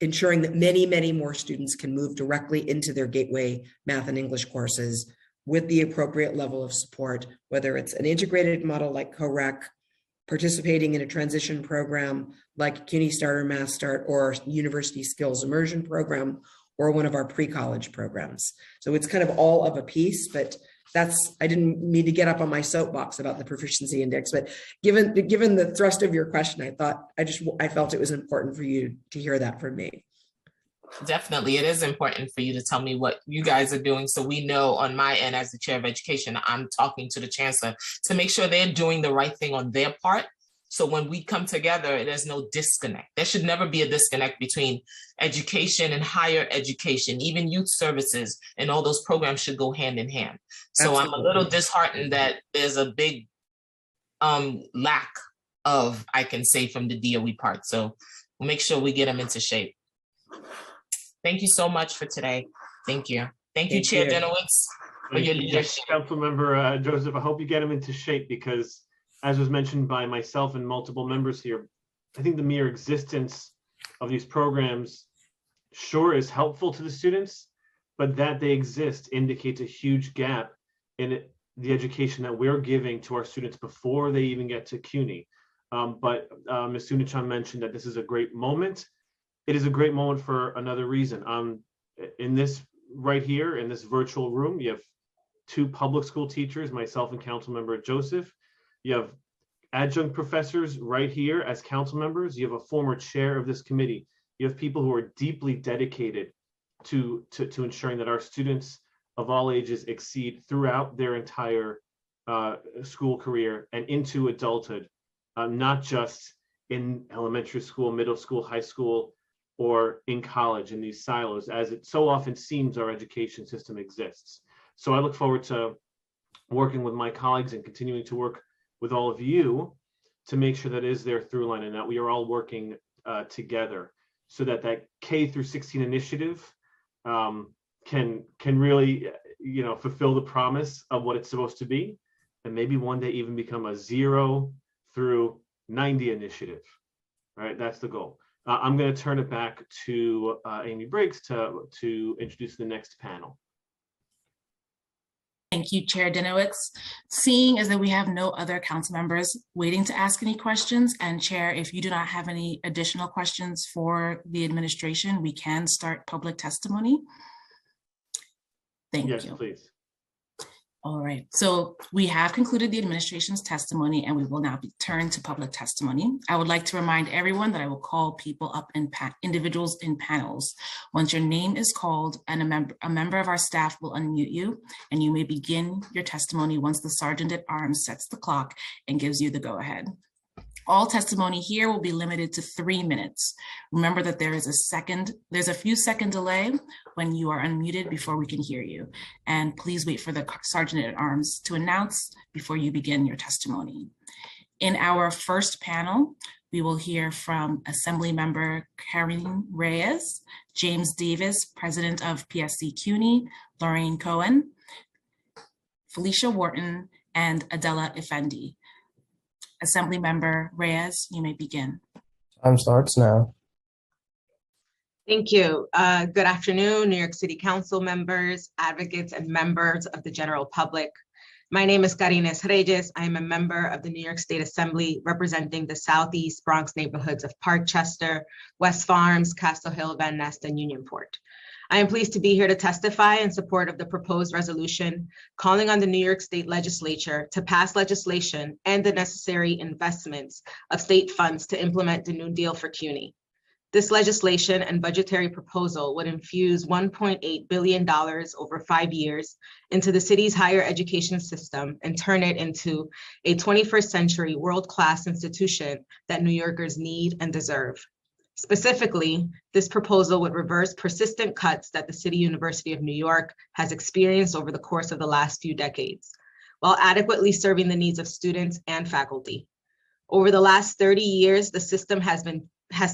ensuring that many, many more students can move directly into their gateway math and English courses with the appropriate level of support, whether it's an integrated model like CoRec, participating in a transition program like CUNY Start or Math Start, or University Skills Immersion program, or one of our pre-college programs. So it's kind of all of a piece, but I didn't mean to get up on my soapbox about the proficiency index, but given the thrust of your question, I felt it was important for you to hear that from me. Definitely, it is important for you to tell me what you guys are doing, so we know on my end as the chair of education, I'm talking to the chancellor to make sure they're doing the right thing on their part. So when we come together, there's no disconnect. There should never be a disconnect between education and higher education. Even youth services and all those programs should go hand in hand. So absolutely. I'm a little disheartened that there's a big lack of, I can say, from the DOE part. So we'll make sure we get them into shape. Thank you so much for today. Thank you. Thank you, Chair Dinowitz, for your leadership. Councilmember Joseph, I hope you get them into shape because, as was mentioned by myself and multiple members here, I think the mere existence of these programs sure is helpful to the students, but that they exist indicates a huge gap in the education that we're giving to our students before they even get to CUNY. But Ms. Sunachan mentioned that this is a great moment. It is a great moment for another reason. In this right here, in this virtual room, you have two public school teachers, myself and Councilmember Joseph. You have adjunct professors right here as council members. You have a former chair of this committee. You have people who are deeply dedicated to ensuring that our students of all ages exceed throughout their entire school career and into adulthood, not just in elementary school, middle school, high school, or in college in these silos, as it so often seems our education system exists. So I look forward to working with my colleagues and continuing to work with all of you to make sure that is their through line and that we are all working together so that that K through 16 initiative can really, fulfill the promise of what it's supposed to be, and maybe one day even become a 0 through 90 initiative. All right, that's the goal. I'm going to turn it back to Amy Briggs to introduce the next panel. Thank you, Chair Dinowitz. Seeing as that we have no other council members waiting to ask any questions, and Chair, if you do not have any additional questions for the administration, we can start public testimony. Thank you. Yes, please. All right, so we have concluded the administration's testimony and we will now turn to public testimony. I would like to remind everyone that I will call people up in individuals in panels. Once your name is called and a member of our staff will unmute you, and you may begin your testimony once the Sergeant at Arms sets the clock and gives you the go-ahead. All testimony here will be limited to 3 minutes. Remember that there's a few second delay when you are unmuted before we can hear you. And please wait for the Sergeant at Arms to announce before you begin your testimony. In our first panel, we will hear from Assembly Member Karen Reyes, James Davis, President of PSC CUNY, Lorraine Cohen, Felicia Wharton, and Adela Effendi. Assembly Member Reyes, you may begin. Time starts now. Thank you. Good afternoon, New York City Council members, advocates, and members of the general public. My name is Karines Reyes. I am a member of the New York State Assembly representing the Southeast Bronx neighborhoods of Parkchester, West Farms, Castle Hill, Van Nest, and Unionport. I am pleased to be here to testify in support of the proposed resolution calling on the New York State Legislature to pass legislation and the necessary investments of state funds to implement the New Deal for CUNY. This legislation and budgetary proposal would infuse $1.8 billion over 5 years into the city's higher education system and turn it into a 21st century world-class institution that New Yorkers need and deserve. Specifically, this proposal would reverse persistent cuts that the City University of New York has experienced over the course of the last few decades, while adequately serving the needs of students and faculty. Over the last 30 years, the system has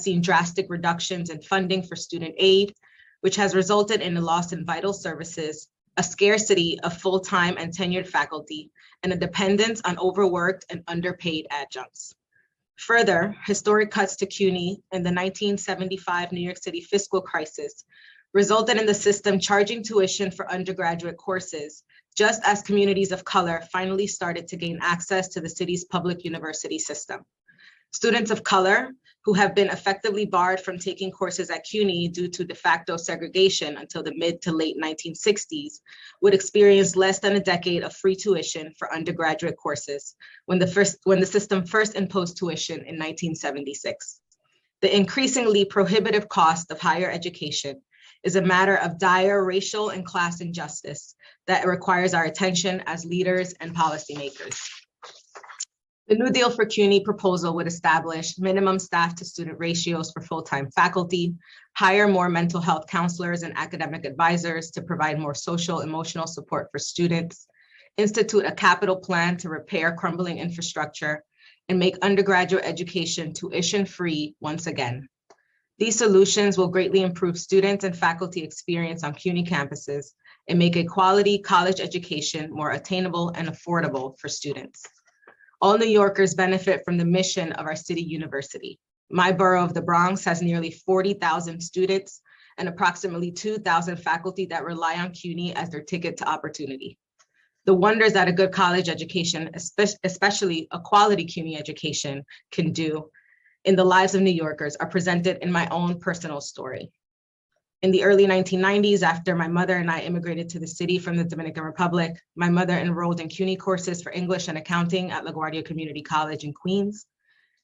seen drastic reductions in funding for student aid, which has resulted in a loss in vital services, a scarcity of full-time and tenured faculty, and a dependence on overworked and underpaid adjuncts. Further, historic cuts to CUNY in the 1975 New York City fiscal crisis resulted in the system charging tuition for undergraduate courses, just as communities of color finally started to gain access to the city's public university system. Students of color who have been effectively barred from taking courses at CUNY due to de facto segregation until the mid to late 1960s would experience less than a decade of free tuition for undergraduate courses when the system first imposed tuition in 1976. The increasingly prohibitive cost of higher education is a matter of dire racial and class injustice that requires our attention as leaders and policymakers. The New Deal for CUNY proposal would establish minimum staff to student ratios for full-time faculty, hire more mental health counselors and academic advisors to provide more social emotional support for students, institute a capital plan to repair crumbling infrastructure, and make undergraduate education tuition-free once again. These solutions will greatly improve students and faculty experience on CUNY campuses and make a quality college education more attainable and affordable for students. All New Yorkers benefit from the mission of our city university. My borough of the Bronx has nearly 40,000 students and approximately 2,000 faculty that rely on CUNY as their ticket to opportunity. The wonders that a good college education, especially a quality CUNY education, can do in the lives of New Yorkers are presented in my own personal story. In the early 1990s, after my mother and I immigrated to the city from the Dominican Republic, my mother enrolled in CUNY courses for English and accounting at LaGuardia Community College in Queens.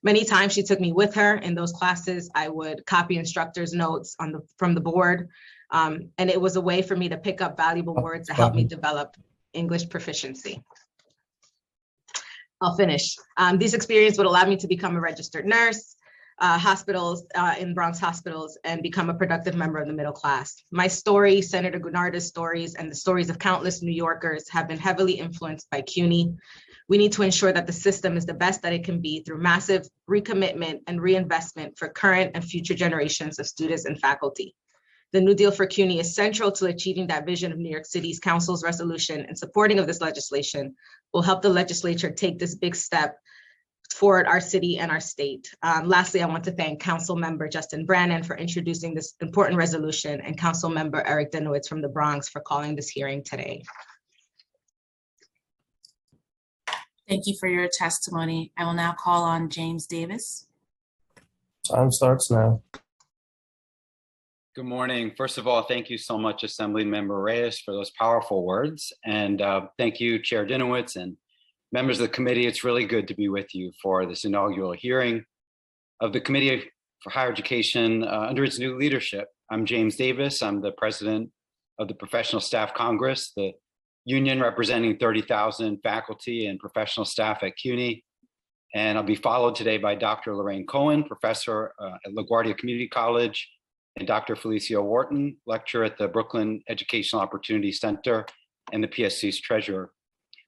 Many times she took me with her in those classes. I would copy instructors' notes from the board, and it was a way for me to pick up valuable words to help me develop English proficiency. I'll finish. This experience would allow me to become a registered nurse, in Bronx hospitals, and become a productive member of the middle class. My story, Senator Gurnarda's stories, and the stories of countless New Yorkers have been heavily influenced by CUNY. We need to ensure that the system is the best that it can be through massive recommitment and reinvestment for current and future generations of students and faculty. The New Deal for CUNY is central to achieving that vision of New York City's council's resolution, and supporting of this legislation will help the legislature take this big step toward our city and our state. Lastly, I want to thank Council Member Justin Brannan for introducing this important resolution, and Council Member Eric Dinowitz from the Bronx for calling this hearing today. Thank you for your testimony. I will now call on James Davis. Time starts now. Good morning. First of all, thank you so much, Assemblymember Reyes, for those powerful words. And thank you, Chair Dinowitz and members of the committee. It's really good to be with you for this inaugural hearing of the Committee for Higher Education under its new leadership. I'm James Davis. I'm the president of the Professional Staff Congress, the union representing 30,000 faculty and professional staff at CUNY. And I'll be followed today by Dr. Lorraine Cohen, professor at LaGuardia Community College, and Dr. Felicia Wharton, lecturer at the Brooklyn Educational Opportunity Center and the PSC's treasurer.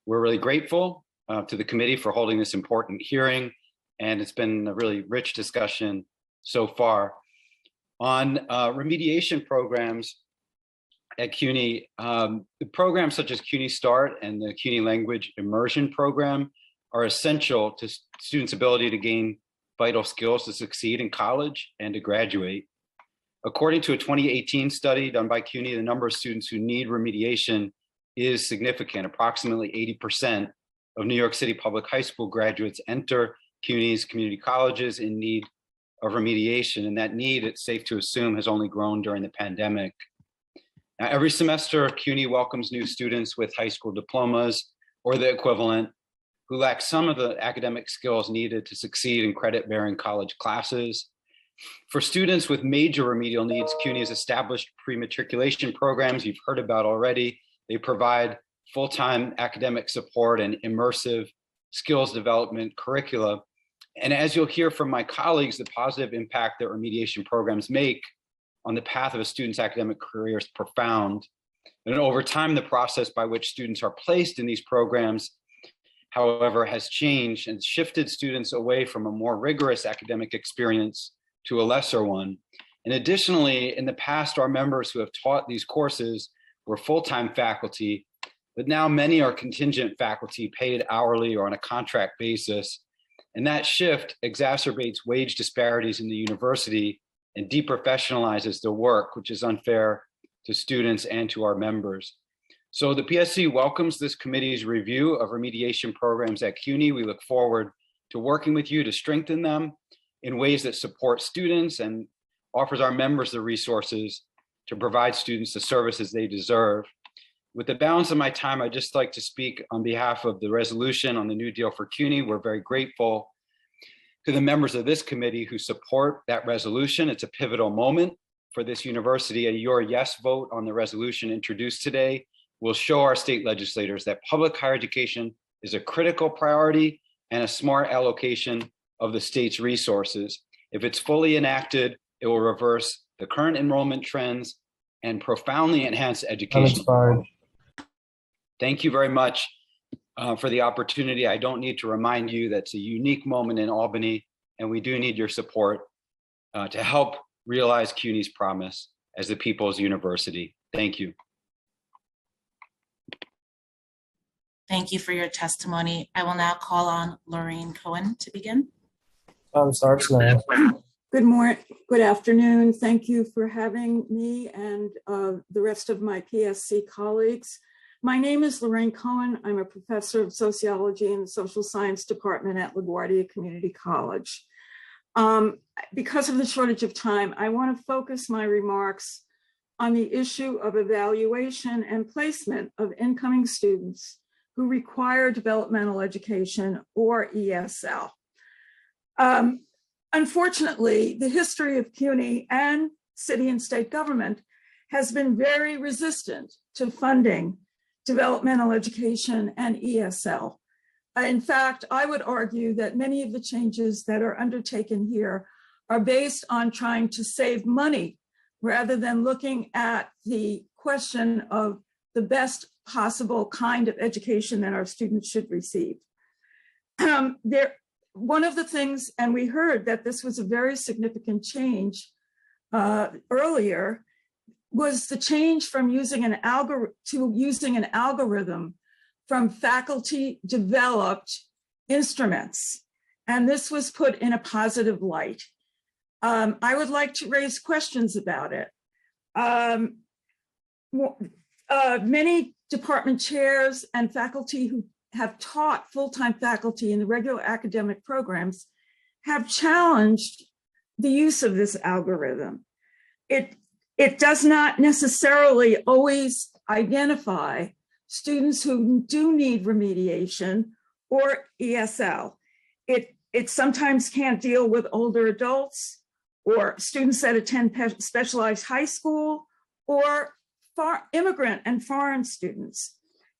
We're really grateful to the committee for holding this important hearing, and it's been a really rich discussion so far. On remediation programs at CUNY, the programs such as CUNY Start and the CUNY Language Immersion Program are essential to students' ability to gain vital skills to succeed in college and to graduate. According to a 2018 study done by CUNY, the number of students who need remediation is significant. Approximately 80% of New York City public high school graduates enter CUNY's community colleges in need of remediation, and that need, it's safe to assume, has only grown during the pandemic. Now, every semester, CUNY welcomes new students with high school diplomas or the equivalent who lack some of the academic skills needed to succeed in credit-bearing college classes. For students with major remedial needs, CUNY has established pre-matriculation programs you've heard about already. They provide full-time academic support and immersive skills development curricula. And as you'll hear from my colleagues, the positive impact that remediation programs make on the path of a student's academic career is profound. And over time, the process by which students are placed in these programs, however, has changed and shifted students away from a more rigorous academic experience to a lesser one. And additionally, in the past, our members who have taught these courses were full-time faculty, but now many are contingent faculty paid hourly or on a contract basis. And that shift exacerbates wage disparities in the university and deprofessionalizes the work, which is unfair to students and to our members. So the PSC welcomes this committee's review of remediation programs at CUNY. We look forward to working with you to strengthen them in ways that support students and offers our members the resources to provide students the services they deserve. With the balance of my time, I'd just like to speak on behalf of the resolution on the New Deal for CUNY. We're very grateful to the members of this committee who support that resolution. It's a pivotal moment for this university. Your yes vote on the resolution introduced today will show our state legislators that public higher education is a critical priority and a smart allocation of the state's resources. If it's fully enacted, it will reverse the current enrollment trends and profoundly enhance education. Thank you very much. for the opportunity. I don't need to remind you that's a unique moment in Albany, and we do need your support to help realize CUNY's promise as the people's university. Thank you. Thank you for your testimony. I will now call on Lorraine Cohen to begin. Time starts now. Good morning, good afternoon. Thank you for having me and the rest of my PSC colleagues. My name is Lorraine Cohen. I'm a professor of sociology in the social science department at LaGuardia Community College. Because of the shortage of time, I want to focus my remarks on the issue of evaluation and placement of incoming students who require developmental education or ESL. Unfortunately, the history of CUNY and city and state government has been very resistant to funding developmental education and ESL. In fact, I would argue that many of the changes that are undertaken here are based on trying to save money rather than looking at the question of the best possible kind of education that our students should receive. One of the things, and we heard that this was a very significant change earlier, was the change from using an algorithm to using an algorithm from faculty developed instruments. And this was put in a positive light. I would like to raise questions about it. Many department chairs and faculty who have taught full-time faculty in the regular academic programs have challenged the use of this algorithm. It does not necessarily always identify students who do need remediation or ESL. It sometimes can't deal with older adults or students that attend specialized high school or immigrant and foreign students.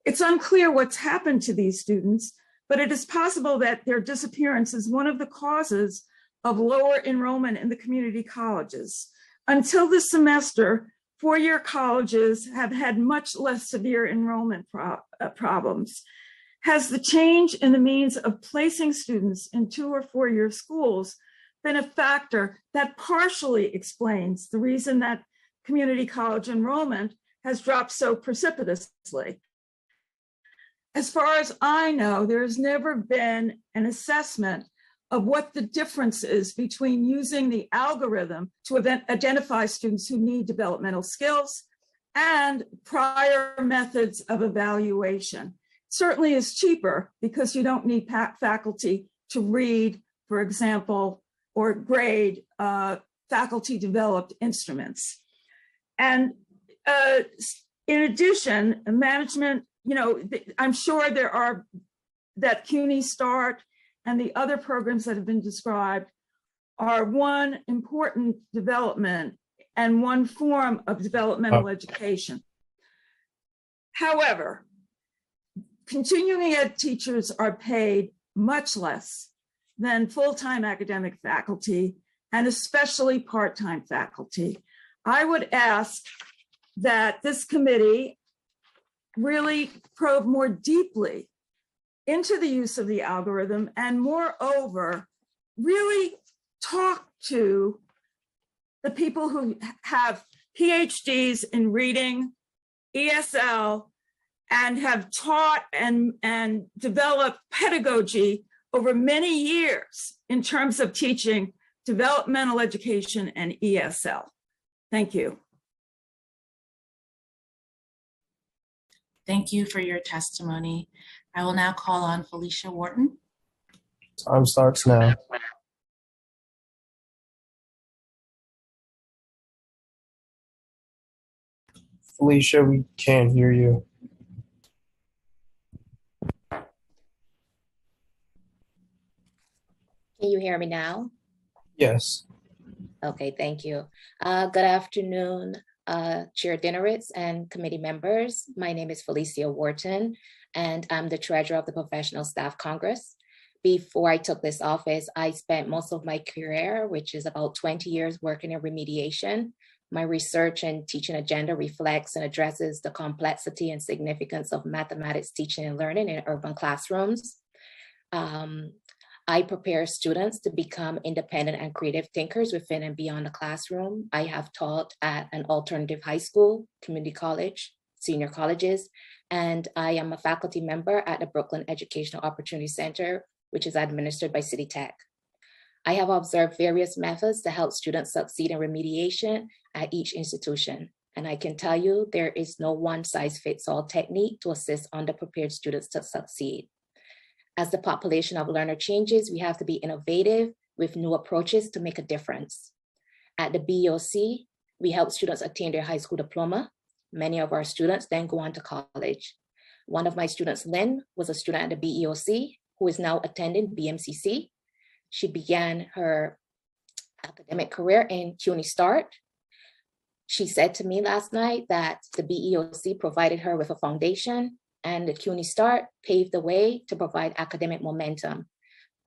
It's unclear what's happened to these students, but it is possible that their disappearance is one of the causes of lower enrollment in the community colleges. Until this semester, four-year colleges have had much less severe enrollment problems. Has the change in the means of placing students in 2 or 4 year schools been a factor that partially explains the reason that community college enrollment has dropped so precipitously? As far as I know, there has never been an assessment of what the difference is between using the algorithm to identify students who need developmental skills and prior methods of evaluation. Certainly is cheaper because you don't need faculty to read, for example, or grade faculty developed instruments. And in addition, management, I'm sure there are that CUNY START and the other programs that have been described are one important development and one form of developmental education. However, continuing ed teachers are paid much less than full-time academic faculty and especially part-time faculty. I would ask that this committee really probe more deeply into the use of the algorithm and moreover, really talk to the people who have PhDs in reading, ESL, and have taught and developed pedagogy over many years in terms of teaching developmental education and ESL. Thank you. Thank you for your testimony. I will now call on Felicia Wharton. Time starts now. Felicia, we can't hear you. Can you hear me now? Yes. Okay, thank you. Good afternoon, Chair Dinowitz and committee members. My name is Felicia Wharton, and I'm the treasurer of the Professional Staff Congress. Before I took this office, I spent most of my career, which is about 20 years, working in remediation. My research and teaching agenda reflects and addresses the complexity and significance of mathematics teaching and learning in urban classrooms. I prepare students to become independent and creative thinkers within and beyond the classroom. I have taught at an alternative high school, community college, senior colleges, and I am a faculty member at the Brooklyn Educational Opportunity Center, which is administered by City Tech. I have observed various methods to help students succeed in remediation at each institution. And I can tell you there is no one-size-fits-all technique to assist underprepared students to succeed. As the population of learner changes, we have to be innovative with new approaches to make a difference. At the BEOC, we help students attain their high school diploma. Many of our students then go on to college. One of my students, Lynn, was a student at the BEOC who is now attending BMCC. She began her academic career in CUNY Start. She said to me last night that the BEOC provided her with a foundation, and the CUNY Start paved the way to provide academic momentum.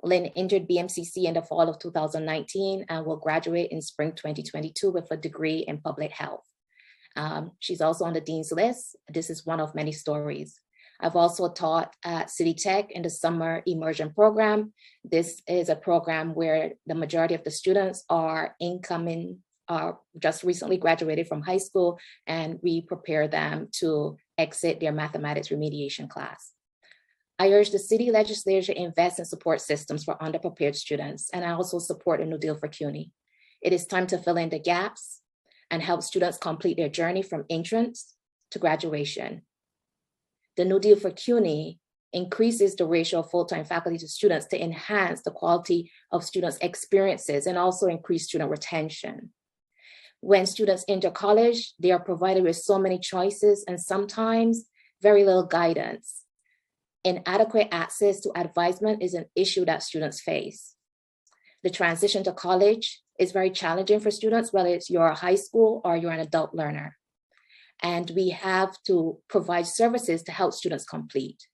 Lynn entered BMCC in the fall of 2019 and will graduate in spring 2022 with a degree in public health. She's also on the Dean's List. This is one of many stories. I've also taught at City Tech in the summer immersion program. This is a program where the majority of the students are just recently graduated from high school, and we prepare them to exit their mathematics remediation class. I urge the city legislature to invest in support systems for underprepared students, and I also support a New Deal for CUNY. It is time to fill in the gaps and help students complete their journey from entrance to graduation. The New Deal for CUNY increases the ratio of full-time faculty to students to enhance the quality of students' experiences and also increase student retention. When students enter college, they are provided with so many choices and sometimes very little guidance. Inadequate access to advisement is an issue that students face. The transition to college is very challenging for students, whether it's you're a high school or you're an adult learner. And we have to provide services to help students complete.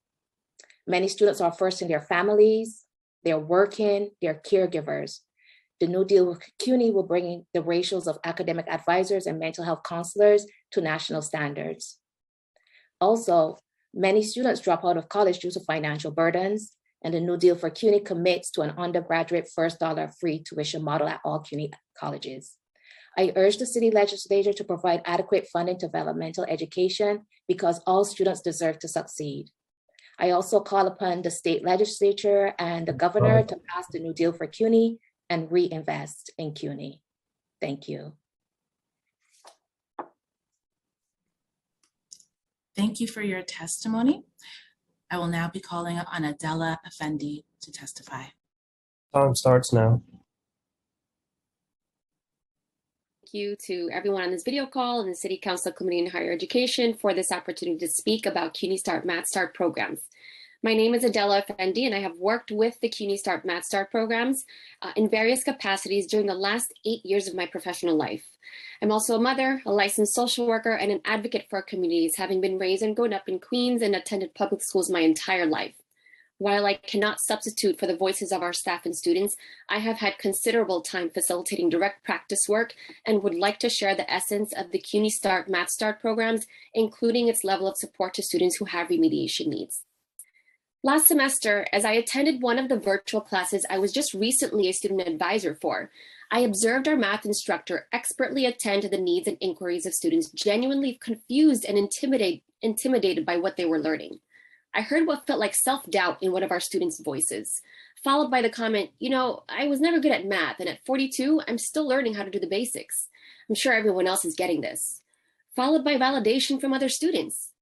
Many students are first in their families, they're working, they're caregivers. The New Deal with CUNY will bring the ratios of academic advisors and mental health counselors to national standards. Also, many students drop out of college due to financial burdens, and the New Deal for CUNY commits to an undergraduate first dollar free tuition model at all CUNY colleges. I urge the city legislature to provide adequate funding to developmental education because all students deserve to succeed. I also call upon the state legislature and the governor to pass the New Deal for CUNY and reinvest in CUNY. Thank you. Thank you for your testimony. I will now be calling on Adela Effendi to testify. Time starts now. Thank you to everyone on this video call and the City Council Committee on Higher Education for this opportunity to speak about CUNY Start Math Start programs. My name is Adela Effendi, and I have worked with the CUNY Start Math Start programs in various capacities during the last 8 years of my professional life. I'm also a mother, a licensed social worker, and an advocate for our communities, having been raised and grown up in Queens and attended public schools my entire life. While I cannot substitute for the voices of our staff and students, I have had considerable time facilitating direct practice work and would like to share the essence of the CUNY Start Math Start programs, including its level of support to students who have remediation needs. Last semester, as I attended one of the virtual classes I was just recently a student advisor for, I observed our math instructor expertly attend to the needs and inquiries of students genuinely confused and intimidated by what they were learning. I heard what felt like self-doubt in one of our students' voices, followed by the comment, you know, I was never good at math, and at 42, I'm still learning how to do the basics. I'm sure everyone else is getting this. Followed by validation from other students.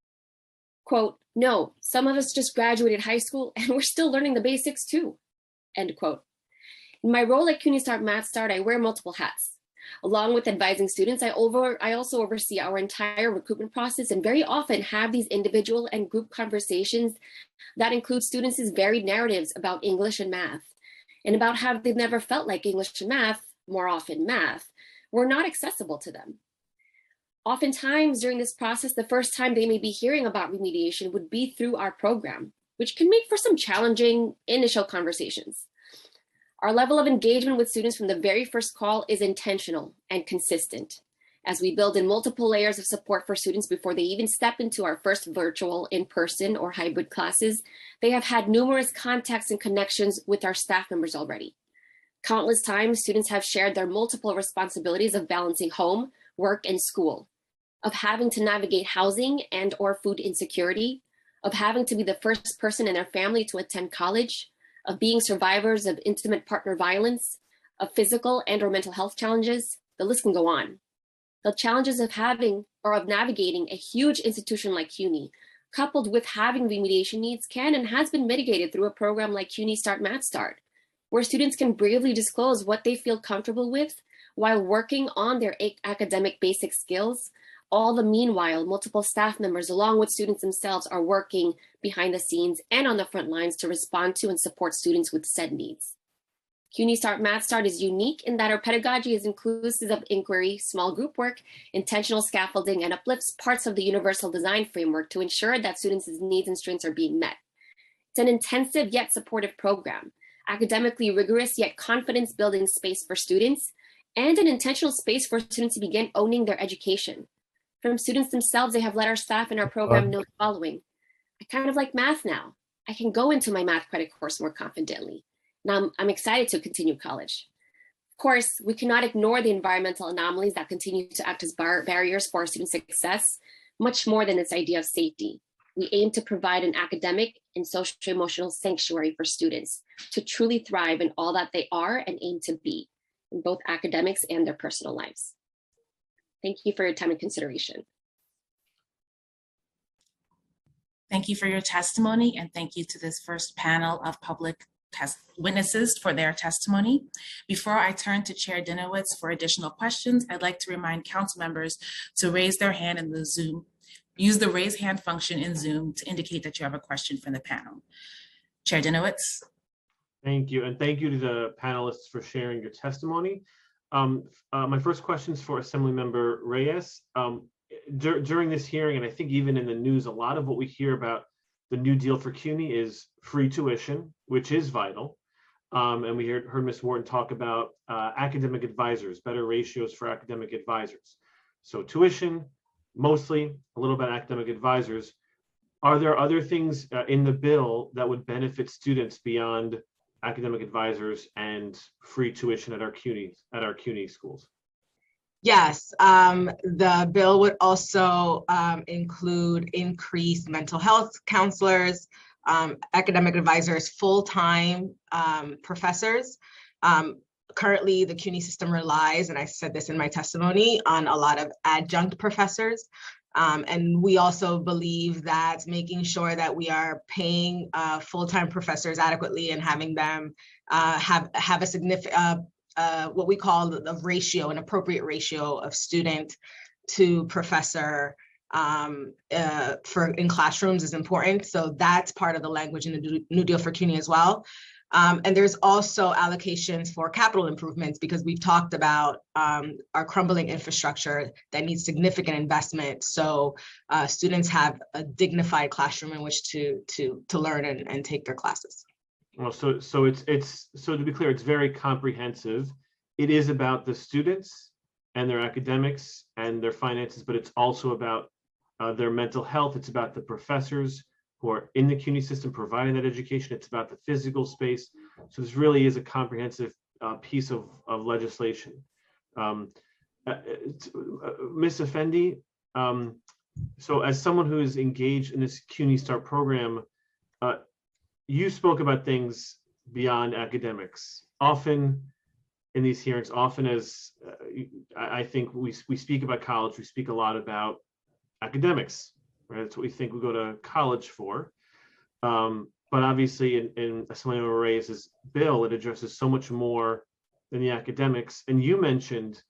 Quote, no, some of us just graduated high school and we're still learning the basics too, end quote. In my role at CUNY Start Math Start, I wear multiple hats. Along with advising students, I also oversee our entire recruitment process and very often have these individual and group conversations that include students' varied narratives about English and math and about how they've never felt like English and math, more often math, were not accessible to them. Oftentimes during this process, the first time they may be hearing about remediation would be through our program, which can make for some challenging initial conversations. Our level of engagement with students from the very first call is intentional and consistent. As we build in multiple layers of support for students before they even step into our first virtual, in-person, or hybrid classes, they have had numerous contacts and connections with our staff members already. Countless times, students have shared their multiple responsibilities of balancing home, work, and school, of having to navigate housing and or food insecurity, of having to be the first person in their family to attend college, of being survivors of intimate partner violence, of physical and or mental health challenges. The list can go on. The challenges of having or of navigating a huge institution like CUNY, coupled with having remediation needs, can and has been mitigated through a program like CUNY Start Math Start, where students can bravely disclose what they feel comfortable with while working on their academic basic skills. All the meanwhile, multiple staff members, along with students themselves, are working behind the scenes and on the front lines to respond to and support students with said needs. CUNY Start Math Start is unique in that our pedagogy is inclusive of inquiry, small group work, intentional scaffolding, and uplifts parts of the universal design framework to ensure that students' needs and strengths are being met. It's an intensive yet supportive program, academically rigorous yet confidence-building space for students, and an intentional space for students to begin owning their education. From students themselves, they have let our staff in our program know the following: I kind of like math now. I can go into my math credit course more confidently. Now I'm excited to continue college. Of course, we cannot ignore the environmental anomalies that continue to act as barriers for our student success, much more than this idea of safety. We aim to provide an academic and social-emotional sanctuary for students to truly thrive in all that they are and aim to be, in both academics and their personal lives. Thank you for your time and consideration. Thank you for your testimony, and thank you to this first panel of public witnesses for their testimony. Before I turn to Chair Dinowitz for additional questions, I'd like to remind council members to raise their hand in the Zoom. Use the raise hand function in Zoom to indicate that you have a question from the panel. Chair Dinowitz. Thank you, and thank you to the panelists for sharing your testimony. My first question is for Assemblymember Reyes. During this hearing, and I think even in the news, a lot of what we hear about the new deal for CUNY is free tuition, which is vital. And we heard Ms. Wharton talk about academic advisors, better ratios for academic advisors. So tuition, mostly, a little bit academic advisors. Are there other things in the bill that would benefit students beyond academic advisors and free tuition at our CUNY schools? Yes, the bill would also include increased mental health counselors, academic advisors, full-time professors. Currently, the CUNY system relies, and I said this in my testimony, on a lot of adjunct professors. And we also believe that making sure that we are paying full-time professors adequately and having them have a significant, what we call the ratio, an appropriate ratio of student to professor in classrooms is important. So that's part of the language in the New Deal for CUNY as well. And there's also allocations for capital improvements, because we've talked about our crumbling infrastructure that needs significant investment. So students have a dignified classroom in which to learn and take their classes. Well, so to be clear, it's very comprehensive. It is about the students and their academics and their finances, but it's also about their mental health. It's about the professors who are in the CUNY system providing that education. It's about the physical space. So this really is a comprehensive piece of legislation. Ms. Effendi, so as someone who is engaged in this CUNY Start program, you spoke about things beyond academics. Often in these hearings, often as I think we speak about college, we speak a lot about academics, right? That's what we think we go to college for. But obviously in Assemblymember Reyes' bill, it addresses so much more than the academics. And you mentioned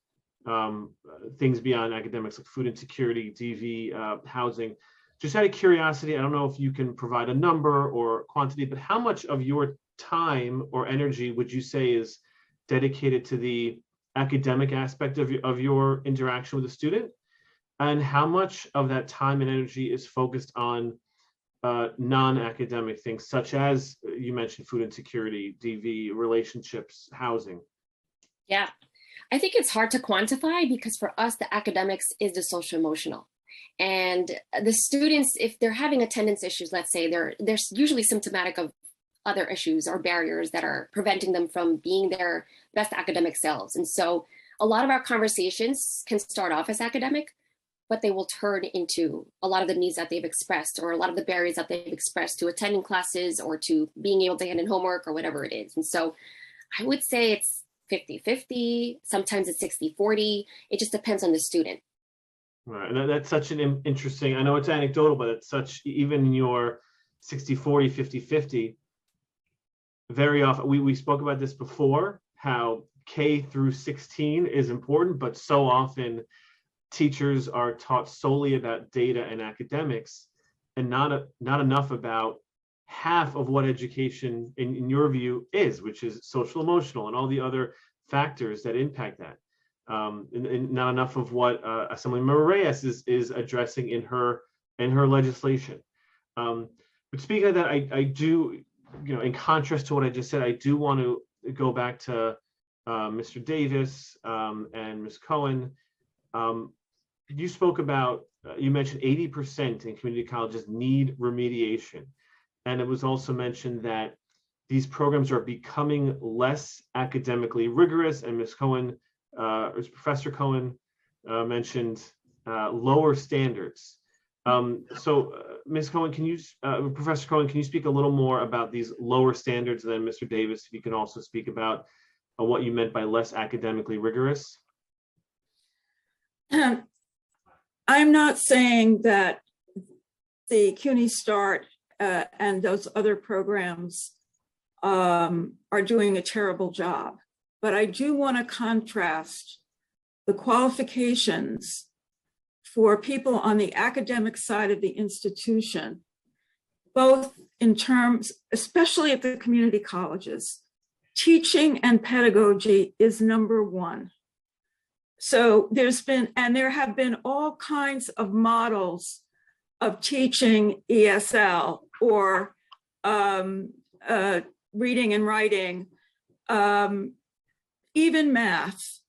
things beyond academics like food insecurity, DV, housing. Just out of curiosity, I don't know if you can provide a number or quantity, but how much of your time or energy would you say is dedicated to the academic aspect of your interaction with a student? And how much of that time and energy is focused on non-academic things, such as you mentioned food insecurity, DV, relationships, housing? Yeah. I think it's hard to quantify because for us, the academics is the social emotional. And the students, if they're having attendance issues, let's say they're usually symptomatic of other issues or barriers that are preventing them from being their best academic selves. And so a lot of our conversations can start off as academic, but they will turn into a lot of the needs that they've expressed or a lot of the barriers that they've expressed to attending classes or to being able to hand in homework or whatever it is. And so I would say it's 50-50, sometimes it's 60-40. It just depends on the student. Right, and that's such an interesting, I know it's anecdotal, but it's such, even in your 60-40, 50-50, very often, we spoke about this before, how K through 16 is important, but so often teachers are taught solely about data and academics and not enough about half of what education in your view is, which is social emotional and all the other factors that impact that. And not enough of what Assemblymember Reyes is addressing in her legislation. But speaking of that, I do, in contrast to what I just said, I do want to go back to Mr. Davis and Ms. Cohen. You spoke about, you mentioned 80% in community colleges need remediation. And it was also mentioned that these programs are becoming less academically rigorous, and Ms. Cohen, Professor Cohen mentioned lower standards. So Ms. Cohen, Professor Cohen, can you speak a little more about these lower standards? And then Mr. Davis, if you can also speak about what you meant by less academically rigorous. I'm not saying that the CUNY START and those other programs are doing a terrible job, but I do want to contrast the qualifications for people on the academic side of the institution, both in terms, especially at the community colleges. Teaching and pedagogy is number one. So there have been all kinds of models of teaching ESL or reading and writing, even math.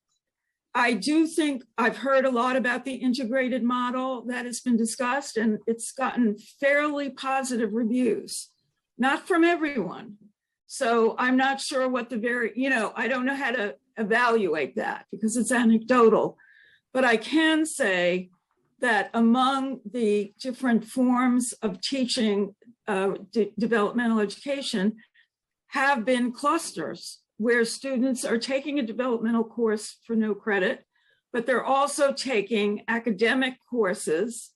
I do think I've heard a lot about the integrated model that has been discussed, and it's gotten fairly positive reviews, not from everyone. So I'm not sure what I don't know how to evaluate that because it's anecdotal, but I can say that among the different forms of teaching developmental education have been clusters where students are taking a developmental course for no credit, but they're also taking academic courses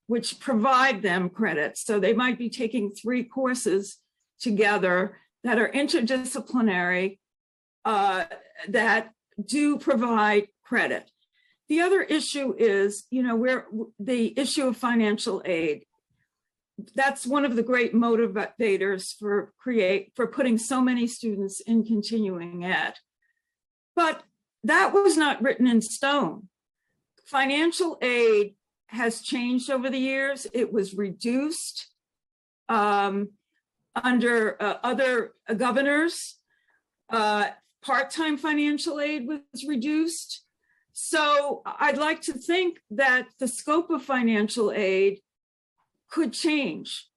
which provide them credit. So they might be taking 3 courses together that are interdisciplinary that do provide credit. The other issue is, where the issue of financial aid. That's one of the great motivators for putting so many students in continuing ed. But that was not written in stone. Financial aid has changed over the years. It was reduced under other governors. Part-time financial aid was reduced. So I'd like to think that the scope of financial aid could change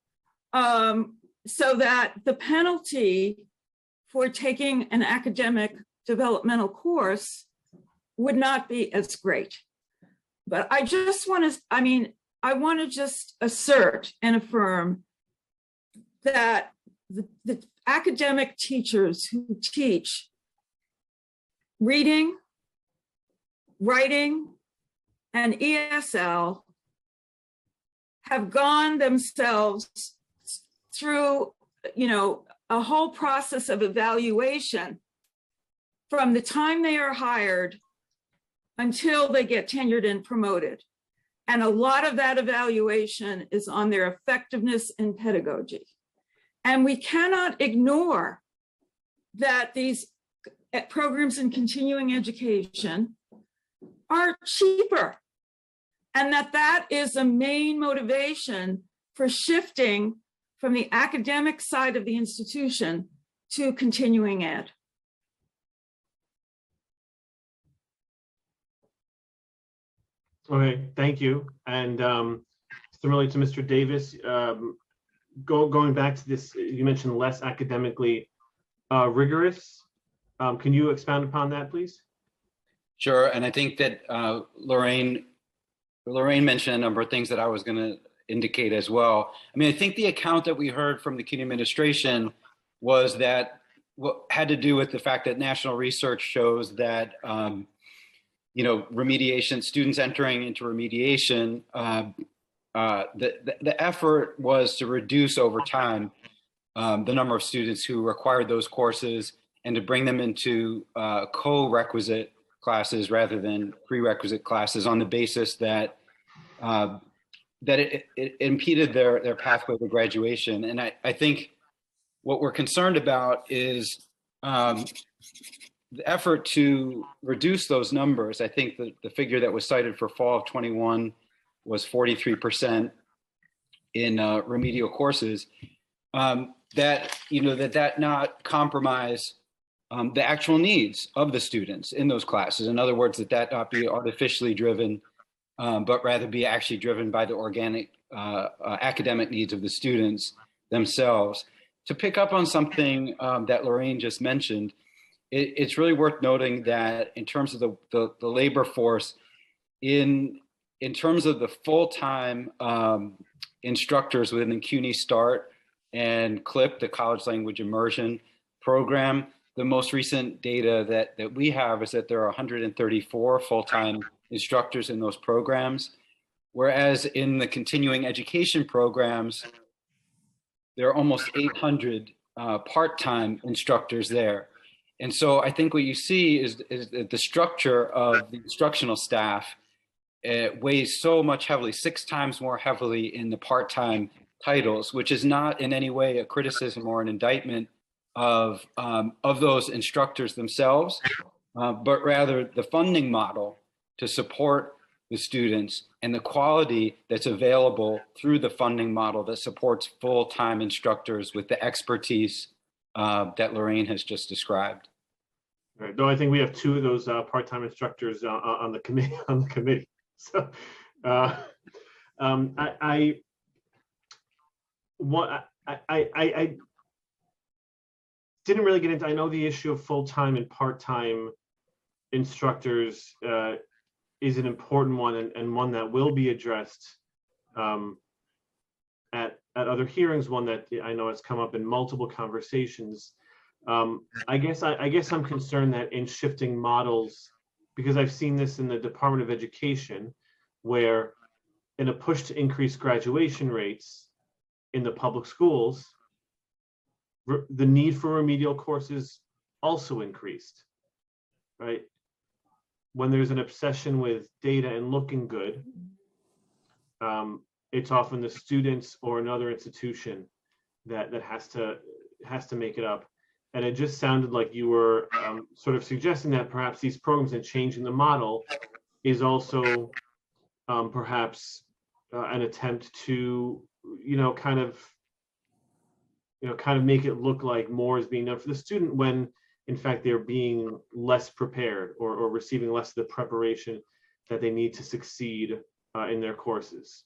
so that the penalty for taking an academic developmental course would not be as great. But I just want to, I want to just assert and affirm that the academic teachers who teach reading, writing, and ESL have gone themselves through, a whole process of evaluation from the time they are hired until they get tenured and promoted. And a lot of that evaluation is on their effectiveness in pedagogy. And we cannot ignore that these programs in continuing education are cheaper, and that is a main motivation for shifting from the academic side of the institution to continuing ed. Okay, thank you. And similarly to Mr. Davis, going back to this, you mentioned less academically rigorous. Can you expound upon that, please? Sure, and I think that Lorraine mentioned a number of things that I was going to indicate as well. I mean, I think the account that we heard from the CUNY administration was that what had to do with the fact that national research shows that remediation, students entering into remediation, the effort was to reduce over time the number of students who required those courses and to bring them into co-requisite classes rather than prerequisite classes on the basis that it impeded their pathway to graduation. And I think what we're concerned about is the effort to reduce those numbers. I think the figure that was cited for fall of 21 was 43% in remedial courses. That not compromise the actual needs of the students in those classes. In other words, that not be artificially driven, but rather be actually driven by the organic academic needs of the students themselves. To pick up on something that Lorraine just mentioned, it's really worth noting that in terms of the labor force, in terms of the full-time instructors within the CUNY START and CLIP, the College Language Immersion program, the most recent data that we have is that there are 134 full-time instructors in those programs, whereas in the continuing education programs, there are almost 800 part-time instructors there. And so I think what you see is the structure of the instructional staff weighs so much heavily, 6 times more heavily in the part-time titles, which is not in any way a criticism or an indictment of those instructors themselves, but rather the funding model to support the students and the quality that's available through the funding model that supports full-time instructors with the expertise that Lorraine has just described. Right. Though I think we have 2 of those part-time instructors on the committee. So I didn't really get into. I know the issue of full-time and part-time instructors is an important one and one that will be addressed at other hearings. One that I know has come up in multiple conversations. I guess I'm concerned that in shifting models, because I've seen this in the Department of Education, where in a push to increase graduation rates in the public schools, the need for remedial courses also increased, right? When there's an obsession with data and looking good, it's often the students or another institution that has to make it up. And it just sounded like you were sort of suggesting that perhaps these programs and changing the model is also perhaps an attempt to, kind of make it look like more is being done for the student when in fact they're being less prepared or receiving less of the preparation that they need to succeed in their courses.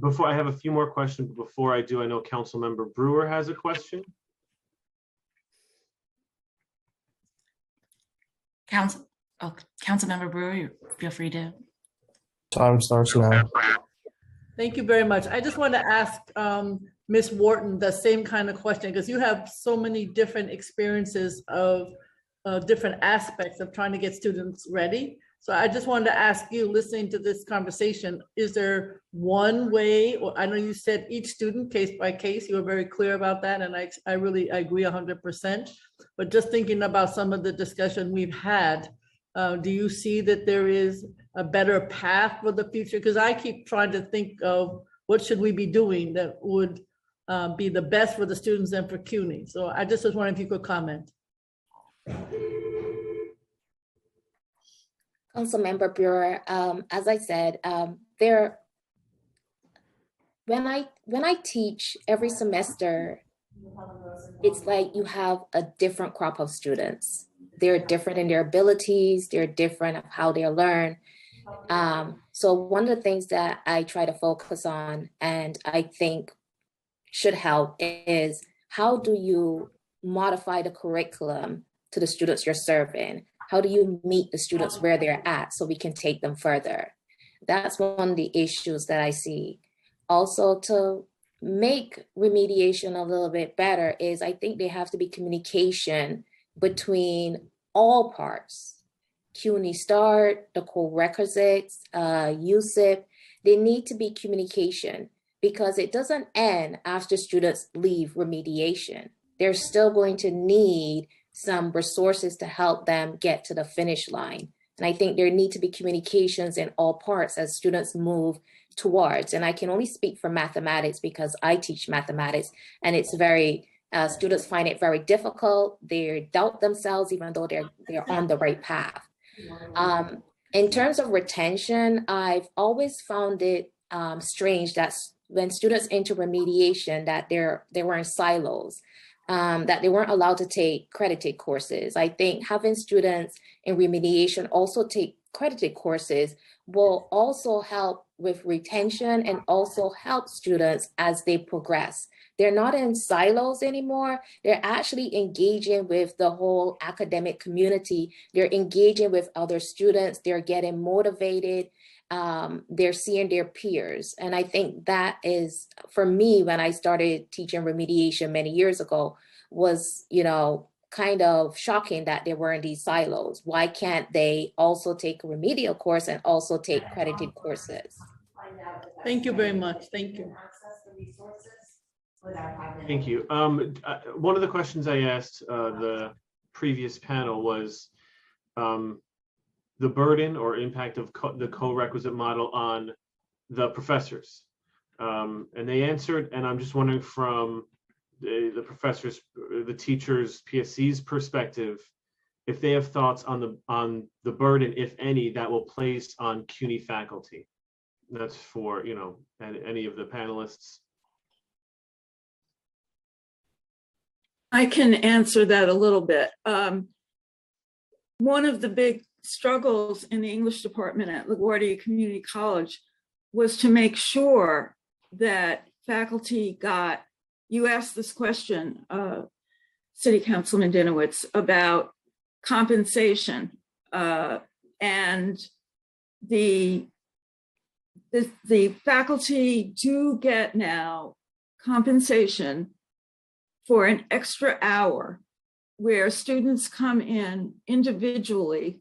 Before I have a few more questions, but before I do, I know Councilmember Brewer has a question. Councilmember Brewer, feel free to. Time starts now. Thank you very much. I just want to ask Ms. Wharton the same kind of question, because you have so many different experiences of different aspects of trying to get students ready. So I just wanted to ask you, listening to this conversation, is there one way, or I know you said each student case by case, you were very clear about that, and I really agree 100%, but just thinking about some of the discussion we've had, do you see that there is a better path for the future? Because I keep trying to think of what should we be doing that would be the best for the students and for CUNY. So I just was wondering if you could comment. Councilmember Brewer, as I said, when I teach every semester it's like you have a different crop of students. They're different in their abilities, they're different of how they learn. So one of the things that I try to focus on, and I think should help, is how do you modify the curriculum to the students you're serving? How do you meet the students where they're at so we can take them further? That's one of the issues that I see. Also, to make remediation a little bit better is I think there have to be communication between all parts. CUNY START, the co-requisites, USIP, there need to be communication because it doesn't end after students leave remediation. They're still going to need some resources to help them get to the finish line. And I think there need to be communications in all parts as students move towards. And I can only speak for mathematics because I teach mathematics, and it's very, students find it very difficult. They doubt themselves even though they're on the right path. In terms of retention, I've always found it strange that when students enter remediation, that they were in silos, that they weren't allowed to take credited courses. I think having students in remediation also take credited courses will also help with retention and also help students as they progress. They're not in silos anymore. They're actually engaging with the whole academic community. They're engaging with other students. They're getting motivated. They're seeing their peers. And I think that is, for me, when I started teaching remediation many years ago, was, kind of shocking that they were in these silos. Why can't they also take a remedial course and also take credited courses? Thank you very much. Thank you. Thank you. One of the questions I asked the previous panel was the burden or impact of the co-requisite model on the professors. And they answered, and I'm just wondering from the professors, the teachers, PSC's perspective, if they have thoughts on the burden, if any, that will place on CUNY faculty. That's for, any of the panelists. I can answer that a little bit. One of the big struggles in the English department at LaGuardia Community College was to make sure that faculty got, you asked this question, City Councilman Dinowitz, about compensation, and the faculty do get now compensation for an extra hour where students come in individually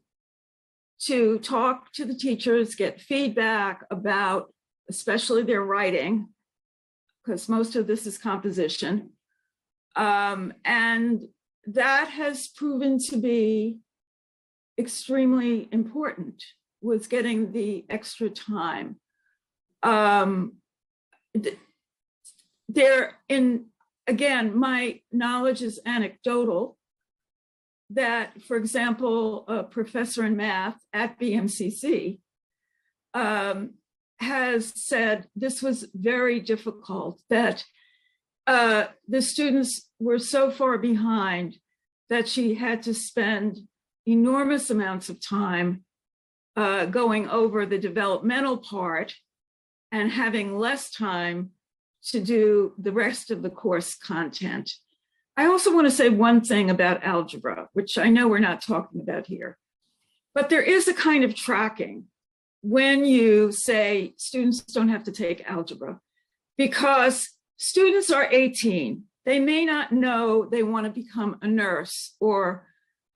to talk to the teachers, get feedback about especially their writing, because most of this is composition. And that has proven to be extremely important, was getting the extra time. Again, my knowledge is anecdotal, that, for example, a professor in math at BMCC has said this was very difficult, that the students were so far behind that she had to spend enormous amounts of time going over the developmental part and having less time to do the rest of the course content. I also want to say one thing about algebra, which I know we're not talking about here, but there is a kind of tracking when you say students don't have to take algebra, because students are 18. They may not know they want to become a nurse or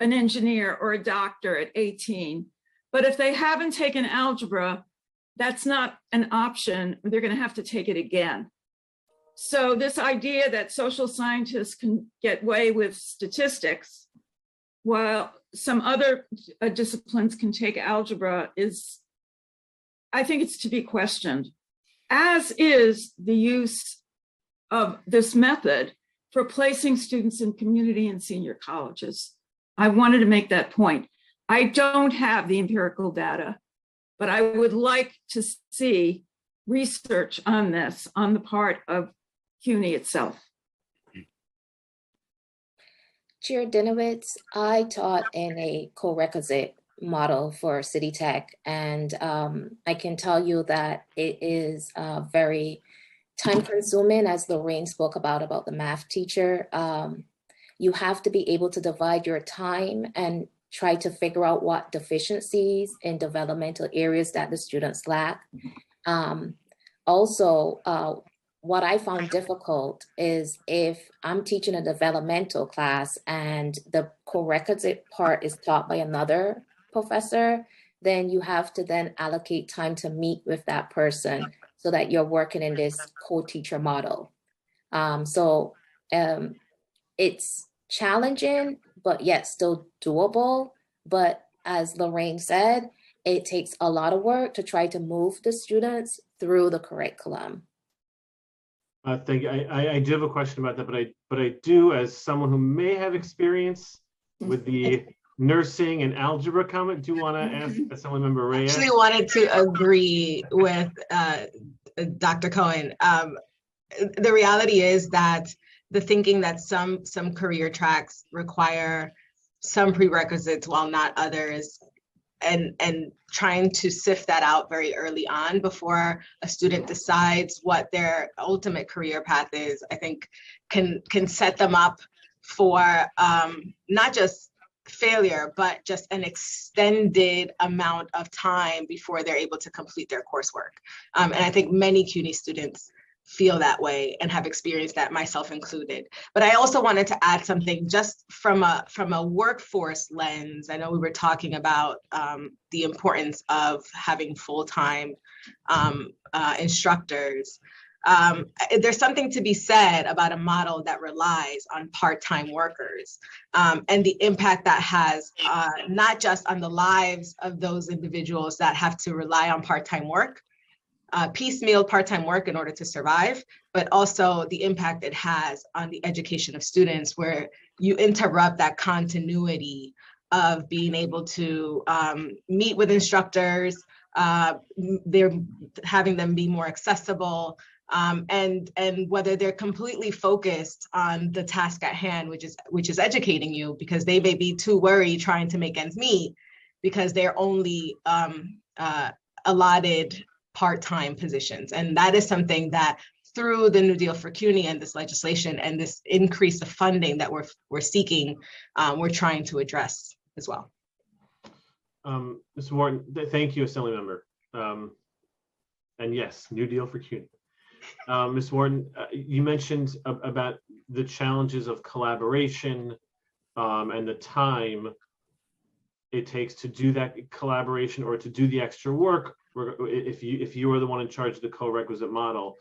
an engineer or a doctor at 18, but if they haven't taken algebra, that's not an option. They're going to have to take it again. So this idea that social scientists can get away with statistics while some other disciplines can take algebra is, I think it's to be questioned, as is the use of this method for placing students in community and senior colleges. I wanted to make that point. I don't have the empirical data, but I would like to see research on this on the part of CUNY itself. Chair Dinowitz, I taught in a co-requisite model for City Tech, and I can tell you that it is very time-consuming, as Lorraine spoke about the math teacher. You have to be able to divide your time and try to figure out what deficiencies in developmental areas that the students lack. Also, what I found difficult is if I'm teaching a developmental class and the co-requisite part is taught by another professor, then you have to then allocate time to meet with that person so that you're working in this co-teacher model. It's challenging, but yet still doable. But as Lorraine said, it takes a lot of work to try to move the students through the curriculum. Thank you. I do have a question about that, but I do, as someone who may have experience with the nursing and algebra comment, do want to ask Assemblymember Reyes. I actually wanted to agree with Dr. Cohen. The reality is that the thinking that some career tracks require some prerequisites while not others, and trying to sift that out very early on before a student decides what their ultimate career path is, I think can set them up for not just failure, but just an extended amount of time before they're able to complete their coursework. And I think many CUNY students feel that way and have experienced that, myself included. But I also wanted to add something just from a workforce lens. I know we were talking about the importance of having full-time instructors. There's something to be said about a model that relies on part-time workers and the impact that has not just on the lives of those individuals that have to rely on part-time work, piecemeal part-time work in order to survive, but also the impact it has on the education of students, where you interrupt that continuity of being able to meet with instructors, they're having them be more accessible, and whether they're completely focused on the task at hand, which is educating you, because they may be too worried trying to make ends meet because they're only allotted part-time positions. And that is something that through the New Deal for CUNY and this legislation and this increase of funding that we're seeking, we're trying to address as well. Mr. Wharton, thank you, Assemblymember. And yes, New Deal for CUNY. Ms. Wharton, you mentioned about the challenges of collaboration and the time it takes to do that collaboration or to do the extra work if you are the one in charge of the co-requisite model.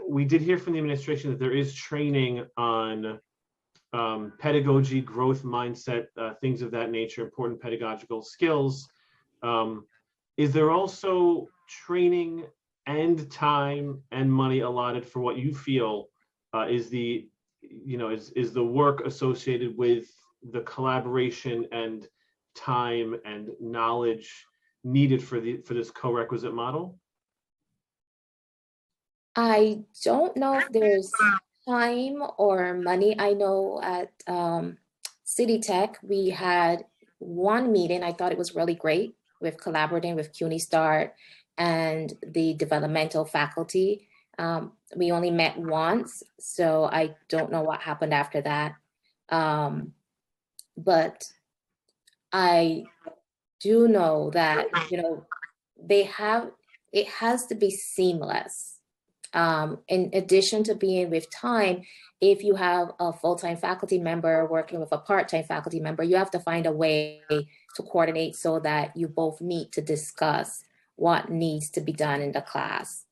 We did hear from the administration that there is training on pedagogy, growth mindset, things of that nature, important pedagogical skills. Is there also training and time and money allotted for what you feel is the work associated with the collaboration and time and knowledge needed for this co-requisite model? I don't know if there's time or money. I know at City Tech, we had one meeting. I thought it was really great with collaborating with CUNY Start and the developmental faculty. We only met once, so I don't know what happened after that. But I do know that, it has to be seamless. In addition to being with time, if you have a full-time faculty member working with a part-time faculty member, you have to find a way to coordinate so that you both meet to discuss what needs to be done in the class.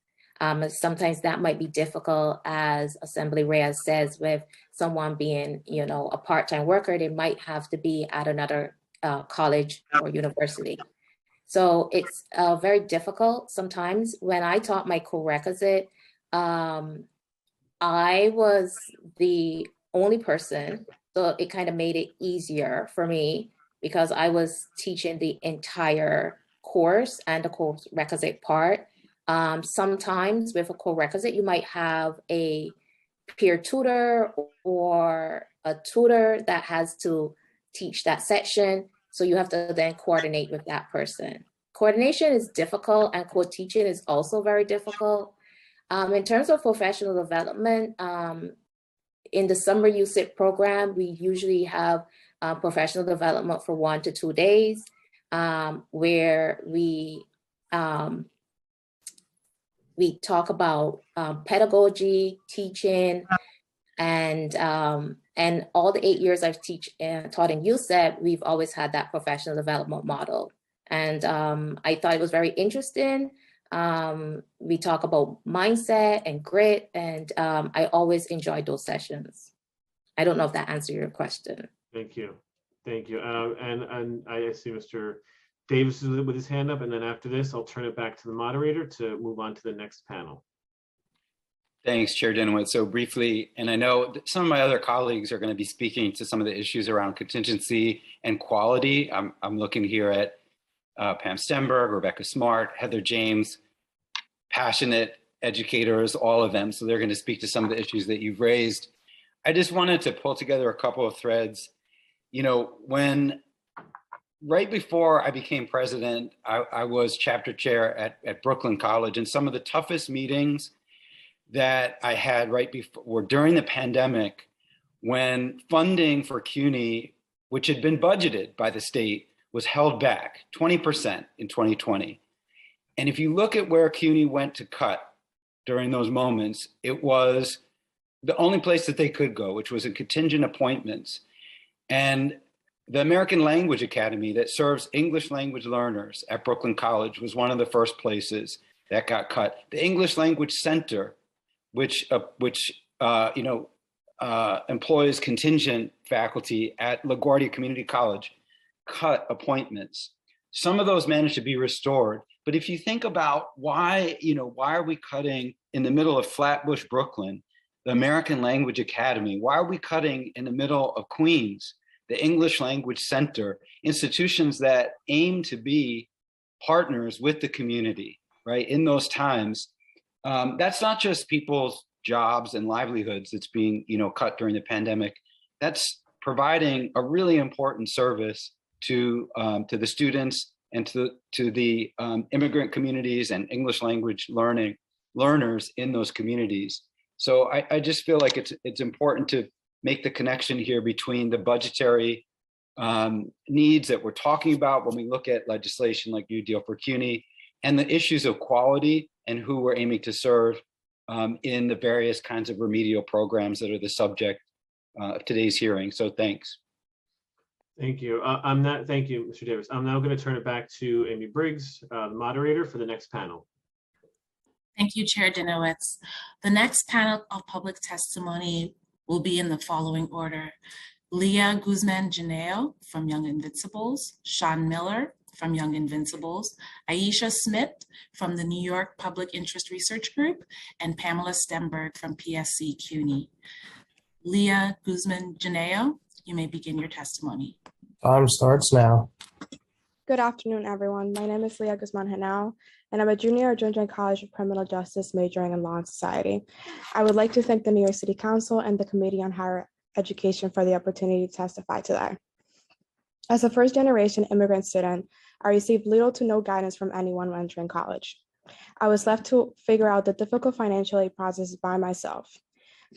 Sometimes that might be difficult, as Assembly Reyes says, with someone being, a part-time worker, they might have to be at another college or university. So it's very difficult sometimes. When I taught my co-requisite, I was the only person, so it kind of made it easier for me because I was teaching the entire course and the co-requisite part. Sometimes with a co-requisite, you might have a peer tutor or a tutor that has to teach that section. So you have to then coordinate with that person. Coordination is difficult, and co-teaching is also very difficult. In terms of professional development, in the summer USIP program, we usually have professional development for 1 to 2 days, where we talk about pedagogy, teaching, and all the 8 years I've taught in USEP, we've always had that professional development model. And I thought it was very interesting. We talk about mindset and grit, and I always enjoyed those sessions. I don't know if that answered your question. Thank you. Thank you. And I see Mr. Davis is with his hand up, and then after this, I'll turn it back to the moderator to move on to the next panel. Thanks, Chair Dinowitz. So briefly, and I know that some of my other colleagues are going to be speaking to some of the issues around contingency and quality. I'm looking here at Pam Stenberg, Rebecca Smart, Heather James, passionate educators, all of them. So they're going to speak to some of the issues that you've raised. I just wanted to pull together a couple of threads. You know, right before I became president, I was chapter chair at Brooklyn College, and some of the toughest meetings that I had right before were during the pandemic, when funding for CUNY, which had been budgeted by the state, was held back 20% in 2020. And if you look at where CUNY went to cut during those moments, it was the only place that they could go, which was in contingent appointments. And the American Language Academy that serves English language learners at Brooklyn College was one of the first places that got cut. The English Language Center, which employs contingent faculty at LaGuardia Community College, cut appointments. Some of those managed to be restored. But if you think about why are we cutting in the middle of Flatbush, Brooklyn, the American Language Academy? Why are we cutting in the middle of Queens, the English Language Center, institutions that aim to be partners with the community, right? In those times, that's not just people's jobs and livelihoods that's being, cut during the pandemic. That's providing a really important service to the students and to the immigrant communities and English language learners in those communities. So I just feel like it's important to make the connection here between the budgetary needs that we're talking about when we look at legislation like New Deal for CUNY, and the issues of quality and who we're aiming to serve in the various kinds of remedial programs that are the subject of today's hearing. So thanks. Thank you. Thank you, Mr. Davis. I'm now going to turn it back to Amy Briggs, the moderator for the next panel. Thank you, Chair Dinowitz. The next panel of public testimony will be in the following order: Leah Guzman-Janeo from Young Invincibles, Sean Miller from Young Invincibles, Aisha Smith from the New York Public Interest Research Group, and Pamela Stenberg from PSC CUNY. Leah Guzman-Janeo, you may begin your testimony. Time starts now. Good afternoon, everyone. My name is Leah Guzman-Janeo, and I'm a junior at Georgia College of Criminal Justice majoring in Law and Society. I would like to thank the New York City Council and the Committee on Higher Education for the opportunity to testify today. As a first-generation immigrant student, I received little to no guidance from anyone when entering college. I was left to figure out the difficult financial aid process by myself.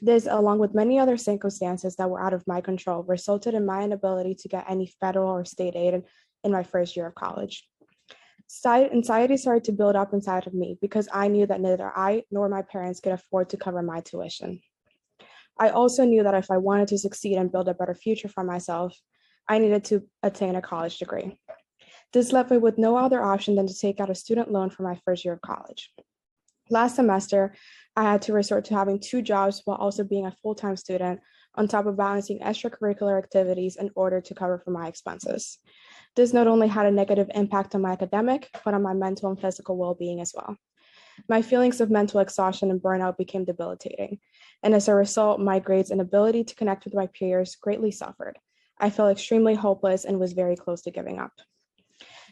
This, along with many other circumstances that were out of my control, resulted in my inability to get any federal or state aid in my first year of college. Anxiety started to build up inside of me because I knew that neither I nor my parents could afford to cover my tuition. I also knew that if I wanted to succeed and build a better future for myself, I needed to attain a college degree. This left me with no other option than to take out a student loan for my first year of college. Last semester, I had to resort to having 2 jobs while also being a full-time student, on top of balancing extracurricular activities in order to cover for my expenses. This not only had a negative impact on my academic, but on my mental and physical well-being as well. My feelings of mental exhaustion and burnout became debilitating, and as a result, my grades and ability to connect with my peers greatly suffered. I felt extremely hopeless and was very close to giving up.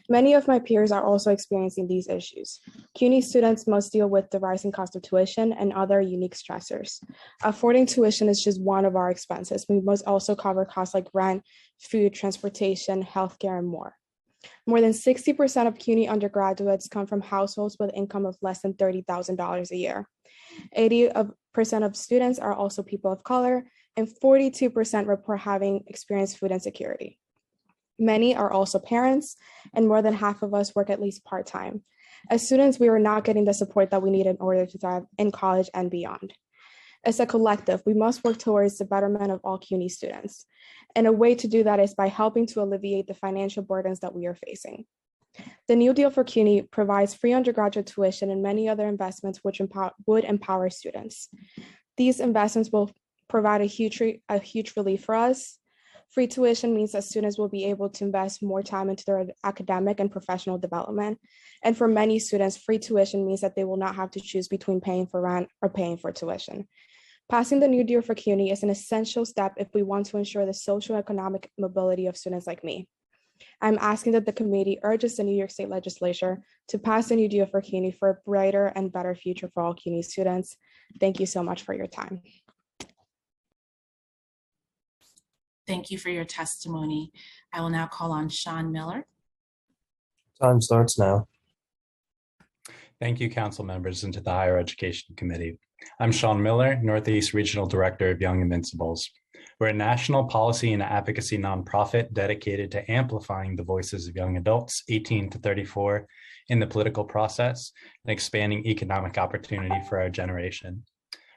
Many of my peers are also experiencing ththese issues. CUNY students must deal with the rising cost of tuition and other unique stressors. Affording tuition is just one of our expenses. We must also cover costs like rent, food, transportation, healthcare, and more. More than 60% of CUNY undergraduates come from households with income of less than $30,000 a year. 80% of students are also people of color, and 42% report having experienced food insecurity. Many are also parents, and more than half of us work at least part-time. As students, we are not getting the support that we need in order to thrive in college and beyond. As a collective, we must work towards the betterment of all CUNY students. And a way to do that is by helping to alleviate the financial burdens that we are facing. The New Deal for CUNY provides free undergraduate tuition and many other investments which would empower students. These investments will provide a huge relief for us. Free tuition means that students will be able to invest more time into their academic and professional development. And for many students, free tuition means that they will not have to choose between paying for rent or paying for tuition. Passing the New Deal for CUNY is an essential step if we want to ensure the social and economic mobility of students like me. I'm asking that the committee urges the New York State Legislature to pass the New Deal for CUNY for a brighter and better future for all CUNY students. Thank you so much for your time. Thank you for your testimony. I will now call on Sean Miller. Time starts now. Thank you, council members, and to the Higher Education Committee. I'm Sean Miller, Northeast Regional Director of Young Invincibles. We're a national policy and advocacy nonprofit dedicated to amplifying the voices of young adults 18 to 34 in the political process and expanding economic opportunity for our generation.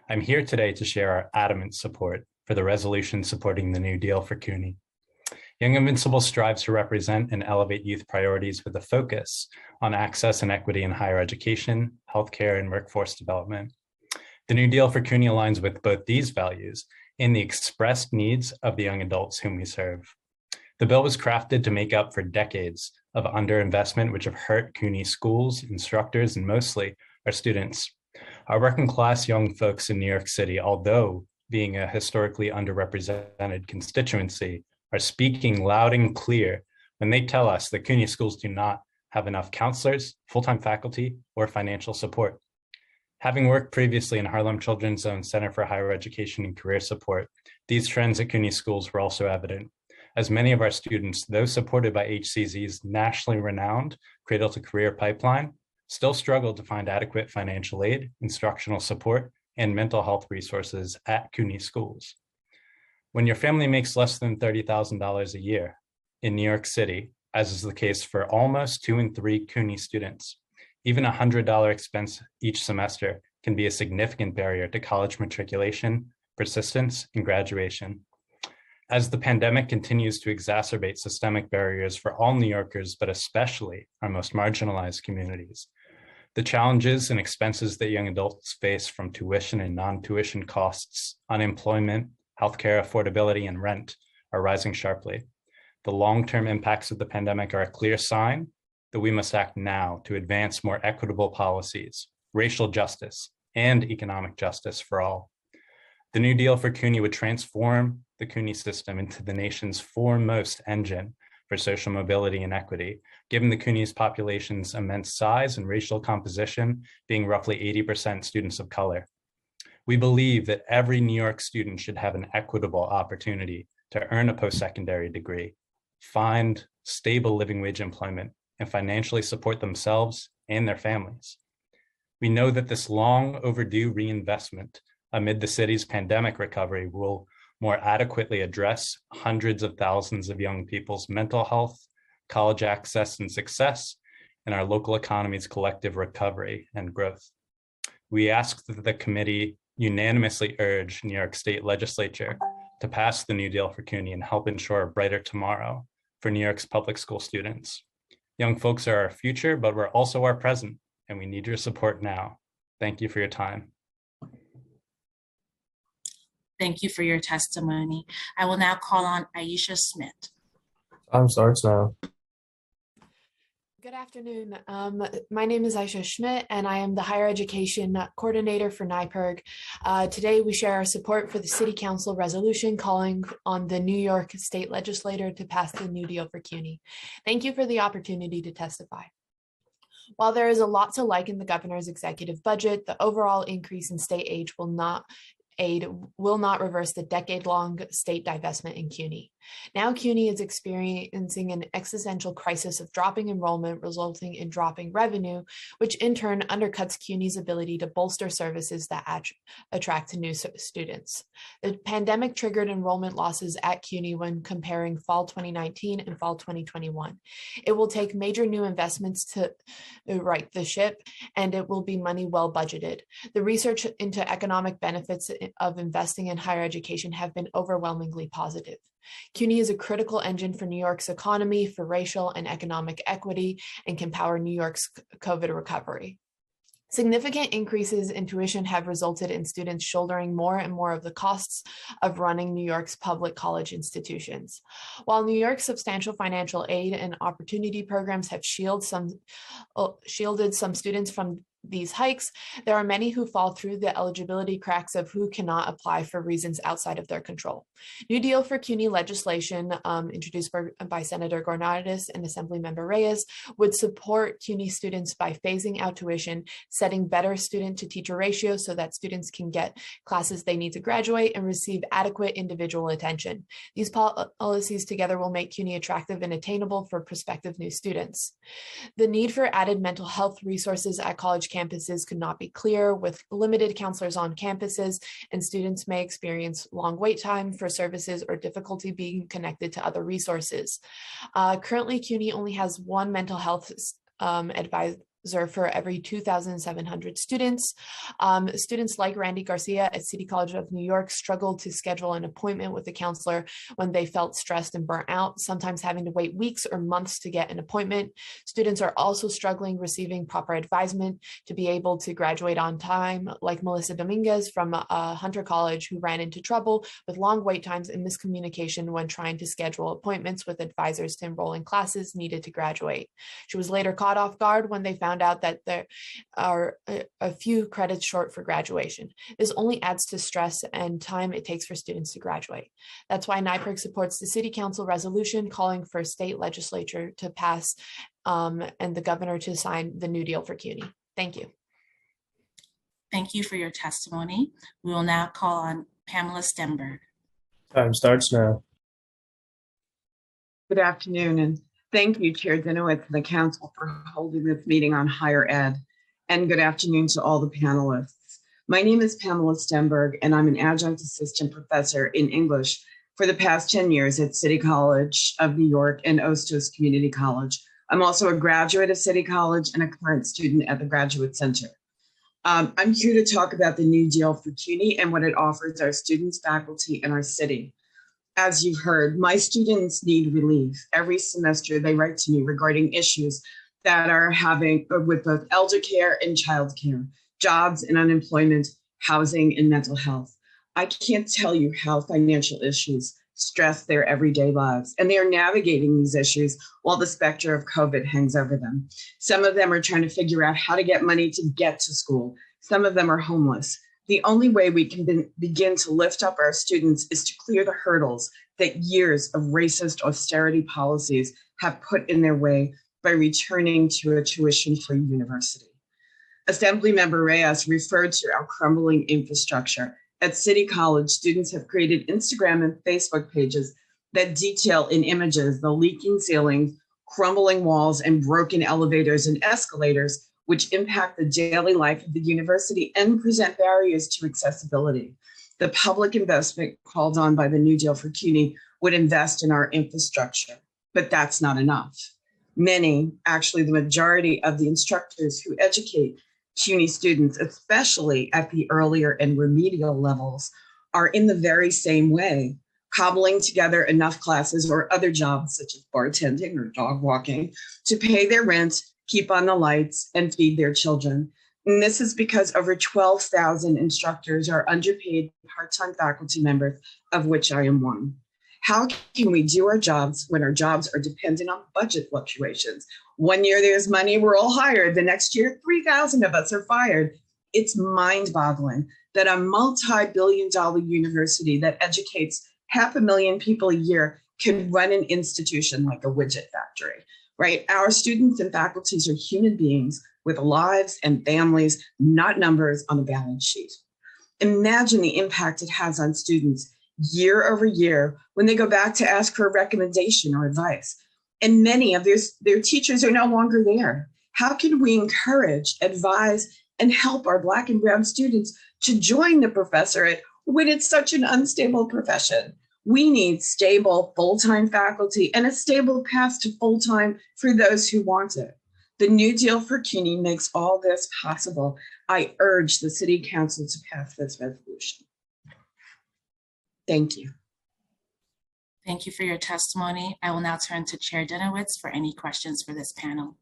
I'm here today to share our adamant support for the resolution supporting the New Deal for CUNY. Young Invincibles strives to represent and elevate youth priorities with a focus on access and equity in higher education, healthcare, and workforce development. The New Deal for CUNY aligns with both these values and the expressed needs of the young adults whom we serve. The bill was crafted to make up for decades of underinvestment which have hurt CUNY schools, instructors, and mostly our students. Our working class young folks in New York City, although being a historically underrepresented constituency, are speaking loud and clear when they tell us that CUNY schools do not have enough counselors, full-time faculty, or financial support. Having worked previously in Harlem Children's Zone Center for Higher Education and Career Support, these trends at CUNY schools were also evident, as many of our students, though supported by HCZ's nationally renowned Cradle to Career pipeline, still struggle to find adequate financial aid, instructional support, and mental health resources at CUNY schools. When your family makes less than $30,000 a year in New York City, as is the case for almost 2 in 3 CUNY students, even a $100 expense each semester can be a significant barrier to college matriculation, persistence, and graduation. As the pandemic continues to exacerbate systemic barriers for all New Yorkers, but especially our most marginalized communities, the challenges and expenses that young adults face from tuition and non-tuition costs, unemployment, healthcare affordability, and rent are rising sharply. The long-term impacts of the pandemic are a clear sign that we must act now to advance more equitable policies, racial justice, and economic justice for all. The New Deal for CUNY would transform the CUNY system into the nation's foremost engine for social mobility and equity, given the CUNY's population's immense size and racial composition being roughly 80% students of color. We believe that every New York student should have an equitable opportunity to earn a post-secondary degree, find stable living wage employment, and financially support themselves and their families. We know that this long overdue reinvestment amid the city's pandemic recovery will more adequately address hundreds of thousands of young people's mental health, college access and success, and our local economy's collective recovery and growth. We ask that the committee unanimously urge New York State Legislature to pass the New Deal for CUNY and help ensure a brighter tomorrow for New York's public school students. Young folks are our future, but we're also our present, and we need your support now. Thank you for your time. Thank you for your testimony. I will now call on Aisha Smith. Time starts now. Good afternoon. My name is Aisha Schmidt, and I am the Higher Education Coordinator for NYPIRG. Today, we share our support for the City Council resolution calling on the New York State Legislature to pass the New Deal for CUNY. Thank you for the opportunity to testify. While there is a lot to like in the governor's executive budget, the overall increase in state aid will not reverse the decade-long state divestment in CUNY. Now CUNY is experiencing an existential crisis of dropping enrollment, resulting in dropping revenue, which in turn undercuts CUNY's ability to bolster services that attract new students. The pandemic triggered enrollment losses at CUNY when comparing fall 2019 and fall 2021. It will take major new investments to right the ship, and it will be money well budgeted. The research into economic benefits of investing in higher education have been overwhelmingly positive. CUNY is a critical engine for New York's economy, for racial and economic equity, and can power New York's COVID recovery. Significant increases in tuition have resulted in students shouldering more and more of the costs of running New York's public college institutions. While New York's substantial financial aid and opportunity programs have shielded some students from these hikes, there are many who fall through the eligibility cracks of who cannot apply for reasons outside of their control. New Deal for CUNY legislation introduced by Senator Gornardis and Assemblymember Reyes would support CUNY students by phasing out tuition, setting better student-to-teacher ratios so that students can get classes they need to graduate and receive adequate individual attention. These policies together will make CUNY attractive and attainable for prospective new students. The need for added mental health resources at college campuses could not be clear. With limited counselors on campuses, and students may experience long wait time for services or difficulty being connected to other resources. Currently, CUNY only has one mental health advisor for every 2,700 students. Students like Randy Garcia at City College of New York struggled to schedule an appointment with a counselor when they felt stressed and burnt out, sometimes having to wait weeks or months to get an appointment. Students are also struggling receiving proper advisement to be able to graduate on time, like Melissa Dominguez from Hunter College, who ran into trouble with long wait times and miscommunication when trying to schedule appointments with advisors to enroll in classes needed to graduate. She was later caught off guard when they found out that there are a few credits short for graduation. This only adds to stress and time it takes for students to graduate. That's why NYPIRG supports the City Council resolution calling for state legislature to pass and the governor to sign the New Deal for CUNY. Thank you. Thank you for your testimony. We will now call on Pamela Stenberg. Time starts now. Good afternoon, and thank you, Chair Dinowitz and the Council for holding this meeting on higher ed. And good afternoon to all the panelists. My name is Pamela Stenberg, and I'm an adjunct assistant professor in English for the past 10 years at City College of New York and Ostos Community College. I'm also a graduate of City College and a current student at the Graduate Center. I'm here to talk about the New Deal for CUNY and what it offers our students, faculty, and our city. As you've heard, my students need relief. Every semester they write to me regarding issues that are having with both elder care and childcare, jobs and unemployment, housing and mental health. I can't tell you how financial issues stress their everyday lives, and they are navigating these issues while the specter of COVID hangs over them. Some of them are trying to figure out how to get money to get to school. Some of them are homeless. The only way we can begin to lift up our students is to clear the hurdles that years of racist austerity policies have put in their way by returning to a tuition-free university. Assemblymember Reyes referred to our crumbling infrastructure. At City College, students have created Instagram and Facebook pages that detail in images the leaking ceilings, crumbling walls, and broken elevators and escalators, which impact the daily life of the university and present barriers to accessibility. The public investment called on by the New Deal for CUNY would invest in our infrastructure, but that's not enough. Many, actually the majority of the instructors who educate CUNY students, especially at the earlier and remedial levels, are in the very same way, cobbling together enough classes or other jobs such as bartending or dog walking to pay their rent, keep on the lights, and feed their children. And this is because over 12,000 instructors are underpaid part-time faculty members, of which I am one. How can we do our jobs when our jobs are dependent on budget fluctuations? One year there's money, we're all hired. The next year, 3,000 of us are fired. It's mind-boggling that a multi-billion-dollar university that educates 500,000 people a year can run an institution like a widget factory, right? Our students and faculties are human beings with lives and families, not numbers on a balance sheet. Imagine the impact it has on students year over year when they go back to ask for a recommendation or advice. And many of their teachers are no longer there. How can we encourage, advise, and help our Black and Brown students to join the professorate when it's such an unstable profession? We need stable full-time faculty and a stable path to full-time for those who want it. The New Deal for CUNY makes all this possible. I urge the City Council to pass this resolution. Thank you. Thank you for your testimony. I will now turn to Chair Dinowitz for any questions for this panel.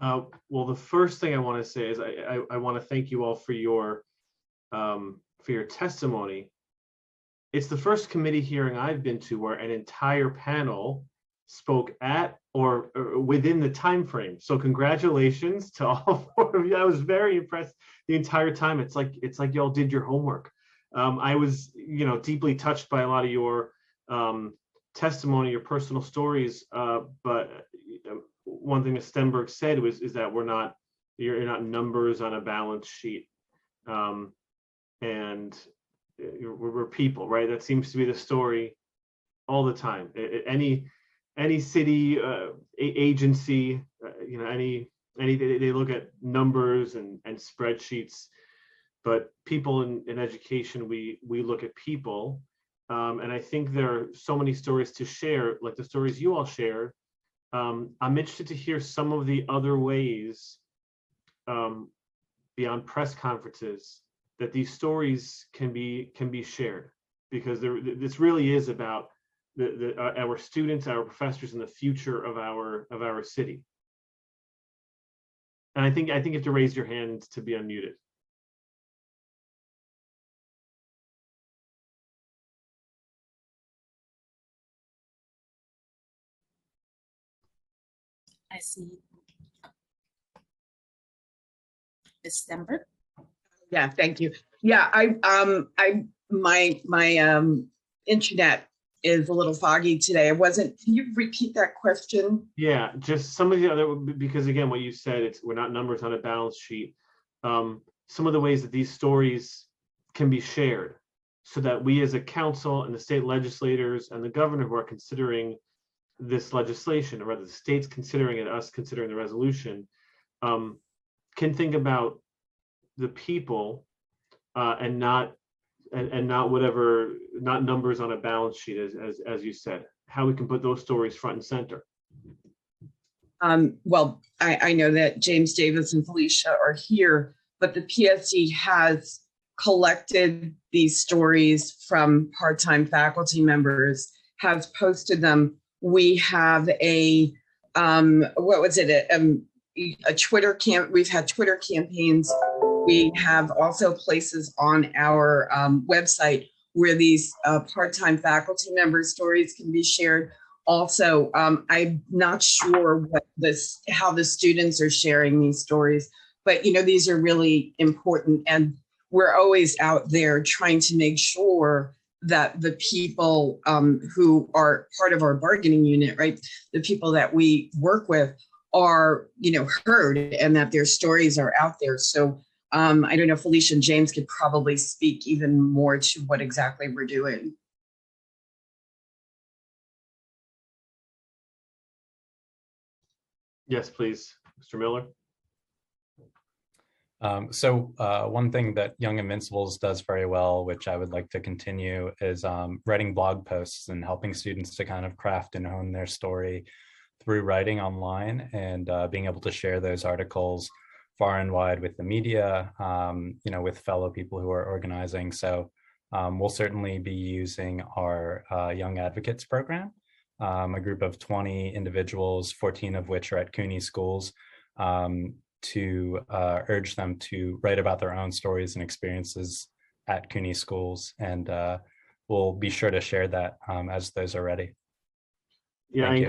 Well, the first thing I want to say is I want to thank you all for your testimony. It's the first committee hearing I've been to where an entire panel spoke at or within the time frame. So congratulations to all four of you. I was very impressed the entire time. It's like y'all did your homework. I was, deeply touched by a lot of your testimony, your personal stories. But one thing that Stenberg said is that you're not numbers on a balance sheet, and we're people, right? That seems to be the story all the time. Any city agency, they look at numbers and spreadsheets, but people in education, we look at people, and I think there are so many stories to share, like the stories you all shared. I'm interested to hear some of the other ways beyond press conferences that these stories can be shared, because this really is about our students, our professors, and the future of our city. And I think you have to raise your hand to be unmuted. I see Ms. Stenberg. Yeah, thank you. Yeah, my internet is a little foggy today. Can you repeat that question? Yeah, just some of the other, because again, what you said, we're not numbers on a balance sheet. Some of the ways that these stories can be shared so that we as a council and the state legislators and the governor who are considering this legislation, or rather the state's considering it, us considering the resolution, can think about the people and not numbers on a balance sheet, as you said, how we can put those stories front and center. Well, I know that James Davis and Felicia are here, but the PSD has collected these stories from part-time faculty members, has posted them. We have a Twitter we've had Twitter campaigns. We have also places on our website where these part-time faculty member stories can be shared. Also, I'm not sure how the students are sharing these stories, but these are really important, and we're always out there trying to make sure that the people who are part of our bargaining unit, right, the people that we work with are, heard, and that their stories are out there. So I don't know, Felicia and James could probably speak even more to what exactly we're doing. Yes, please, Mr. Miller. One thing that Young Invincibles does very well, which I would like to continue, is writing blog posts and helping students to kind of craft and hone their story through writing online, and being able to share those articles far and wide with the media, with fellow people who are organizing. So we'll certainly be using our Young Advocates program, a group of 20 individuals, 14 of which are at CUNY schools, to urge them to write about their own stories and experiences at CUNY schools, and we'll be sure to share that as those are ready. Yeah, Thank I you.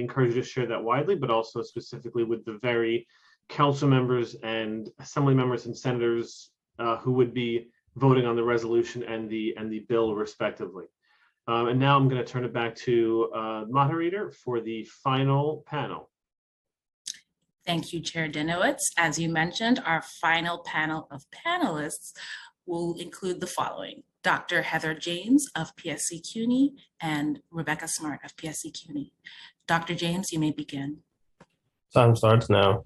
encourage you to share that widely, but also specifically with the very council members and assembly members and senators who would be voting on the resolution and the bill respectively. And now I'm going to turn it back to moderator for the final panel. Thank you, Chair Dinowitz. As you mentioned, our final panel of panelists will include the following: Dr. Heather James of PSC CUNY and Rebecca Smart of PSC CUNY. Dr. James, you may begin. Time starts now.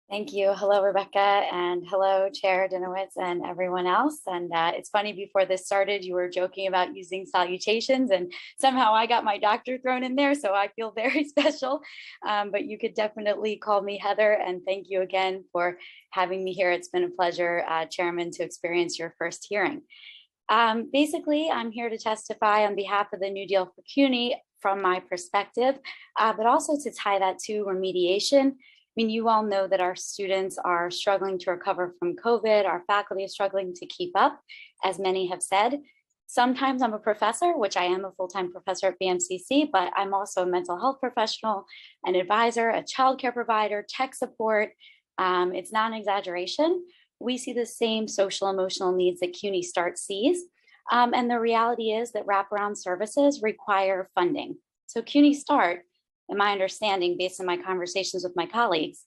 Thank you. Hello, Rebecca, and hello, Chair Dinowitz and everyone else. And it's funny, before this started, you were joking about using salutations, and somehow I got my doctor thrown in there, so I feel very special. But you could definitely call me Heather, and thank you again for having me here. It's been a pleasure, Chairman, to experience your first hearing. Basically, I'm here to testify on behalf of the New Deal for CUNY from my perspective, but also to tie that to remediation. I mean, you all know that our students are struggling to recover from COVID. Our faculty is struggling to keep up, as many have said. Sometimes I'm a professor, which I am a full-time professor at BMCC, but I'm also a mental health professional, an advisor, a childcare provider, tech support. It's not an exaggeration. We see the same social emotional needs that CUNY START sees. And the reality is that wraparound services require funding. So CUNY START, in my understanding, based on my conversations with my colleagues,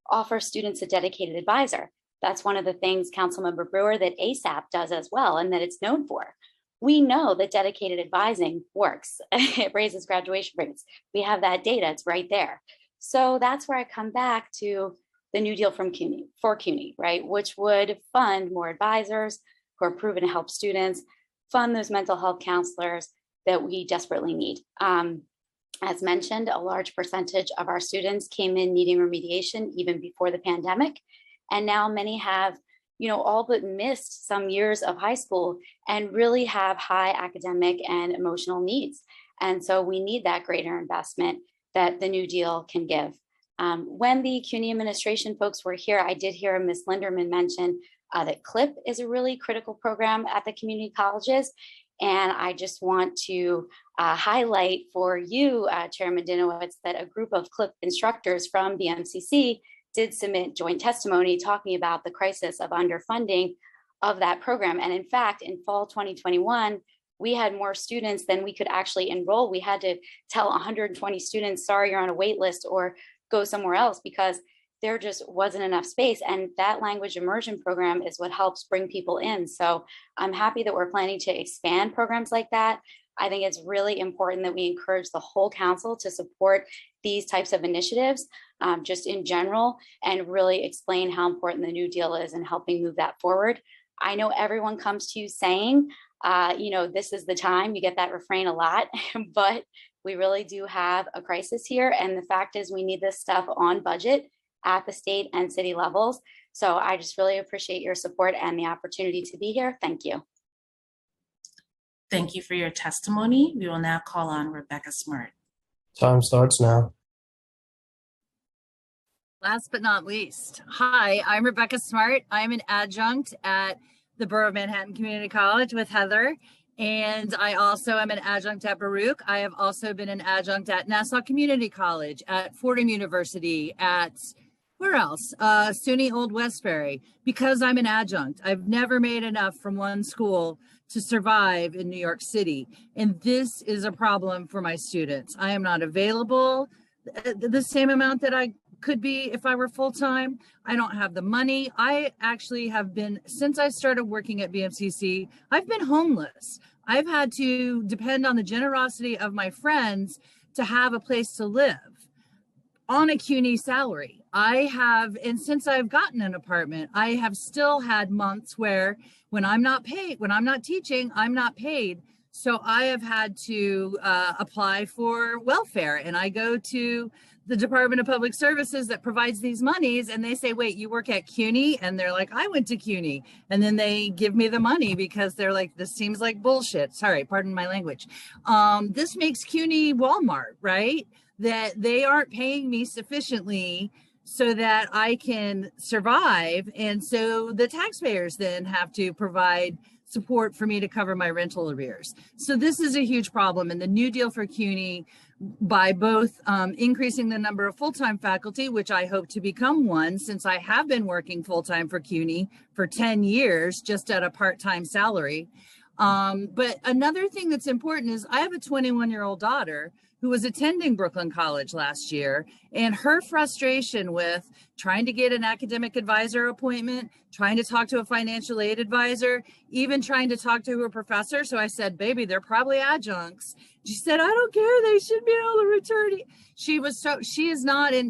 offer students a dedicated advisor. That's one of the things, Councilmember Brewer, that ASAP does as well, and that it's known for. We know that dedicated advising works. It raises graduation rates. We have that data, it's right there. So that's where I come back to the New Deal from CUNY, for CUNY, right? Which would fund more advisors who are proven to help students, fund those mental health counselors that we desperately need. As mentioned, a large percentage of our students came in needing remediation even before the pandemic. And now many have, all but missed some years of high school and really have high academic and emotional needs. And so we need that greater investment that the New Deal can give. When the CUNY administration folks were here, I did hear Ms. Linderman mention that CLIP is a really critical program at the community colleges. And I just want to highlight for you, Chairman Dinowitz, that a group of CLIP instructors from BMCC did submit joint testimony talking about the crisis of underfunding of that program. And in fact, in fall 2021, we had more students than we could actually enroll. We had to tell 120 students, sorry, you're on a wait list, or go somewhere else, because there just wasn't enough space. And that language immersion program is what helps bring people in. So I'm happy that we're planning to expand programs like that. I think it's really important that we encourage the whole council to support these types of initiatives, just in general, and really explain how important the New Deal is in helping move that forward. I know everyone comes to you saying, this is the time. You get that refrain a lot, but we really do have a crisis here. And the fact is, we need this stuff on budget at the state and city levels. So I just really appreciate your support and the opportunity to be here. Thank you. Thank you for your testimony. We will now call on Rebecca Smart. Time starts now. Last but not least, hi, I'm Rebecca Smart. I'm an adjunct at the Borough of Manhattan Community College with Heather, and I also am an adjunct at Baruch. I have also been an adjunct at Nassau Community College, at Fordham University, at where else? SUNY Old Westbury, because I'm an adjunct. I've never made enough from one school to survive in New York City. And this is a problem for my students. I am not available the same amount that I could be if I were full-time. I don't have the money. I actually have been, since I started working at BMCC, I've been homeless. I've had to depend on the generosity of my friends to have a place to live on a CUNY salary. I have, and since I've gotten an apartment, I have still had months where when I'm not paid, when I'm not teaching, I'm not paid. So I have had to apply for welfare, and I go to the Department of Public Services that provides these monies, and they say, wait, you work at CUNY? And they're like, I went to CUNY. And then they give me the money because they're like, this seems like bullshit. Sorry, pardon my language. This makes CUNY Walmart, right? That they aren't paying me sufficiently so that I can survive. And so the taxpayers then have to provide support for me to cover my rental arrears. So this is a huge problem. And the New Deal for CUNY, by both increasing the number of full-time faculty, which I hope to become one, since I have been working full-time for CUNY for 10 years, just at a part-time salary. But another thing that's important is I have a 21-year-old daughter who was attending Brooklyn College last year, and her frustration with trying to get an academic advisor appointment, trying to talk to a financial aid advisor, even trying to talk to her professor. So I said, baby, they're probably adjuncts. She said, I don't care. They should be able to return it.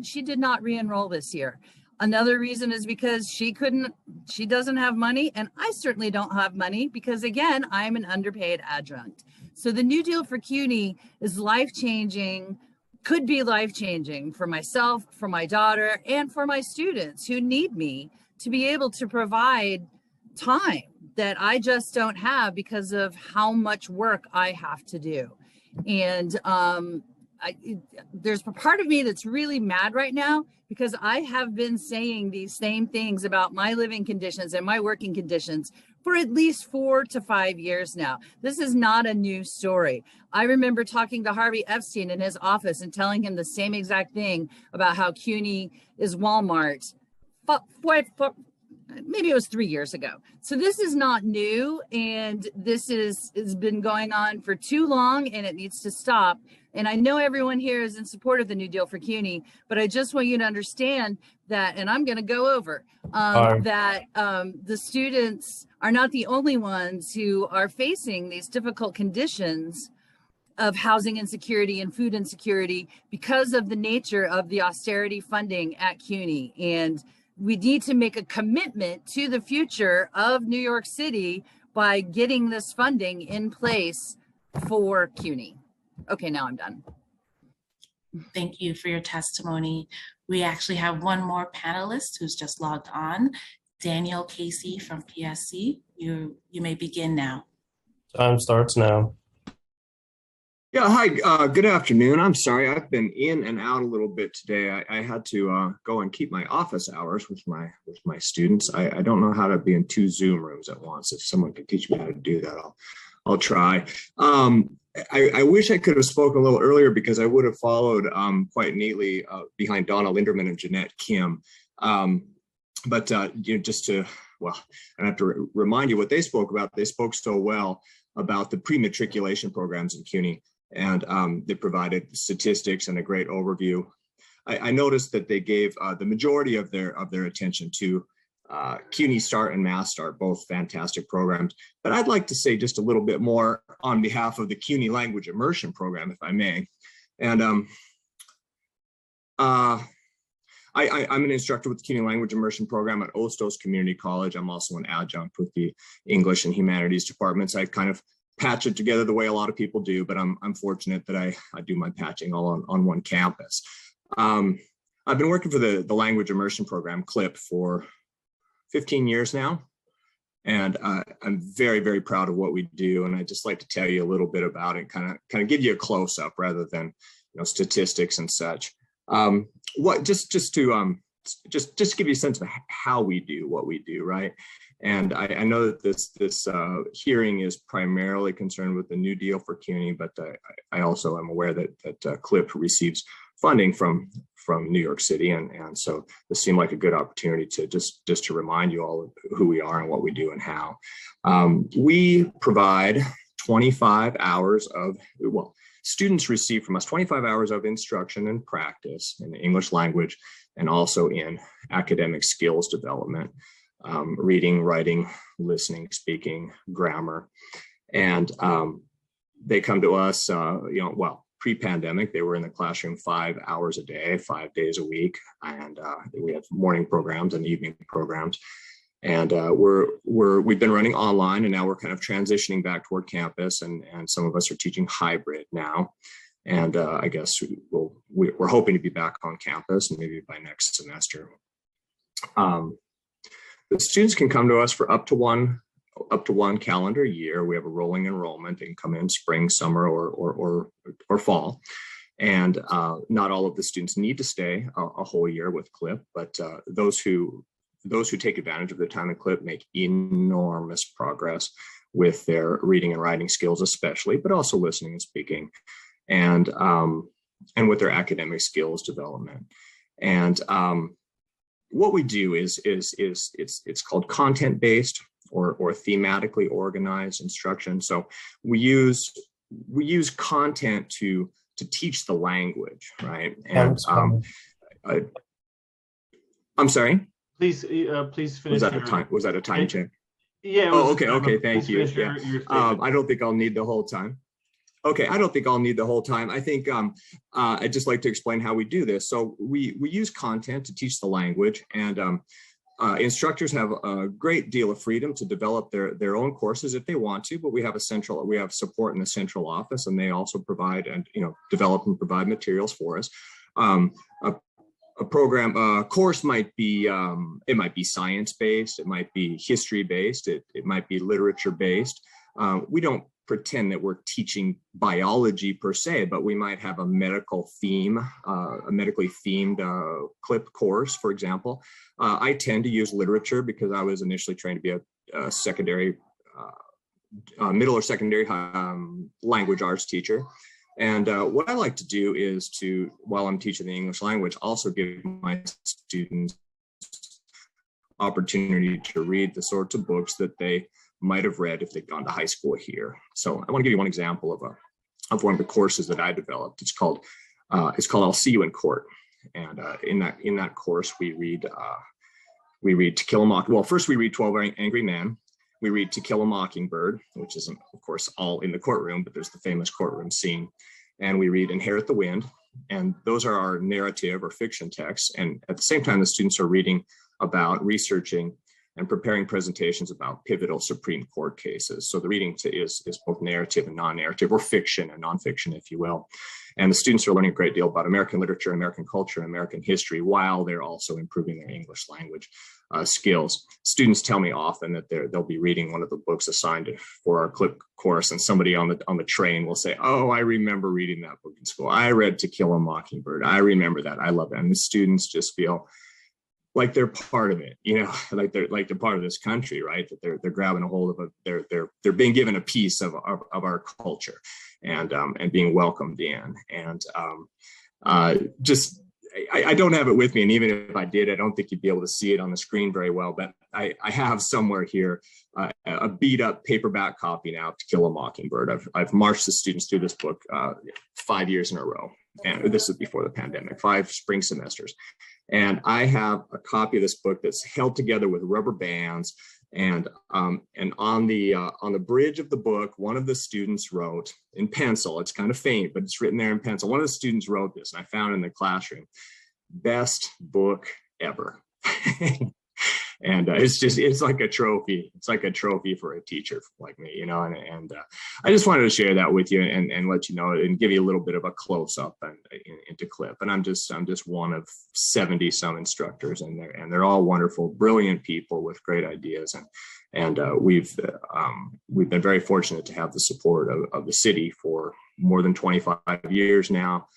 She did not re-enroll this year. Another reason is because she doesn't have money, and I certainly don't have money because, again, I'm an underpaid adjunct. So the New Deal for CUNY is life-changing, could be life-changing for myself, for my daughter, and for my students who need me to be able to provide time that I just don't have because of how much work I have to do. And there's a part of me that's really mad right now because I have been saying these same things about my living conditions and my working conditions for at least 4 to 5 years now. This is not a new story. I remember talking to Harvey Epstein in his office and telling him the same exact thing about how CUNY is Walmart. Maybe it was 3 years ago. So this is not new, and this has been going on for too long, and it needs to stop. And I know everyone here is in support of the New Deal for CUNY, but I just want you to understand that, and I'm going to go over, that the students are not the only ones who are facing these difficult conditions of housing insecurity and food insecurity because of the nature of the austerity funding at CUNY. And we need to make a commitment to the future of New York City by getting this funding in place for CUNY. Okay, now I'm done. Thank you for your testimony. We actually have one more panelist who's just logged on, Daniel Casey from PSC. You may begin now. Time starts now. Yeah, hi, good afternoon. I'm sorry, I've been in and out a little bit today. I had to go and keep my office hours with my students. I don't know how to be in 2 Zoom rooms at once. If someone could teach me how to do that, I'll try. I wish I could have spoken a little earlier because I would have followed quite neatly behind Donna Linderman and Jeanette Kim. But just to, I have to remind you what they spoke about. They spoke so well about the pre-matriculation programs in CUNY, and they provided statistics and a great overview. I noticed that they gave the majority of their attention to CUNY Start and Mass Start, both fantastic programs. But I'd like to say just a little bit more on behalf of the CUNY Language Immersion Program, if I may. And I'm an instructor with the CUNY Language Immersion Program at Ostos Community College. I'm also an adjunct with the English and Humanities departments. I kind of patch it together the way a lot of people do, but I'm fortunate that I do my patching all on one campus. I've been working for the Language Immersion Program, CLIP, for 15 years now. And I'm very, very proud of what we do. And I'd just like to tell you a little bit about it, kind of give you a close up rather than statistics and such. Just to give you a sense of how we do what we do, right? And I know that this hearing is primarily concerned with the New Deal for CUNY, but I also am aware that CLIP receives funding from New York City, and so this seemed like a good opportunity to just to remind you all of who we are and what we do and how. We provide 25 hours of, students receive from us 25 hours of instruction and practice in the English language and also in academic skills development, reading, writing, listening, speaking, grammar. And they come to us, pre-pandemic, they were in the classroom 5 hours a day, 5 days a week. And we have morning programs and evening programs. And we've been running online, and now we're kind of transitioning back toward campus, and some of us are teaching hybrid now. And I guess we're hoping to be back on campus and maybe by next semester. The students can come to us for up to one calendar year. We have a rolling enrollment. They can come in spring, summer, or fall. And not all of the students need to stay a whole year with CLIP, but those who take advantage of their time in CLIP make enormous progress with their reading and writing skills, especially, but also listening and speaking, and with their academic skills development. And what we do is it's called content-based or thematically organized instruction. So we use content to teach the language, right? And I'm sorry. Please finish. Was that a time check? Yeah. Oh, okay. Thank you. Your I don't think I'll need the whole time. Okay, I don't think I'll need the whole time. I think I'd just like to explain how we do this. So we use content to teach the language, and instructors have a great deal of freedom to develop their own courses if they want to, but we have support in the central office, and they also provide and develop and provide materials for us. A program, course might be science based, it might be history based, it might be literature based. We don't pretend that we're teaching biology per se, but we might have a medical theme, a medically themed CLIP course, for example. I tend to use literature because I was initially trained to be a secondary, middle or secondary language arts teacher. And what I like to do is while I'm teaching the English language, also give my students opportunity to read the sorts of books that they might have read if they'd gone to high school here. So I want to give you one example of one of the courses that I developed. It's called I'll See You in Court. And in that course, we read To Kill a Mockingbird. Well, first we read 12 Angry Men. We read To Kill a Mockingbird, which isn't, of course, all in the courtroom, but there's the famous courtroom scene. And we read Inherit the Wind. And those are our narrative or fiction texts. And at the same time, the students are reading about, researching, and preparing presentations about pivotal Supreme Court cases. So the reading is both narrative and non-narrative, or fiction and nonfiction, if you will. And the students are learning a great deal about American literature, American culture, and American history, while they're also improving their English language skills. Students tell me often that they'll be reading one of the books assigned for our CLIP course, and somebody on the train will say, "Oh, I remember reading that book in school. I read To Kill a Mockingbird. I remember that. I love it." And the students just feel like they're part of it, like they're part of this country, right? That they're grabbing a hold of they're being given a piece of our culture, and being welcomed in. And I don't have it with me, and even if I did, I don't think you'd be able to see it on the screen very well. But I have somewhere here a beat up paperback copy now of To Kill a Mockingbird. I've marched the students through this book 5 years in a row, and this is before the pandemic, 5 spring semesters. And I have a copy of this book that's held together with rubber bands. And on the bridge of the book, one of the students wrote in pencil. It's kind of faint, but it's written there in pencil. One of the students wrote this, and I found it in the classroom: "Best book ever." And it's like a trophy. It's like a trophy for a teacher like me, and I just wanted to share that with you and let you know and give you a little bit of a close up into CLIP. And I'm just one of 70 some instructors, and they're all wonderful, brilliant people with great ideas. And we've been very fortunate to have the support of the city for more than 25 years now.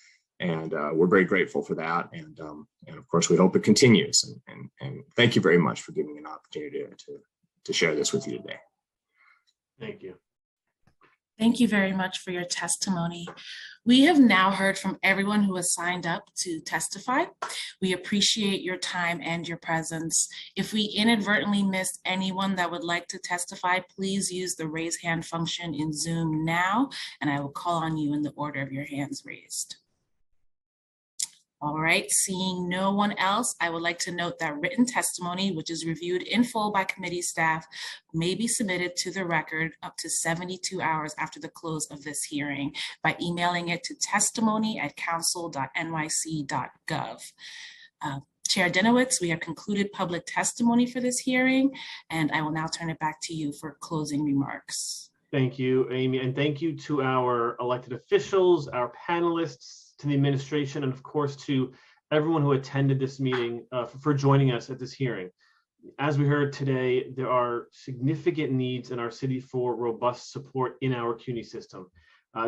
And we're very grateful for that. And of course, we hope it continues. And thank you very much for giving me an opportunity to share this with you today. Thank you. Thank you very much for your testimony. We have now heard from everyone who has signed up to testify. We appreciate your time and your presence. If we inadvertently missed anyone that would like to testify, please use the raise hand function in Zoom now, and I will call on you in the order of your hands raised. All right, seeing no one else, I would like to note that written testimony, which is reviewed in full by committee staff, may be submitted to the record up to 72 hours after the close of this hearing by emailing it to testimony@council.nyc.gov. Chair Dinowitz, we have concluded public testimony for this hearing, and I will now turn it back to you for closing remarks. Thank you, Amy, and thank you to our elected officials, our panelists, to the administration, and of course to everyone who attended this meeting for joining us at this hearing. As we heard today, there are significant needs in our city for robust support in our CUNY system.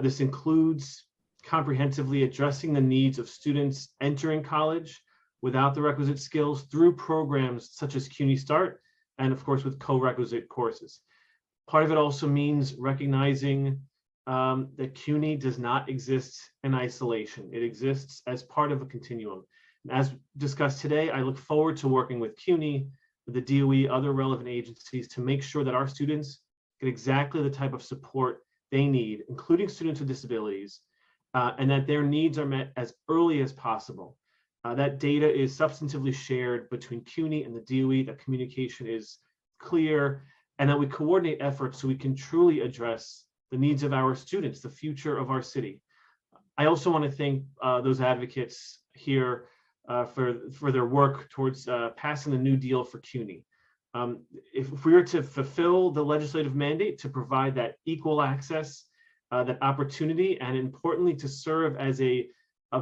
This includes comprehensively addressing the needs of students entering college without the requisite skills through programs such as CUNY Start, and of course with co-requisite courses. Part of it also means recognizing that CUNY does not exist in isolation. It exists as part of a continuum. And as discussed today, I look forward to working with CUNY, with the DOE, other relevant agencies to make sure that our students get exactly the type of support they need, including students with disabilities, and that their needs are met as early as possible. That data is substantively shared between CUNY and the DOE, that communication is clear, and that we coordinate efforts so we can truly address the needs of our students, the future of our city. I also want to thank those advocates here for their work towards passing the new deal for CUNY. If we were to fulfill the legislative mandate to provide that equal access, that opportunity, and importantly, to serve as a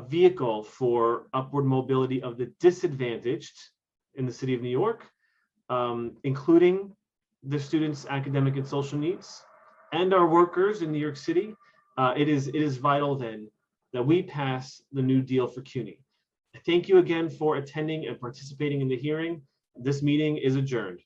vehicle for upward mobility of the disadvantaged in the city of New York, including the students' academic and social needs, and our workers in New York City, it is vital then that we pass the new deal for CUNY. Thank you again for attending and participating in the hearing. This meeting is adjourned.